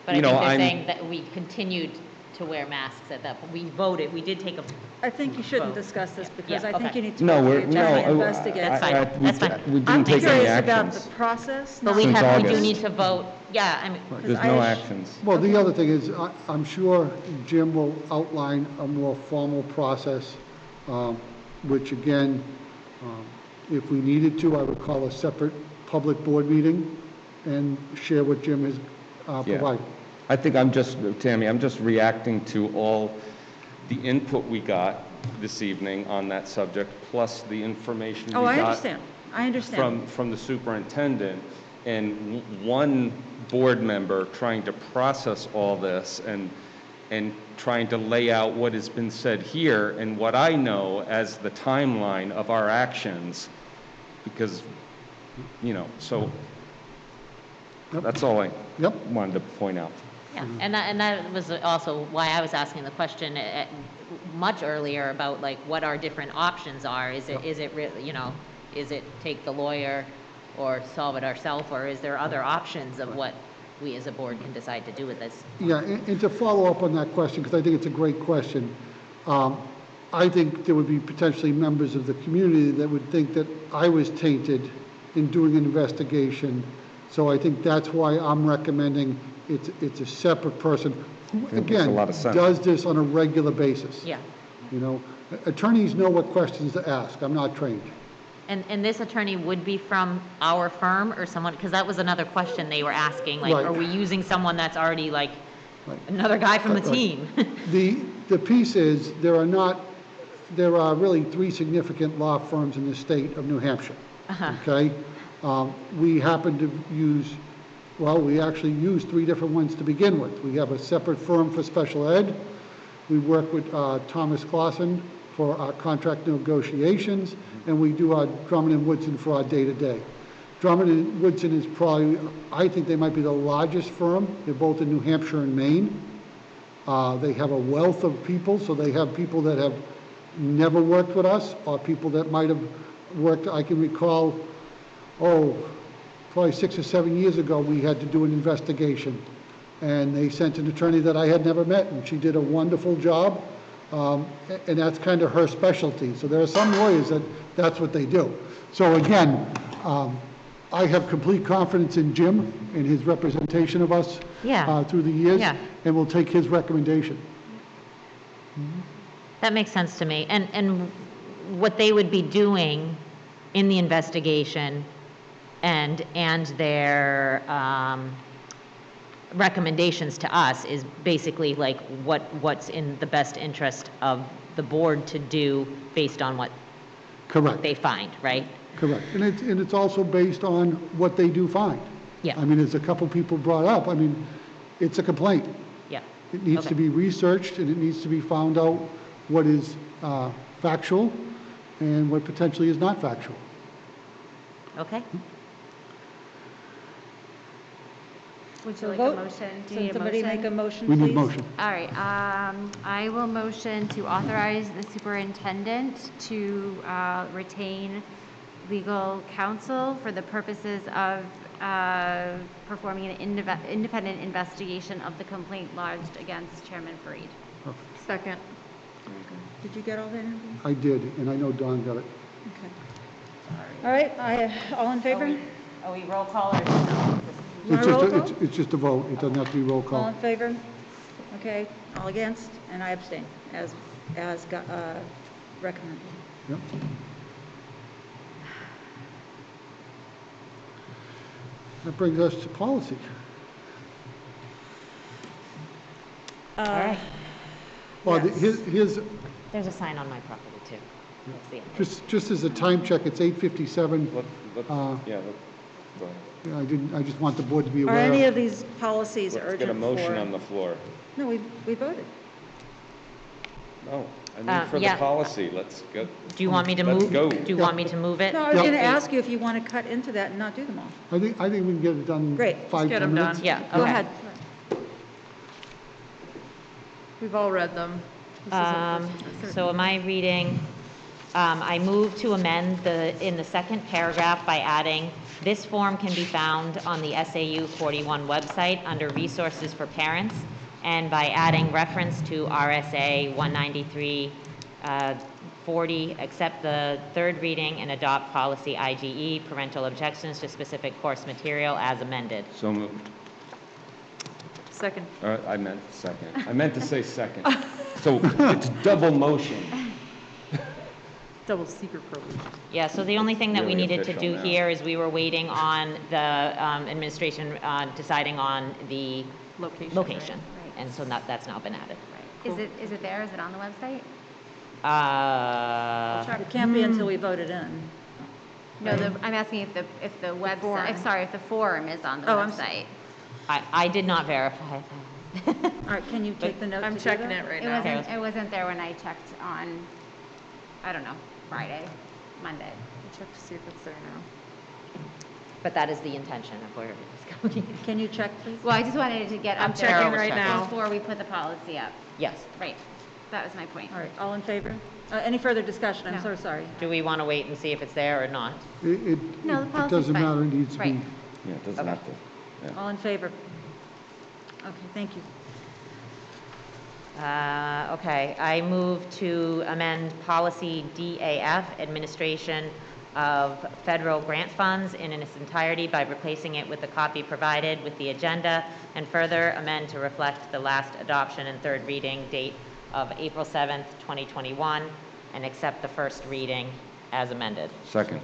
But I think they're saying that we continued to wear masks at that point. We voted, we did take a I think you shouldn't vote. discuss this because Yeah, I think okay. you need to go to the attorney and investigate. That's fine, that's fine. We I'm didn't take any curious about actions. the process. But we Since do August. need to vote, yeah, I mean. There's no actions. Well, the other thing is, I'm sure Jim will outline a more formal process, which again, if we needed to, I would call a separate public board meeting and share what Jim has provided. I think Tammy, I'm just reacting to all the input we got this evening on that subject, plus the information we got I understand. from the superintendent, and one board member trying to process all this and trying to lay out what has been said here and what I know as the timeline of our actions, because, so that's all I wanted to point out. Yeah, and that was also why I was asking the question much earlier about like what our different options are. Is it really, is it take the lawyer or solve it ourselves, or is there other options of what we as a board can decide to do with this? Yeah, and to follow up on that question, because I think it's a great question, I think there would be potentially members of the community that would think that I was tainted in doing an investigation. So I think that's why I'm recommending it's a separate person who, again, does this on a regular basis. Yeah. Attorneys know what questions to ask. I'm not trained. And this attorney would be from our firm or someone, because that was another question they were asking, like, Right. are we using someone that's already like another guy from the Right. team? The piece is, there are really 3 significant law firms in the state of New Hampshire. Okay? We happen to we actually use 3 different ones to begin with. We have a separate firm for special ed. We work with Thomas Clausen for our contract negotiations, and we do our Drummond and Woodson for our day-to-day. Drummond and Woodson is probably, I think they might be the largest firm. They're both in New Hampshire and Maine. They have a wealth of people, so they have people that have never worked with us, or people that might have worked. I can recall, probably 6 or 7 years ago, we had to do an investigation, and they sent an attorney that I had never met, and she did a wonderful job, and that's kind of her specialty. So there are some lawyers that's what they do. So again, I have complete confidence in Jim and his representation of us through the years, and we'll take his recommendation. That makes sense to me. And what they would be doing in the investigation and their recommendations to us is basically like what's in the best interest of the board to do based on what they find, right? Correct. And it's also based on what they do find. Yeah. I mean, as a couple people brought up, I mean, it's a complaint. Yeah. It needs to be researched, and it needs to be found out what is factual and what potentially is not factual. Okay. Would you So like vote. a motion? Do you Can need a somebody motion? make a motion, We need please? motion. All right, I will motion to authorize the superintendent to retain legal counsel for the purposes of performing an independent investigation of the complaint lodged against Chairman Fareed. Second. Did you get all that, Andrew? I did, and I know Don got it. Okay. All right, all in favor? Are we roll call or no? It's just a vote. It doesn't have to be roll All call. in favor? Okay, all against, and I abstain, as recommended. Yep. That brings us to policy. All right. Well, Yes. here's, There's a sign on my property too. That's the end. just as a time check, it's 8:57. Yeah, I just want the board to be Are aware. any of these policies Let's urgent get a motion for- on the floor. No, we voted. No, I mean for the yeah. policy, let's go. Do you want me to Let's move? go. Do you want me to move it? No, I was going to ask you if you want to cut into that and not do them all. I think we can get it done Great. in 5-10 minutes. Yeah, Go okay. ahead. We've all read them. So am I reading, I move to amend in the second paragraph by adding, this form can be found on the SAU 41 website under resources for parents, and by adding reference to RSA 193, 40, accept the third reading and adopt policy IGE, parental objections to specific course material as amended. So moved. Second. I meant second. I meant to say second. So it's double motion. Double secret privilege. Yeah, so the only thing that we Really needed to official do now. here is we were waiting on the administration deciding on the Location. location. Right. And so that's now been added. Is it there? Is it on the website? It can't be until we vote it in. No, I'm asking if the website, forum. sorry, if the forum is on the Oh, I'm website. I did not verify that. All right, can you take the note? I'm to do checking that? it right It now. wasn't there when I checked on, I don't know, Friday, Monday. Check to see if it's there now. But that is the intention of where it is going. Can you check, please? Well, I just wanted it to get I'm up there checking right now. before we put the policy up. Yes. Right. That was my point. All right, all in favor? Any further discussion? I'm No. so sorry. Do we want to wait and see if it's there or not? No, the It policy's doesn't fine. matter. It needs to be. Right. Yeah, it doesn't have to. Yeah. All in favor? Okay, thank you. Okay, I move to amend policy DAF, administration of federal grant funds in its entirety by replacing it with the copy provided with the agenda, and further amend to reflect the last adoption and third reading date of April 7th, 2021, and accept the first reading as amended. Second.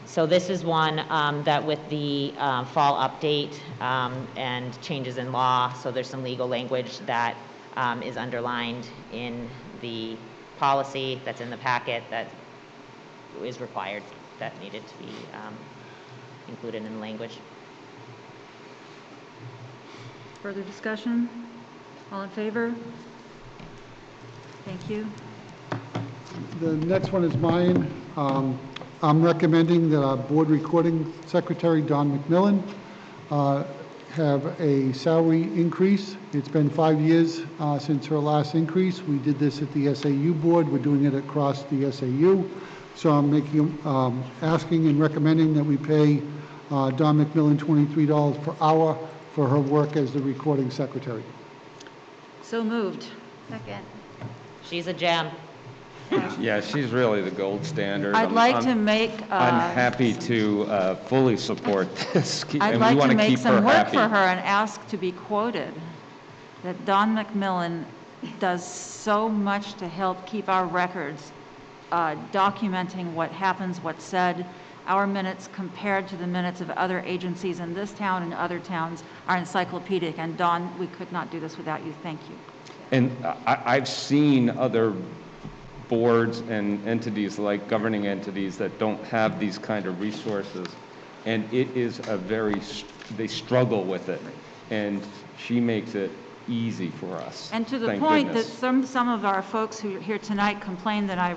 So this is one that with the fall update and changes in law, so there's some legal language that is underlined in the policy that's in the packet that is required, that needed to be included in the language. Further discussion? All in favor? Thank you. The next one is mine. I'm recommending that our board recording secretary, Don McMillan, have a salary increase. It's been 5 years since her last increase. We did this at the SAU board. We're doing it across the SAU. So I'm asking and recommending that we pay Don McMillan $23 per hour for her work as the recording secretary. So moved. Second. She's a gem. Yeah, she's really the gold standard. I'd like to make. I'm happy to fully support this. I'd and we like want to make keep her some work happy. for her and ask to be quoted, that Don McMillan does so much to help keep our records, documenting what happens, what's said. Our minutes compared to the minutes of other agencies in this town and other towns are encyclopedic. And Don, we could not do this without you. Thank you. And I've seen other boards and entities, like governing entities, that don't have these kind of resources. And it is they struggle with it. And she makes it easy for us. And to the Thank point goodness. that some of our folks who are here tonight complain that I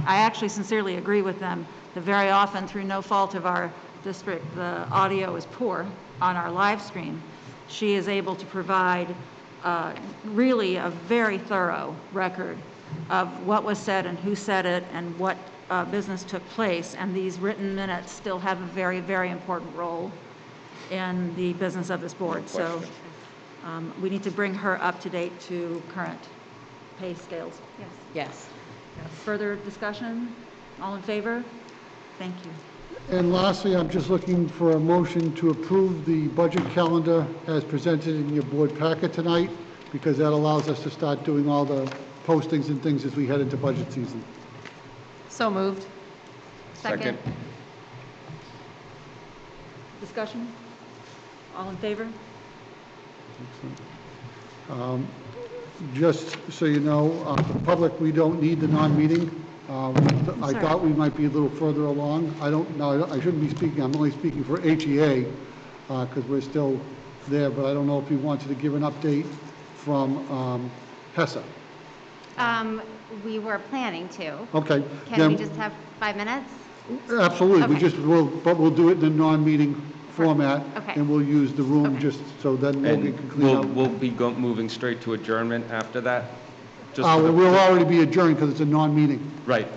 actually sincerely agree with them, that very often through no fault of our district, the audio is poor on our live stream. She is able to provide really a very thorough record of what was said and who said it and what business took place. And these written minutes still have a very, very important role in the business of this board. So we need to bring her up to date to current pay scales. Yes. Yes. Further discussion? All in favor? Thank you. And lastly, I'm just looking for a motion to approve the budget calendar as presented in your board packet tonight, because that allows us to start doing all the postings and things as we head into budget season. So moved. Second. Discussion? All in favor? Just so you know, the public, we don't need the non-meeting. I thought we might be a little further along. I don't know, I shouldn't be speaking, I'm only speaking for HEA, because we're still there, but I don't know if you wanted to give an update from HESA. We were planning to. Okay. Can then- we just have 5 minutes? Absolutely, we Okay. just will, but we'll do it in the non-meeting format. Okay. And we'll use the room just so then Morgan can clean up. We'll be moving straight to adjournment after that? Just for the- We'll already be adjourned because it's a non-meeting. Right,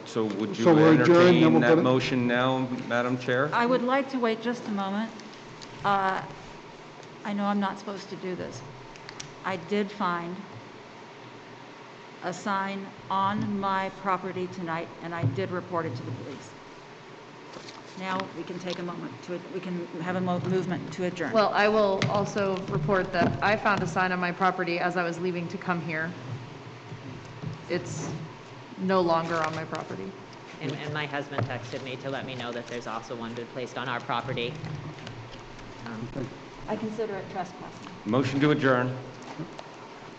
so would you So we're adjourned, then entertain we'll that go to- motion now, Madam Chair? I would like to wait just a moment. I know I'm not supposed to do this. I did find a sign on my property tonight, and I did report it to the police. Now, we can take a moment we can have a movement to adjourn. Well, I will also report that I found a sign on my property as I was leaving to come here. It's no longer on my property. And my husband texted me to let me know that there's also one been placed on our property. I consider it trespassing. Motion to adjourn.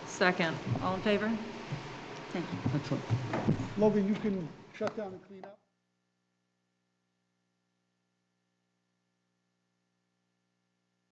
Second. All in favor? Thank you. Excellent. Logan, you can shut down and clean up.